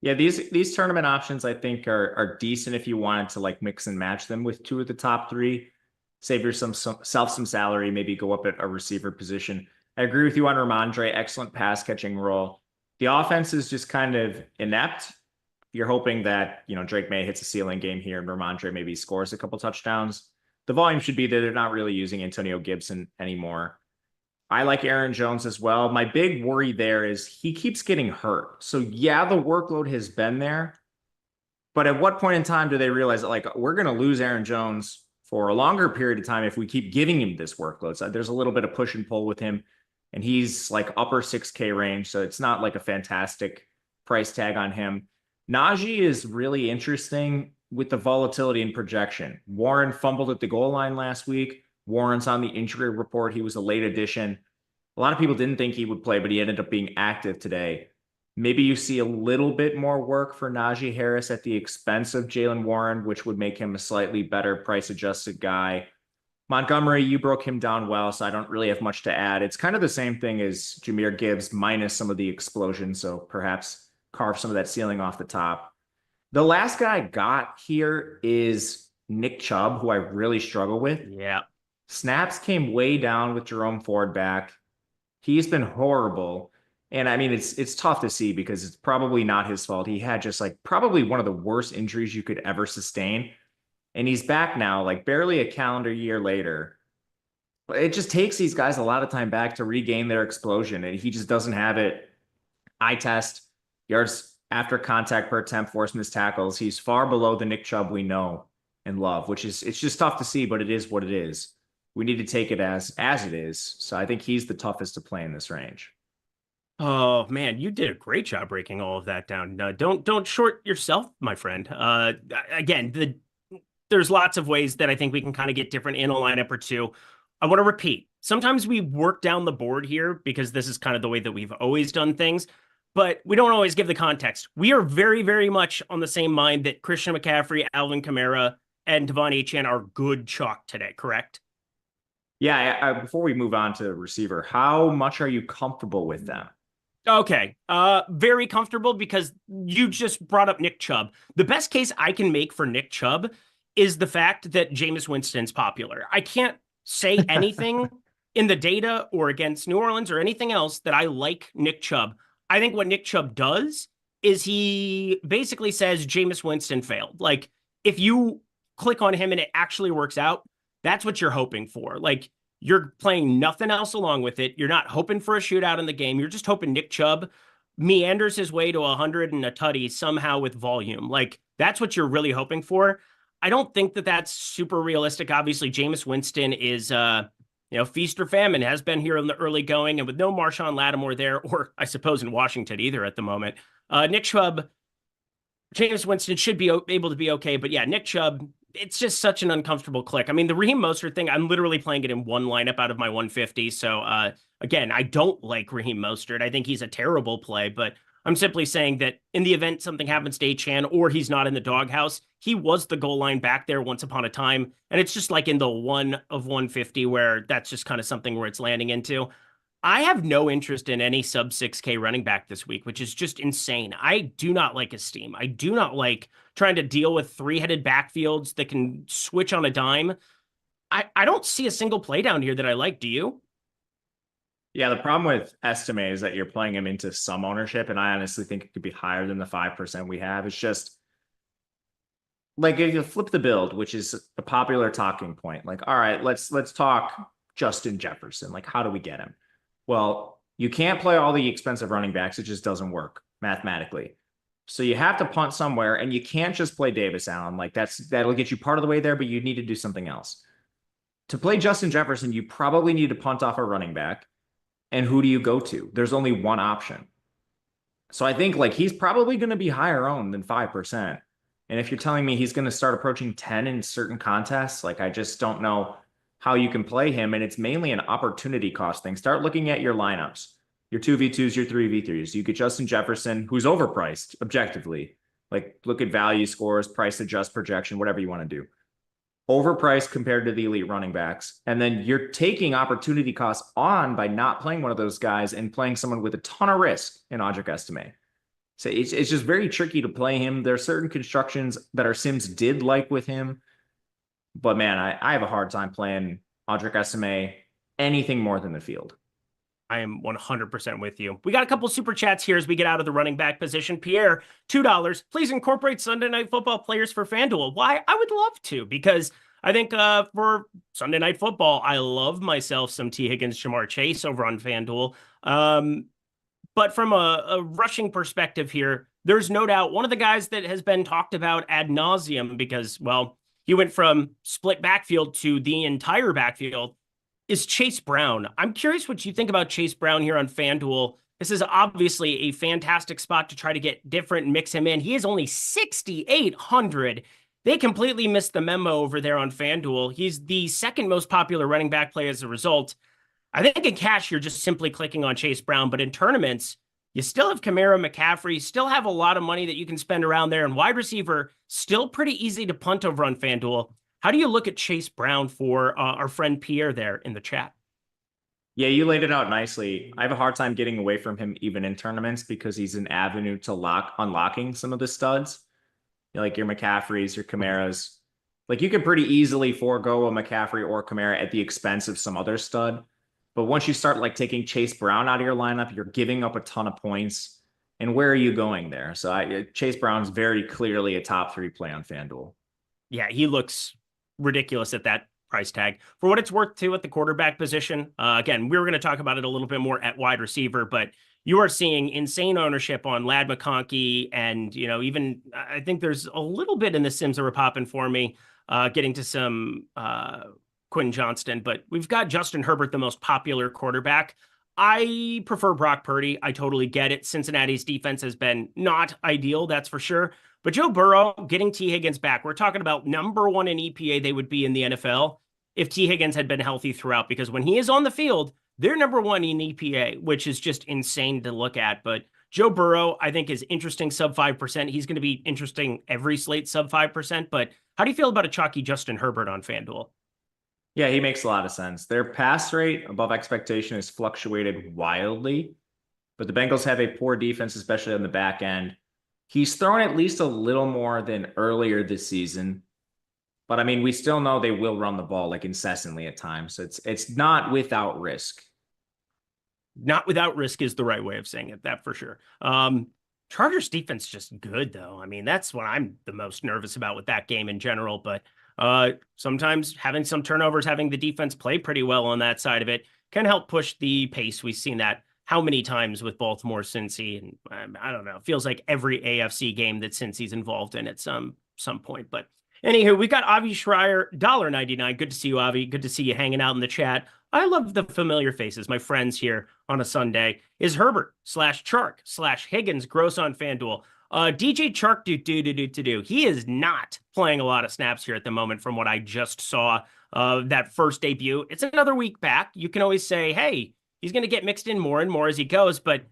Yeah, these tournament options I think are decent if you wanted to like mix and match them with 2 of the top 3. Save yourself some salary, maybe go up at a receiver position. I agree with you on Ramondre, excellent pass catching role. The offense is just kind of inept. You're hoping that, Drake May hits a ceiling game here and Ramondre maybe scores a couple touchdowns. The volume should be there. They're not really using Antonio Gibson anymore. I like Aaron Jones as well. My big worry there is he keeps getting hurt. So yeah, the workload has been there. But at what point in time do they realize that like we're going to lose Aaron Jones for a longer period of time if we keep giving him this workload? So there's a little bit of push and pull with him. And he's like upper 6K range, so it's not like a fantastic price tag on him. Najee is really interesting with the volatility and projection. Warren fumbled at the goal line last week. Warren's on the injury report. He was a late addition. A lot of people didn't think he would play, but he ended up being active today. Maybe you see a little bit more work for Najee Harris at the expense of Jaylen Warren, which would make him a slightly better price-adjusted guy. Montgomery, you broke him down well, so I don't really have much to add. It's kind of the same thing as Jahmyr Gibbs minus some of the explosion, so perhaps carve some of that ceiling off the top. The last guy I got here is Nick Chubb, who I really struggle with. Yeah. Snaps came way down with Jerome Ford back. He's been horrible. And I mean, it's tough to see because it's probably not his fault. He had just like probably one of the worst injuries you could ever sustain. And he's back now, like barely a calendar year later. It just takes these guys a lot of time back to regain their explosion. And he just doesn't have it. Eye test, yards after contact per attempt, forced missed tackles. He's far below the Nick Chubb we know and love, which is, it's just tough to see, but it is what it is. We need to take it as it is. So I think he's the toughest to play in this range. Oh man, you did a great job breaking all of that down. Don't short yourself, my friend. Again, there's lots of ways that I think we can kind of get different in a lineup or two. I want to repeat. Sometimes we work down the board here because this is kind of the way that we've always done things, but we don't always give the context. We are very, very much on the same mind that Christian McCaffrey, Alvin Kamara, and Devon Achane are good chalk today, correct? Yeah, before we move on to receiver, how much are you comfortable with them? Okay. Very comfortable because you just brought up Nick Chubb. The best case I can make for Nick Chubb is the fact that Jameis Winston's popular. I can't say anything in the data or against New Orleans or anything else that I like Nick Chubb. I think what Nick Chubb does is he basically says Jameis Winston failed. Like, if you click on him and it actually works out, that's what you're hoping for. Like, you're playing nothing else along with it. You're not hoping for a shootout in the game. You're just hoping Nick Chubb meanders his way to 100 and a tutty somehow with volume. Like, that's what you're really hoping for. I don't think that that's super realistic. Obviously, Jameis Winston is, feast or famine, has been here in the early going, and with no Marshawn Lattimore there, or I suppose in Washington either at the moment, Nick Chubb, Jameis Winston should be able to be okay. But yeah, Nick Chubb, it's just such an uncomfortable click. I mean, the Raheem Mostert thing, I'm literally playing it in one lineup out of my 150. So again, I don't like Raheem Mostert. I think he's a terrible play, but I'm simply saying that in the event something happens to Achane or he's not in the doghouse, he was the goal line back there once upon a time. And it's just like in the 1 of 150 where that's just kind of something where it's landing into. I have no interest in any sub 6K running back this week, which is just insane. I do not like his steam. I do not like trying to deal with three-headed backfields that can switch on a dime. I don't see a single play down here that I like. Do you? Yeah, the problem with Estime is that you're playing him into some ownership, and I honestly think it could be higher than the 5% we have. It's just like if you flip the build, which is a popular talking point, like, all right, let's talk Justin Jefferson. Like, how do we get him? Well, you can't play all the expensive running backs. It just doesn't work mathematically. So you have to punt somewhere, and you can't just play Davis Allen. Like, that'll get you part of the way there, but you need to do something else. To play Justin Jefferson, you probably need to punt off a running back. And who do you go to? There's only one option. So I think like he's probably going to be higher owned than 5%. And if you're telling me he's going to start approaching 10 in certain contests, like I just don't know how you can play him. And it's mainly an opportunity cost thing. Start looking at your lineups, your 2v2s, your 3v3s. You get Justin Jefferson, who's overpriced objectively. Like look at value scores, price adjust projection, whatever you want to do. Overpriced compared to the elite running backs. And then you're taking opportunity costs on by not playing one of those guys and playing someone with a ton of risk in Audric Estime. So it's just very tricky to play him. There are certain constructions that our sims did like with him. But man, I have a hard time playing Audric Estime anything more than the field. I am 100% with you. We got a couple super chats here as we get out of the running back position. Pierre, $2. Please incorporate Sunday Night Football players for FanDuel. Why? I would love to, because I think for Sunday Night Football, I love myself some T. Higgins, Jamar Chase over on FanDuel. But from a rushing perspective here, there's no doubt one of the guys that has been talked about ad nauseum because, well, he went from split backfield to the entire backfield is Chase Brown. I'm curious what you think about Chase Brown here on FanDuel. This is obviously a fantastic spot to try to get different and mix him in. He is only 6,800. They completely missed the memo over there on FanDuel. He's the second most popular running back play as a result. I think in cash, you're just simply clicking on Chase Brown, but in tournaments, you still have Kamara, McCaffrey, still have a lot of money that you can spend around there, and wide receiver, still pretty easy to punt over on FanDuel. How do you look at Chase Brown for our friend Pierre there in the chat? Yeah, you laid it out nicely. I have a hard time getting away from him even in tournaments because he's an avenue to unlocking some of the studs. Like your McCaffreys, your Camaras. Like you could pretty easily forego a McCaffrey or Kamara at the expense of some other stud. But once you start like taking Chase Brown out of your lineup, you're giving up a ton of points. And where are you going there? So Chase Brown's very clearly a top 3 play on FanDuel. Yeah, he looks ridiculous at that price tag. For what it's worth too at the quarterback position, again, we were going to talk about it a little bit more at wide receiver, but you are seeing insane ownership on Ladd McConkey, and even I think there's a little bit in the sims that were popping for me, getting to some Quinn Johnston, but we've got Justin Herbert, the most popular quarterback. I prefer Brock Purdy. I totally get it. Cincinnati's defense has been not ideal, that's for sure. But Joe Burrow getting T. Higgins back, we're talking about number 1 in EPA they would be in the NFL if T. Higgins had been healthy throughout, because when he is on the field, they're number 1 in EPA, which is just insane to look at. But Joe Burrow, I think, is interesting sub 5%. He's going to be interesting every slate sub 5%. But how do you feel about a chalky Justin Herbert on FanDuel? Yeah, he makes a lot of sense. Their pass rate above expectation has fluctuated wildly, but the Bengals have a poor defense, especially on the back end. He's thrown at least a little more than earlier this season. But I mean, we still know they will run the ball like incessantly at times. So it's not without risk. Not without risk is the right way of saying it, that for sure. Chargers defense just good, though. I mean, that's what I'm the most nervous about with that game in general. But sometimes having some turnovers, having the defense play pretty well on that side of it can help push the pace. We've seen that how many times with Baltimore, Cincy, and I don't know. It feels like every AFC game that Cincy's involved in at some point. But anywho, we got Avi Schreier, $1.99. Good to see you, Avi. Good to see you hanging out in the chat. I love the familiar faces, my friends here on a Sunday. Is Herbert /Chark /Higgins gross on FanDuel? DJ Chark do. He is not playing a lot of snaps here at the moment from what I just saw that first debut. It's another week back. You can always say, hey, he's going to get mixed in more and more as he goes, but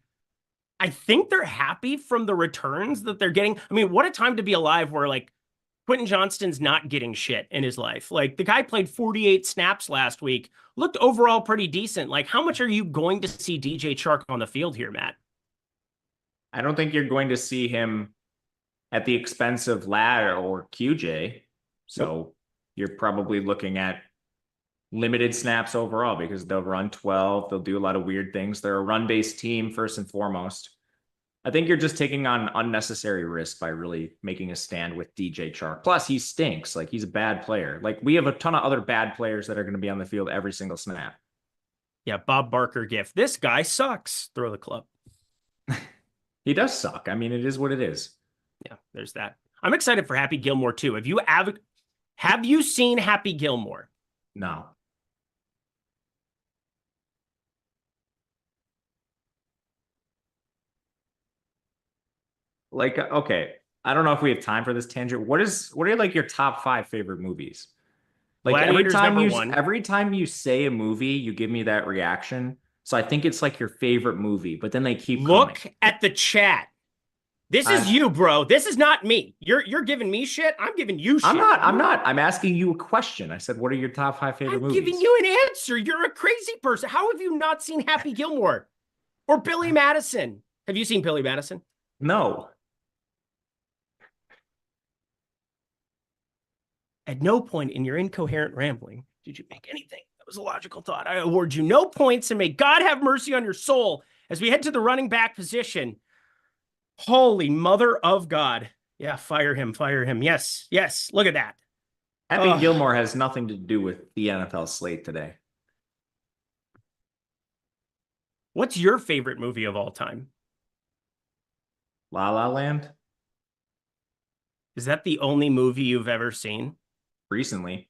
I think they're happy from the returns that they're getting. I mean, what a time to be alive where like Quentin Johnston's not getting shit in his life. Like the guy played 48 snaps last week, looked overall pretty decent. Like how much are you going to see DJ Chark on the field here, Matt? I don't think you're going to see him at the expense of Ladd or QJ. So you're probably looking at limited snaps overall because they'll run 12. They'll do a lot of weird things. They're a run-based team first and foremost. I think you're just taking on unnecessary risk by really making a stand with DJ Chark. Plus, he stinks. Like, he's a bad player. Like, we have a ton of other bad players that are going to be on the field every single snap. Yeah, Bob Barker gif. This guy sucks. Throw the club. He does suck. I mean, it is what it is. Yeah, there's that. I'm excited for Happy Gilmore, too. Have you seen Happy Gilmore? No. Like, okay, I don't know if we have time for this tangent. What are like your top 5 favorite movies? Like Gladiator's #1. every time you say a movie, you give me that reaction. So I think it's like your favorite movie, but then they keep Look coming. at the chat. This is you, bro. This is not me. You're giving me shit. I'm giving you shit. I'm not. I'm asking you a question. I said, what are your top 5 favorite movies? I'm giving you an answer. You're a crazy person. How have you not seen Happy Gilmore or Billy Madison? Have you seen Billy Madison? No. At no point in your incoherent rambling did you make anything that was a logical thought. I award you no points and may God have mercy on your soul as we head to the running back position. Holy mother of God. Yeah, fire him. Yes. Look at that. Happy Gilmore has nothing to do with the NFL slate today. What's your favorite movie of all time? La La Land? Is that the only movie you've ever seen? Recently.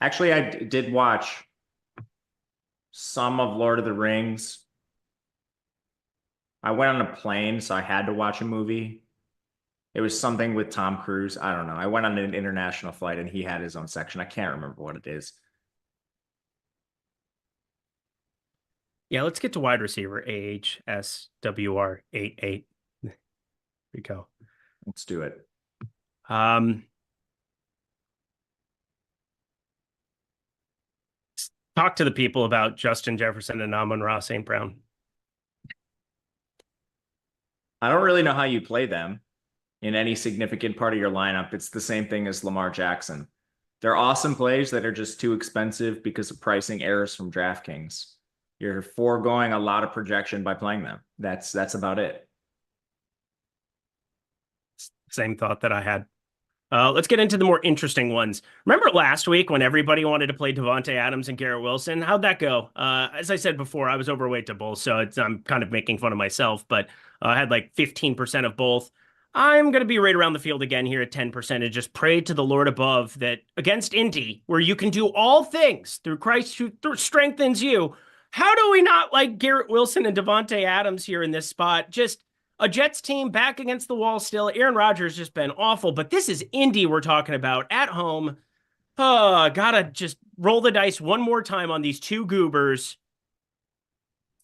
Actually, I did watch some of Lord of the Rings. I went on a plane, so I had to watch a movie. It was something with Tom Cruise. I don't know. I went on an international flight and he had his own section. I can't remember what it is. Yeah, let's get to wide receiver. AHSWR88. Here we go. Let's do it. Talk to the people about Justin Jefferson and Amon-Ra St. Brown. I don't really know how you play them in any significant part of your lineup. It's the same thing as Lamar Jackson. They're awesome plays that are just too expensive because of pricing errors from DraftKings. You're foregoing a lot of projection by playing them. That's about it. Same thought that I had. Let's get into the more interesting ones. Remember last week when everybody wanted to play Devontae Adams and Garrett Wilson? How'd that go? As I said before, I was overweight to both, so I'm kind of making fun of myself, but I had like 15% of both. I'm going to be right around the field again here at 10% and just pray to the Lord above that against Indy, where you can do all things through Christ who strengthens you. How do we not like Garrett Wilson and Devontae Adams here in this spot? Just a Jets team back against the wall still. Aaron Rodgers just been awful, but this is Indy we're talking about at home. Gotta just roll the dice one more time on these two goobers.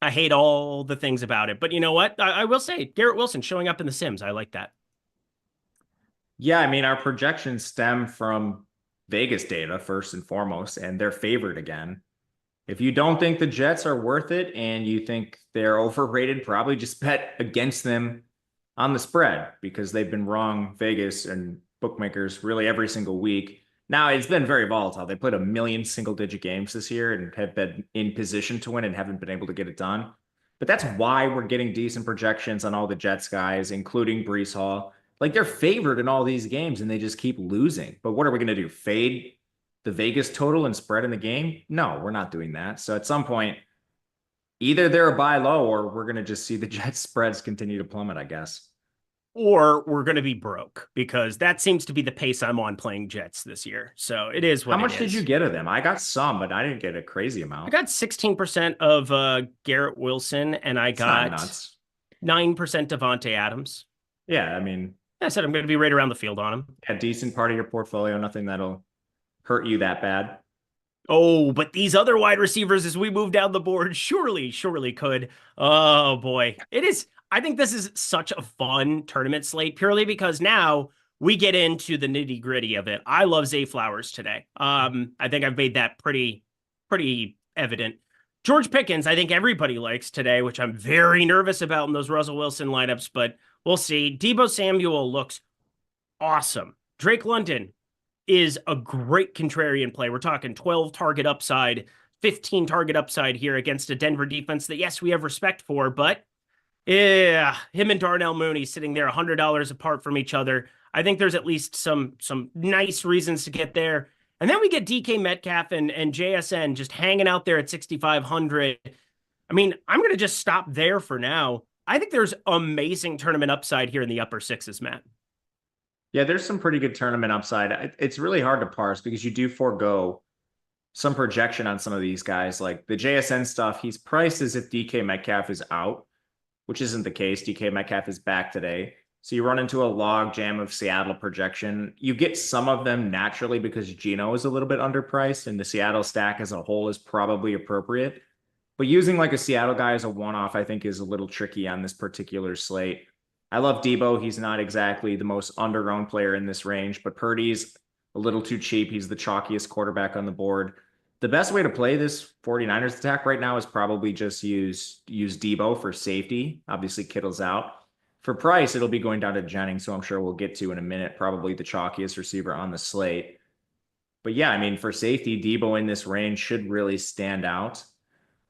I hate all the things about it, but you know what? I will say Garrett Wilson showing up in the Sims. I like that. Yeah, I mean, our projections stem from Vegas data first and foremost, and they're favored again. If you don't think the Jets are worth it and you think they're overrated, probably just bet against them on the spread because they've been wrong, Vegas and bookmakers, really every single week. Now, it's been very volatile. They played a million single-digit games this year and have been in position to win and haven't been able to get it done. But that's why we're getting decent projections on all the Jets guys, including Breece Hall. Like, they're favored in all these games and they just keep losing. But what are we going to do? Fade the Vegas total and spread in the game? No, we're not doing that. So at some point, either they're a buy low or we're going to just see the Jets spreads continue to plummet, I guess. Or we're going to be broke, because that seems to be the pace I'm on playing Jets this year. So it is what How it much is. did you get of them? I got some, but I didn't get a crazy amount. I got 16% of Garrett Wilson, and I It's not got nuts. 9% Devontae Adams. Yeah, I mean, I said I'm going to be right around the field on him. a decent part of your portfolio, nothing that'll hurt you that bad. Oh, but these other wide receivers, as we move down the board, surely could. Oh boy. It is. I think this is such a fun tournament slate, purely because now we get into the nitty gritty of it. I love Zay Flowers today. I think I've made that pretty evident. George Pickens, I think everybody likes today, which I'm very nervous about in those Russell Wilson lineups, but we'll see. Deebo Samuel looks awesome. Drake London is a great contrarian play. We're talking 12 target upside, 15 target upside here against a Denver defense that, yes, we have respect for, but yeah, him and Darnell Mooney sitting there $100 apart from each other. I think there's at least some nice reasons to get there. And then we get DK Metcalf and JSN just hanging out there at 6,500. I mean, I'm going to just stop there for now. I think there's amazing tournament upside here in the upper sixes, Matt. Yeah, there's some pretty good tournament upside. It's really hard to parse because you do forego some projection on some of these guys. Like the JSN stuff, he's priced as if DK Metcalf is out, which isn't the case. DK Metcalf is back today. So you run into a log jam of Seattle projection. You get some of them naturally because Geno is a little bit underpriced and the Seattle stack as a whole is probably appropriate. But using like a Seattle guy as a one-off, I think is a little tricky on this particular slate. I love Deebo. He's not exactly the most under-owned player in this range, but Purdy's a little too cheap. He's the chalkiest quarterback on the board. The best way to play this 49ers attack right now is probably just use Deebo for safety. Obviously, Kittle's out. For price, it'll be going down to Jennings, who I'm sure we'll get to in a minute, probably the chalkiest receiver on the slate. But yeah, I mean, for safety, Deebo in this range should really stand out.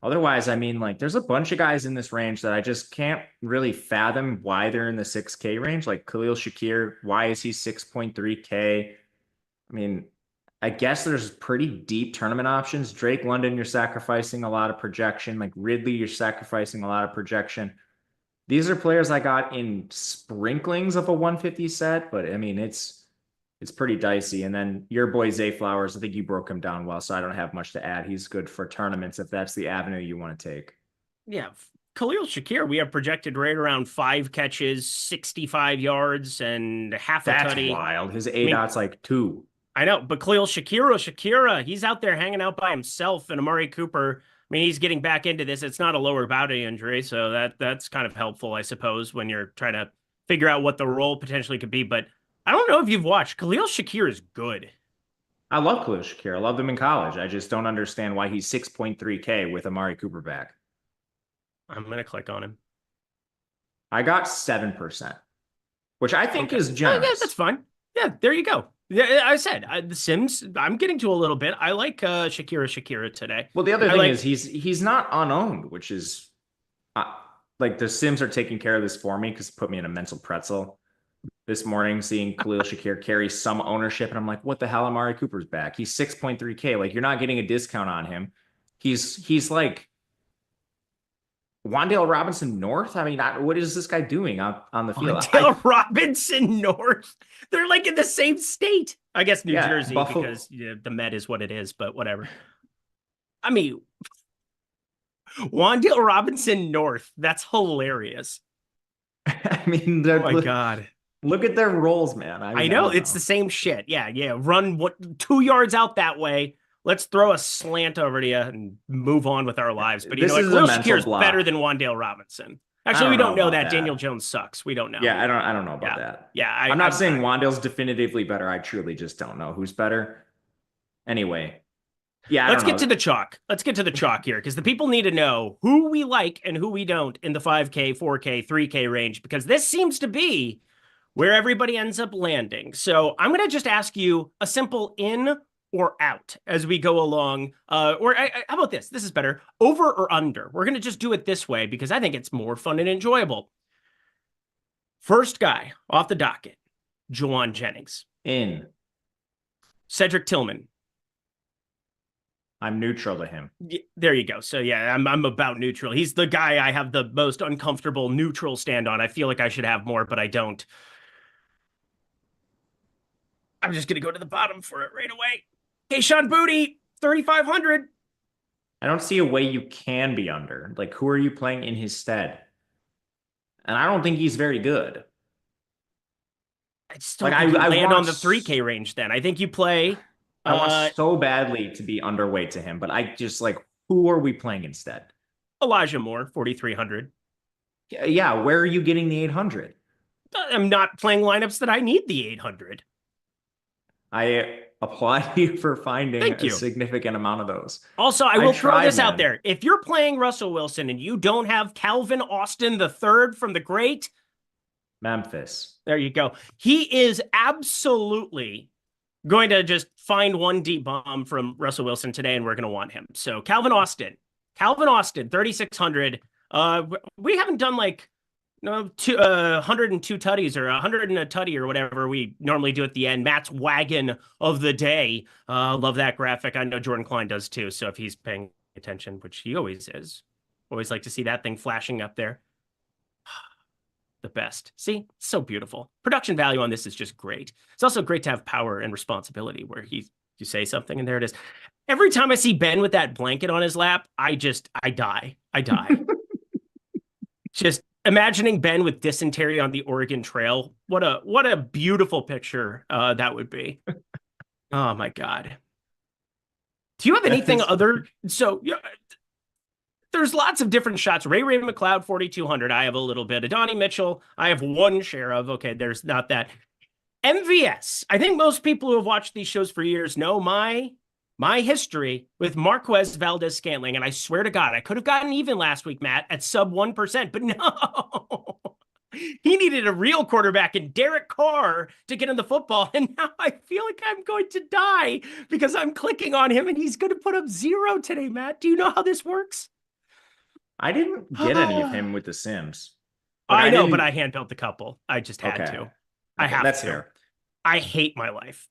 Otherwise, I mean, like, there's a bunch of guys in this range that I just can't really fathom why they're in the 6K range. Like Khalil Shakir, why is he 6.3K? I mean, I guess there's pretty deep tournament options. Drake London, you're sacrificing a lot of projection. Like Ridley, you're sacrificing a lot of projection. These are players I got in sprinklings of a 150 set, but I mean, it's pretty dicey. And then your boy Zay Flowers, I think you broke him down well, so I don't have much to add. He's good for tournaments if that's the avenue you want to take. Yeah. Khalil Shakir, we have projected right around 5 catches, 65 yards, and half a That's tutty. wild. His ADOT's like 2. I know, but Khalil Shakira, he's out there hanging out by himself, and Amari Cooper, I mean, he's getting back into this. It's not a lower body injury, so that's kind of helpful, I suppose, when you're trying to figure out what the role potentially could be. But I don't know if you've watched. Khalil Shakir is good. I love Khalil Shakir. I loved him in college. I just don't understand why he's 6.3K with Amari Cooper back. I'm going to click on him. I got 7%, which I think is generous. Yeah, that's fine. Yeah, there you go. Yeah, I said the Sims. I'm getting to a little bit. I like Shakira today. Well, the other thing is he's not unowned, which is like the Sims are taking care of this for me because it put me in a mental pretzel this morning, seeing Khalil Shakir carry some ownership, and I'm like, what the hell? Amari Cooper's back. He's 6.3K. Like, you're not getting a discount on him. He's like Wan'Dale Robinson North. I mean, what is this guy doing on the field? Wan'Dale Robinson North. They're like in the same state. I guess New Jersey, Buffalo, because the Met is what it is, but whatever. I mean, Wan'Dale Robinson North. That's hilarious. I mean, oh my God. Look at their roles, man. I know it's the same shit. Yeah. Run 2 yards out that way. Let's throw a slant over to you and move on with our lives. But you know what? Khalil Shakir is better than Wan'Dale Robinson. Actually, we don't know that. Daniel Jones sucks. We don't know. Yeah, I don't know about that. Yeah, I'm not saying Wan'Dale's definitively better. I truly just don't know who's better. Anyway, yeah, Let's get to the chalk. Let's get to the chalk here because the people need to know who we like and who we don't in the 5K, 4K, 3K range because this seems to be where everybody ends up landing. So I'm going to just ask you a simple in or out as we go along. How about this? This is better. Over or under? We're going to just do it this way because I think it's more fun and enjoyable. First guy off the docket, Juwan Jennings. In. Cedric Tillman. I'm neutral to him. There you go. So yeah, I'm about neutral. He's the guy I have the most uncomfortable neutral stand on. I feel like I should have more, but I don't. I'm just going to go to the bottom for it right away. Kayshon Boutte, 3,500. I don't see a way you can be under. Like, who are you playing in his stead? And I don't think he's very good. I just don't think I land on the 3K range then. I think you play... I want so badly to be underweight to him, but I just like, who are we playing instead? Elijah Moore, 4,300. Yeah, where are you getting the 800? I'm not playing lineups that I need the 800. I applaud you for finding a significant amount of those. Also, I will throw this out there. If you're playing Russell Wilson and you don't have Calvin Austin III from the great Memphis. There you go. He is absolutely going to just find one deep bomb from Russell Wilson today, and we're going to want him. So Calvin Austin, 3,600. We haven't done like 102 tutties or 100 and a tutty or whatever we normally do at the end. Matt's wagon of the day. Love that graphic. I know Jordan Klein does too. So if he's paying attention, which he always is, always like to see that thing flashing up there. The best. See, so beautiful. Production value on this is just great. It's also great to have power and responsibility where you say something and there it is. Every time I see Ben with that blanket on his lap, I die. Just imagining Ben with dysentery on the Oregon Trail. What a beautiful picture that would be. Oh my God. Do you have anything other? So there's lots of different shots. Ray McLeod, 4,200. I have a little bit. Adonai Mitchell, I have one share of. Okay, there's not that. MVS. I think most people who have watched these shows for years know my history with Marquez Valdes-Scantling, and I swear to God, I could have gotten even last week, Matt, at sub 1%, but no. He needed a real quarterback in Derek Carr to get him the football, and now I feel like I'm going to die because I'm clicking on him, and he's going to put up 0 today, Matt. Do you know how this works? I didn't get any of him with the Sims. I know, but I hand-built a couple. I just had to. I have that's to. Fair. I hate my life.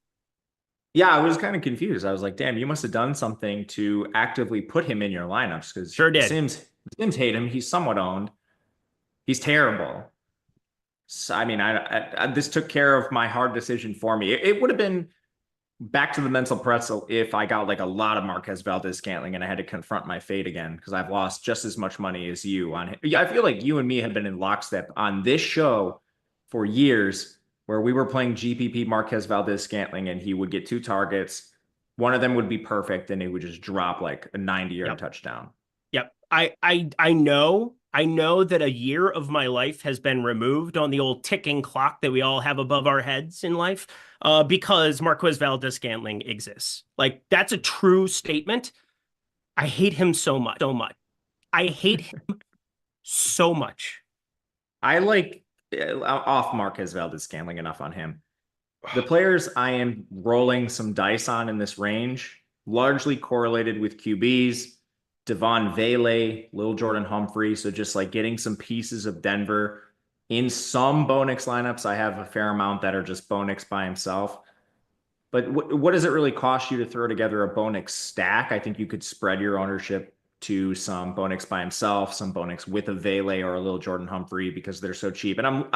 Yeah, I was kind of confused. I was like, damn, you must have done something to actively put him in your lineups because sure did. Sims hate him. He's somewhat owned. He's terrible. So, I mean, I this took care of my hard decision for me. It would have been back to the mental pretzel if I got like a lot of Marquez Valdes-Scantling and I had to confront my fate again because I've lost just as much money as you on him. Yeah, I feel like you and me have been in lockstep on this show for years where we were playing GPP Marquez Valdes-Scantling and he would get 2 targets. One of them would be perfect and he would just drop like a 90-yard touchdown. Yep. I know that a year of my life has been removed on the old ticking clock that we all have above our heads in life because Marquez Valdes-Scantling exists. Like, that's a true statement. I hate him so much. I hate him so much. I like off Marquez Valdes-Scantling enough on him. The players I am rolling some dice on in this range, largely correlated with QBs, Devon Vele, Lil Jordan Humphrey. So just like getting some pieces of Denver in some Bonix lineups. I have a fair amount that are just Bonix by himself. But what does it really cost you to throw together a Bonix stack? I think you could spread your ownership to some Bonix by himself, some Bonix with a Vele or a Lil Jordan Humphrey because they're so cheap. And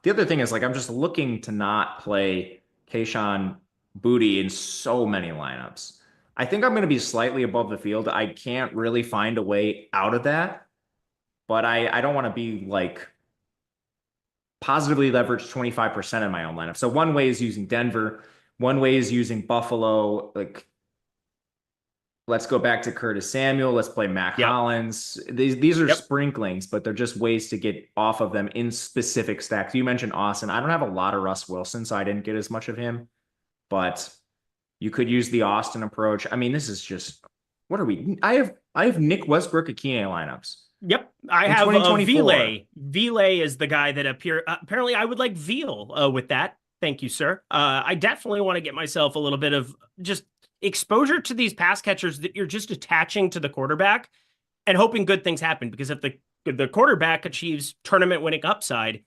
the other thing is like I'm just looking to not play Kayshon Boutte in so many lineups. I think I'm going to be slightly above the field. I can't really find a way out of that, but I don't want to be like positively leveraged 25% in my own lineup. So one way is using Denver. One way is using Buffalo. Like, let's go back to Curtis Samuel. Let's play Mac Hollins. These are sprinklings, but they're just ways to get off of them in specific stacks. You mentioned Austin. I don't have a lot of Russ Wilson, so I didn't get as much of him, but You could use the Austin approach. I mean, this is just, what are we? I have Nick Westbrook Akine lineups. Yep, I In have 2024. Ville. Ville is the guy that apparently I would like Veal with that. Thank you, sir. I definitely want to get myself a little bit of just exposure to these pass catchers that you're just attaching to the quarterback and hoping good things happen. Because if the quarterback achieves tournament winning upside,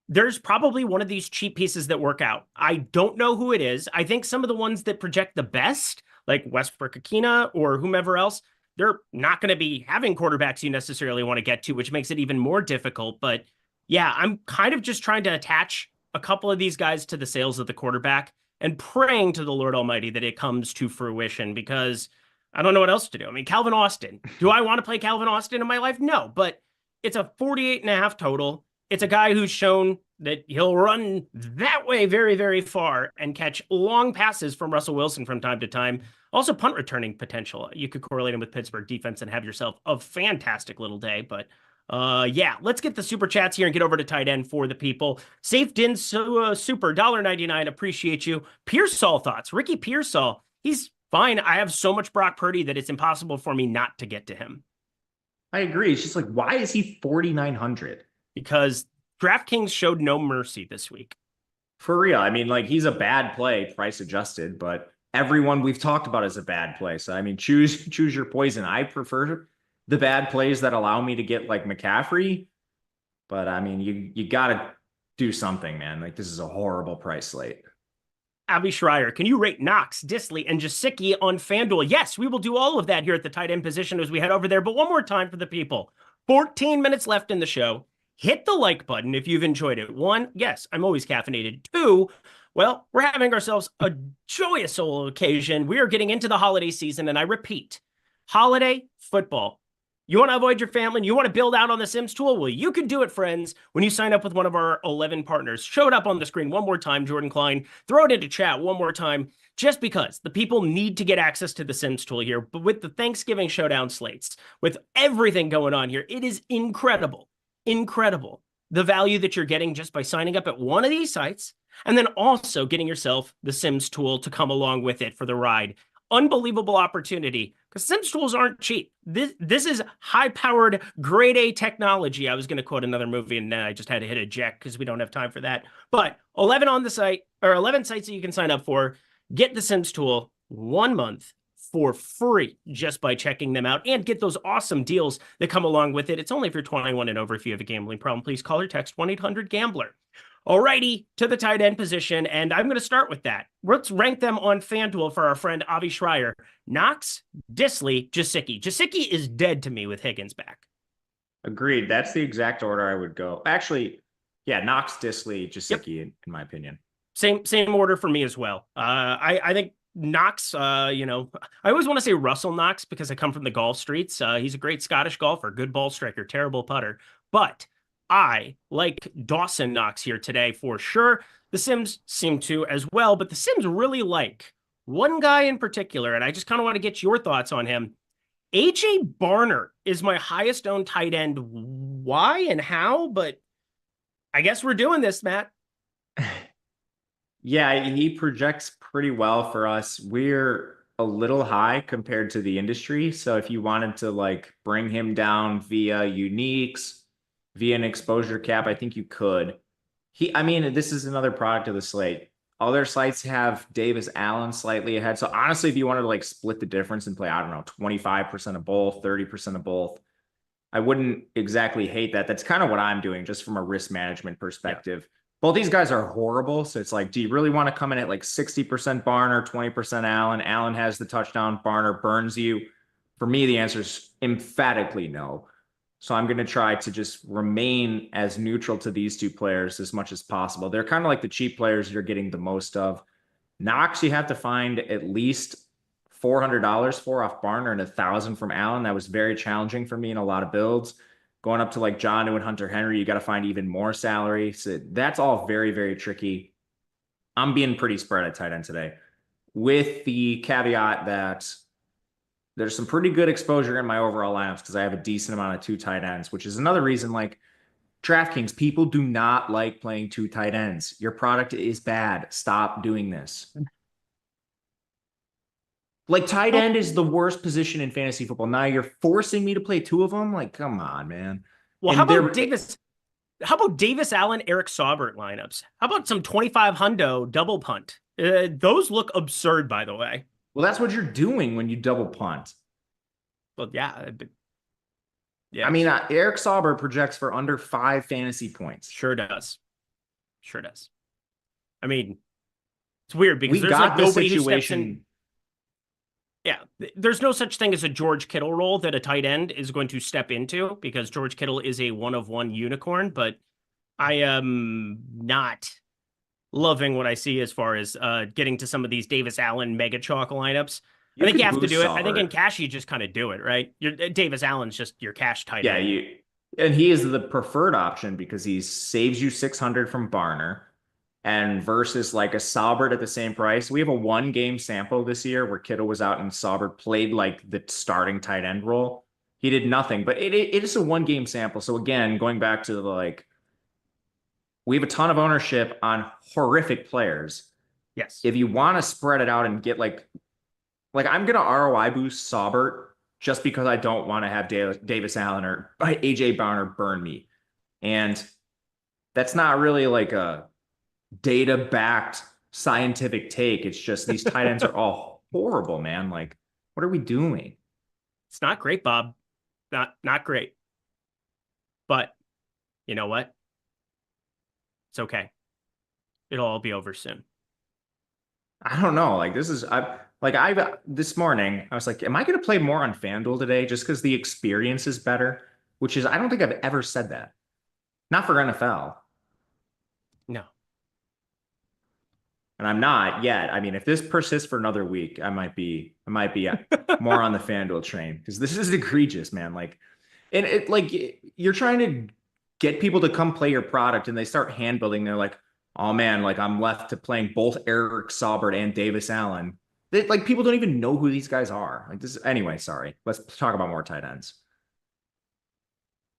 there's probably one of these cheap pieces that work out. I don't know who it is. I think some of the ones that project the best, like Westbrook Akina or whomever else, they're not going to be having quarterbacks you necessarily want to get to, which makes it even more difficult. But yeah, I'm kind of just trying to attach a couple of these guys to the sales of the quarterback and praying to the Lord Almighty that it comes to fruition, because I don't know what else to do. I mean, Calvin Austin. Do I want to play Calvin Austin in my life? No, but it's a 48.5 total. It's a guy who's shown that he'll run that way very, very far and catch long passes from Russell Wilson from time to time. Also, punt returning potential. You could correlate him with Pittsburgh defense and have yourself a fantastic little day. But yeah, let's get the super chats here and get over to tight end for the people. Safe Din Super $1.99. Appreciate you. Pearsall thoughts. Ricky Pearsall. He's fine. I have so much Brock Purdy that it's impossible for me not to get to him. I agree. It's just like, why is he 4,900? Because DraftKings showed no mercy this week. For real. I mean, like, he's a bad play, price adjusted, but everyone we've talked about is a bad play. So, I mean, choose your poison. I prefer the bad plays that allow me to get like McCaffrey. But I mean, you got to do something, man. Like, this is a horrible price slate. Avi Schreier, can you rate Knox, Disley, and Jasicki on FanDuel? Yes, we will do all of that here at the tight end position as we head over there. But one more time for the people. 14 minutes left in the show. Hit the like button if you've enjoyed it. 1, yes, I'm always caffeinated. 2, well, we're having ourselves a joyous old occasion. We are getting into the holiday season, and I repeat, holiday football. You want to avoid your family and you want to build out on the Sims tool? Well, you can do it, friends, when you sign up with one of our 11 partners. Show it up on the screen one more time, Jordan Klein. Throw it into chat one more time, just because the people need to get access to the Sims tool here. But with the Thanksgiving showdown slates, with everything going on here, it is incredible the value that you're getting just by signing up at one of these sites, and then also getting yourself the Sims tool to come along with it for the ride. Unbelievable opportunity, because Sims tools aren't cheap. This is high-powered grade A technology. I was going to quote another movie, and then I just had to hit eject because we don't have time for that. But 11 on the site, or 11 sites that you can sign up for. Get the Sims tool 1 month for free just by checking them out, and get those awesome deals that come along with it. It's only if you're 21 and over. If you have a gambling problem, please call or text 1-800-GAMBLER. Alrighty, to the tight end position, and I'm going to start with that. Let's rank them on FanDuel for our friend Avi Schreier. Knox, Disley, Jasicki. Jasicki is dead to me with Higgins back. Agreed. That's the exact order I would go. Actually, yeah, Knox, Disley, Jasicki, in my opinion. Same order for me as well. I think Knox, I always want to say Russell Knox because I come from the golf streets. He's a great Scottish golfer, good ball striker, terrible putter. But I like Dawson Knox here today for sure. The Sims seem to as well, but the Sims really like one guy in particular, and I just kind of want to get your thoughts on him. AJ Barner is my highest owned tight end. Why and how? But I guess we're doing this, Matt. Yeah, he projects pretty well for us. We're a little high compared to the industry. So if you wanted to like bring him down via uniques, via an exposure cap, I think you could. I mean, this is another product of the slate. Other sites have Davis Allen slightly ahead. So honestly, if you wanted to like split the difference and play, I don't know, 25% of both, 30% of both, I wouldn't exactly hate that. That's kind of what I'm doing just from a risk management perspective. Yeah. Both these guys are horrible. So it's like, do you really want to come in at like 60% Barner, 20% Allen? Allen has the touchdown, Barner burns you. For me, the answer is emphatically no. So I'm going to try to just remain as neutral to these two players as much as possible. They're kind of like the cheap players you're getting the most of. Knox, you have to find at least $400 for off Barner and $1,000 from Allen. That was very challenging for me in a lot of builds. Going up to like Jonnu and Hunter Henry, you got to find even more salary. So that's all very, very tricky. I'm being pretty spread at tight end today, with the caveat that there's some pretty good exposure in my overall lineups because I have a decent amount of 2 tight ends, which is another reason like DraftKings, people do not like playing 2 tight ends. Your product is bad. Stop doing this. Like tight end is the worst position in fantasy football. Now you're forcing me to play two of them. Like, come on, man. Well, And how about Davis? How about Davis Allen, Eric Saubert lineups? How about some 25 hundo double punt? Those look absurd, by the way. Well, that's what you're doing when you double punt. Well, yeah. Yeah. I mean, Eric Saubert projects for under 5 fantasy points. Sure does. Sure does. I mean, it's weird because We there's got like the nobody who steps situation. in. Yeah, there's no such thing as a George Kittle role that a tight end is going to step into because George Kittle is a one-of-one unicorn, but I am not loving what I see as far as getting to some of these Davis Allen mega chalk lineups. I think you have to do it. I think in cash, you just kind of do it, right? Davis Allen's just your cash tight end. Yeah, and he is the preferred option because he saves you 600 from Barner. And versus like a Saubert at the same price, we have a 1-game sample this year where Kittle was out and Saubert played like the starting tight end role. He did nothing, but it is a 1-game sample. So again, going back to we have a ton of ownership on horrific players. Yes. If you want to spread it out and get like I'm going to ROI boost Saubert just because I don't want to have Davis Allen or AJ Barner burn me. And that's not really like a data-backed scientific take. It's just these tight ends are all horrible, man. Like, what are we doing? It's not great, Bob. Not great. But you know what? It's okay. It'll all be over soon. I don't know. Like this morning, I was like, am I going to play more on FanDuel today just because the experience is better? Which is, I don't think I've ever said that. Not for NFL. No. And I'm not yet. I mean, if this persists for another week, I might be more on the FanDuel train because this is egregious, man. Like, and it like you're trying to get people to come play your product and they start hand building. They're like, oh man, like I'm left to playing both Eric Saubert and Davis Allen. Like people don't even know who these guys are. Like this anyway, sorry. Let's talk about more tight ends.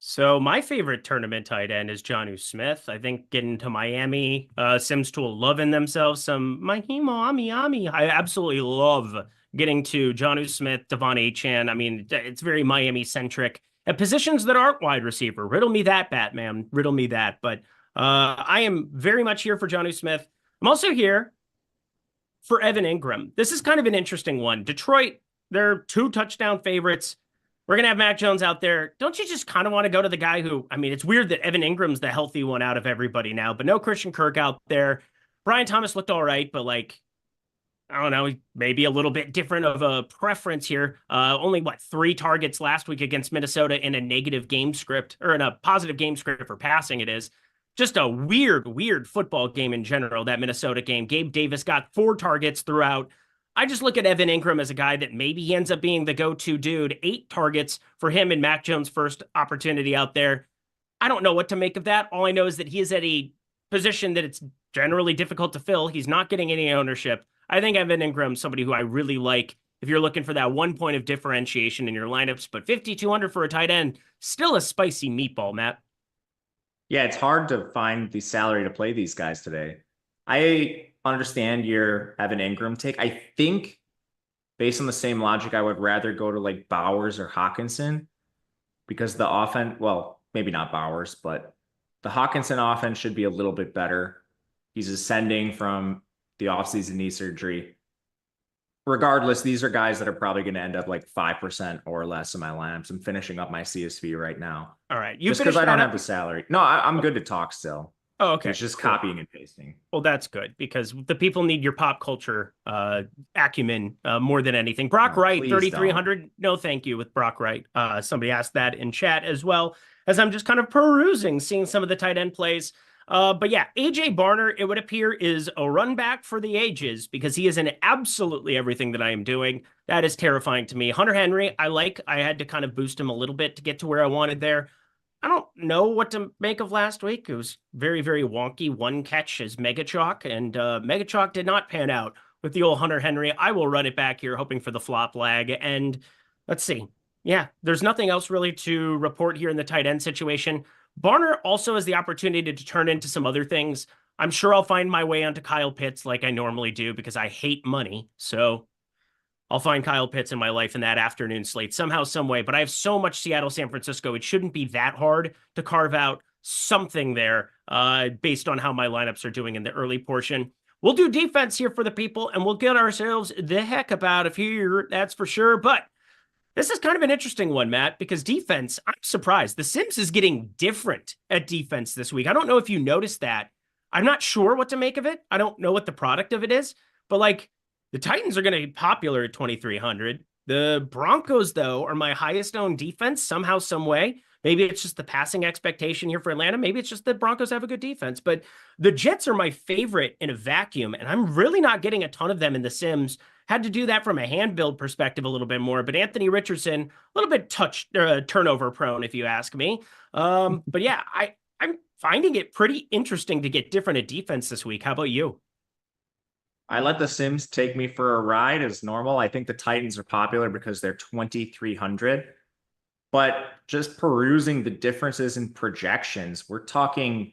So my favorite tournament tight end is Jonnu Smith. I think getting to Miami, Sims Tool loving themselves some Miami. I absolutely love getting to Jonnu Smith, Devon Achane. I mean, it's very Miami centric at positions that aren't wide receiver. Riddle me that, Batman. Riddle me that. But I am very much here for Jonnu Smith. I'm also here for Evan Ingram. This is kind of an interesting one. Detroit, they're 2 touchdown favorites. We're going to have Mac Jones out there. Don't you just kind of want to go to the guy who, I mean, it's weird that Evan Ingram's the healthy one out of everybody now, but no Christian Kirk out there. Brian Thomas looked all right, but like, I don't know, maybe a little bit different of a preference here. Only 3 targets last week against Minnesota in a negative game script or in a positive game script for passing. It is just a weird football game in general, that Minnesota game. Gabe Davis got 4 targets throughout. I just look at Evan Ingram as a guy that maybe he ends up being the go-to dude. 8 targets for him in Mac Jones' first opportunity out there. I don't know what to make of that. All I know is that he is at a position that it's generally difficult to fill. He's not getting any ownership. I think Evan Ingram, somebody who I really like if you're looking for that 1 point of differentiation in your lineups, but 5,200 for a tight end, still a spicy meatball, Matt. Yeah, it's hard to find the salary to play these guys today. I understand your Evan Ingram take. I think based on the same logic, I would rather go to like Bowers or Hawkinson because the offense, well, maybe not Bowers, but the Hawkinson offense should be a little bit better. He's ascending from the offseason knee surgery. Regardless, these are guys that are probably going to end up like 5% or less in my lineups. I'm finishing up my CSV right now. All right. Just because I don't have the salary. No, I'm good to talk still. Oh, okay. It's just copying and pasting. Well, that's good because the people need your pop culture acumen more than anything. Brock Wright, 3,300. No, thank you with Brock Wright. Somebody asked that in chat as well as I'm just kind of perusing, seeing some of the tight end plays. But yeah, AJ Barner, it would appear, is a run back for the ages because he is in absolutely everything that I am doing. That is terrifying to me. Hunter Henry, I had to kind of boost him a little bit to get to where I wanted there. I don't know what to make of last week. It was very, very wonky. 1 catch as Mega Chalk, and Mega Chalk did not pan out with the old Hunter Henry. I will run it back here, hoping for the flop lag. And let's see. Yeah, there's nothing else really to report here in the tight end situation. Barner also has the opportunity to turn into some other things. I'm sure I'll find my way onto Kyle Pitts like I normally do because I hate money. So I'll find Kyle Pitts in my life in that afternoon slate somehow, some way. But I have so much Seattle, San Francisco. It shouldn't be that hard to carve out something there based on how my lineups are doing in the early portion. We'll do defense here for the people, and we'll get ourselves the heck up out of here. That's for sure. But this is kind of an interesting one, Matt, because defense, I'm surprised. The Sims is getting different at defense this week. I don't know if you noticed that. I'm not sure what to make of it. I don't know what the product of it is, but like the Titans are going to be popular at 2,300. The Broncos, though, are my highest owned defense somehow, some way. Maybe it's just the passing expectation here for Atlanta. Maybe it's just the Broncos have a good defense, but the Jets are my favorite in a vacuum, and I'm really not getting a ton of them in the Sims. Had to do that from a hand build perspective a little bit more, but Anthony Richardson, a little bit turnover prone, if you ask me. But yeah, I'm finding it pretty interesting to get different at defense this week. How about you? I let the Sims take me for a ride as normal. I think the Titans are popular because they're 2,300. But just perusing the differences in projections, we're talking,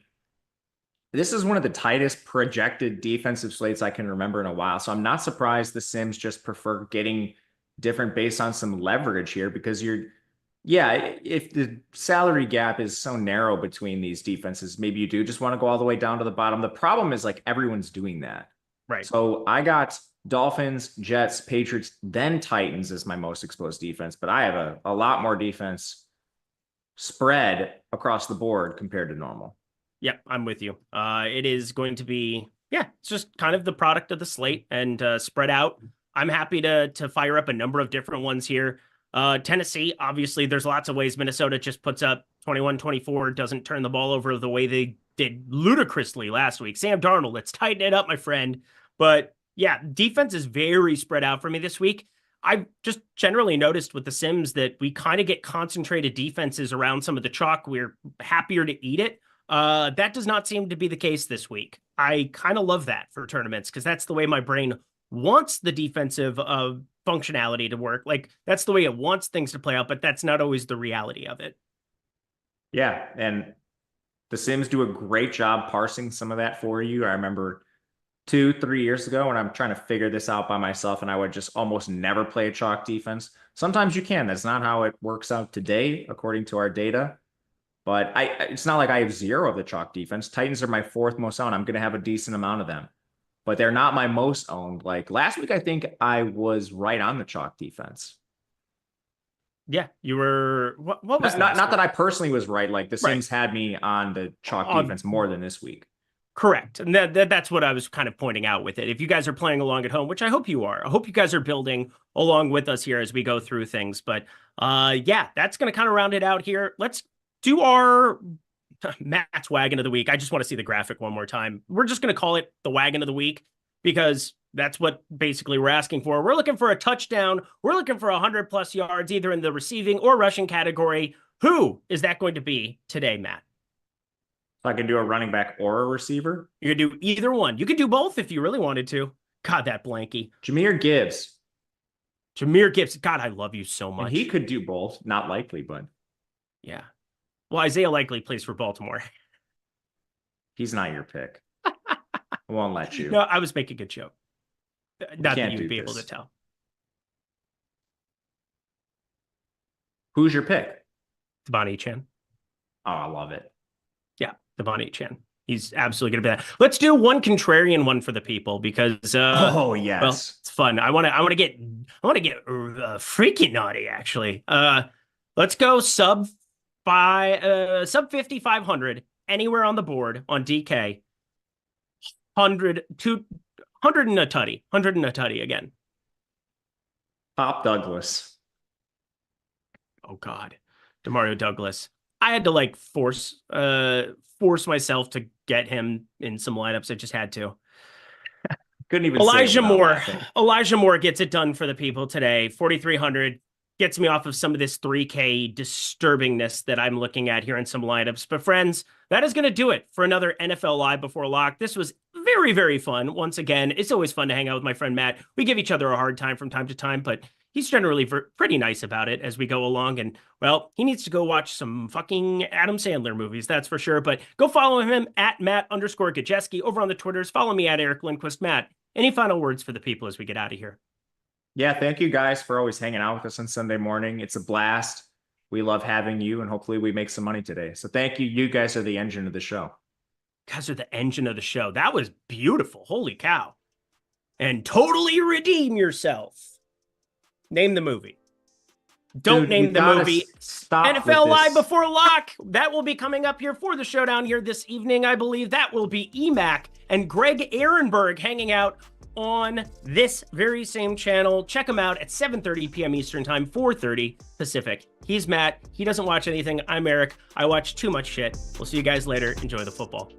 this is one of the tightest projected defensive slates I can remember in a while. So I'm not surprised the Sims just prefer getting different based on some leverage here, because if the salary gap is so narrow between these defenses, maybe you do just want to go all the way down to the bottom. The problem is like everyone's doing that. Right. So I got Dolphins, Jets, Patriots, then Titans as my most exposed defense, but I have a lot more defense spread across the board compared to normal. Yep, I'm with you. It is going to be, it's just kind of the product of the slate and spread out. I'm happy to fire up a number of different ones here. Tennessee, obviously, there's lots of ways Minnesota just puts up 21-24, doesn't turn the ball over the way they did ludicrously last week. Sam Darnold, let's tighten it up, my friend. But yeah, defense is very spread out for me this week. I've just generally noticed with the Sims that we kind of get concentrated defenses around some of the chalk. We're happier to eat it. That does not seem to be the case this week. I kind of love that for tournaments because that's the way my brain wants the defensive functionality to work. Like that's the way it wants things to play out, but that's not always the reality of it. Yeah, and the Sims do a great job parsing some of that for you. I remember 2-3 years ago when I'm trying to figure this out by myself, and I would just almost never play a chalk defense. Sometimes you can. That's not how it works out today, according to our data. But it's not like I have zero of the chalk defense. Titans are my fourth most owned. I'm going to have a decent amount of them, but they're not my most owned. Like last week, I think I was right on the chalk defense. Yeah, you were. What was not that I personally was right. Like the Sims had me on the chalk defense more than this week. Correct. And that's what I was kind of pointing out with it. If you guys are playing along at home, which I hope you are, I hope you guys are building along with us here as we go through things. But that's going to kind of round it out here. Let's do our Matt's wagon of the week. I just want to see the graphic one more time. We're just going to call it the wagon of the week because that's what basically we're asking for. We're looking for a touchdown. We're looking for 100+ yards, either in the receiving or rushing category. Who is that going to be today, Matt? I can do a running back or a receiver. You could do either one. You could do both if you really wanted to. God, that blankie. Jahmyr Gibbs. God, I love you so much. And he could do both. Not likely, but. Yeah. Well, Isaiah likely plays for Baltimore. He's not your pick. I won't let you. No, I was making a joke. Not that you'd be able to tell. Who's your pick? Devon Chan. Oh, I love it. Yeah, Devon Chan. He's absolutely going to be that. Let's do one contrarian one for the people because yes, well, it's fun. I want to get freaking naughty actually. Let's go sub 5,500 anywhere on the board on DK. 100 and a tutty again. Pop Douglas. Oh God, Demario Douglas. I had to force myself to get him in some lineups. I just had to. Couldn't even. Elijah Moore gets it done for the people today. 4,300 gets me off of some of this 3K disturbingness that I'm looking at here in some lineups. But friends, that is going to do it for another NFL Live Before Lock. This was very, very fun. Once again, it's always fun to hang out with my friend Matt. We give each other a hard time from time to time, but he's generally pretty nice about it as we go along. And, well, he needs to go watch some fucking Adam Sandler movies, that's for sure. But go follow him at Matt_Gajeski over on the Twitters. Follow me at Eric Lindquist. Matt, any final words for the people as we get out of here? Yeah, thank you guys for always hanging out with us on Sunday morning. It's a blast. We love having you, and hopefully we make some money today. So thank you. You guys are the engine of the show. Guys are the engine of the show. That was beautiful. Holy cow. And totally redeem yourself. Name the movie. Don't Dude, name you the gotta movie. stop with NFL Live this. Before Lock. That will be coming up here for the showdown here this evening. I believe that will be EMAC and Greg Ehrenberg hanging out on this very same channel. Check him out at 7:30 p.m. Eastern Time, 4:30 Pacific. He's Matt. He doesn't watch anything. I'm Eric. I watch too much shit. We'll see you guys later. Enjoy the football.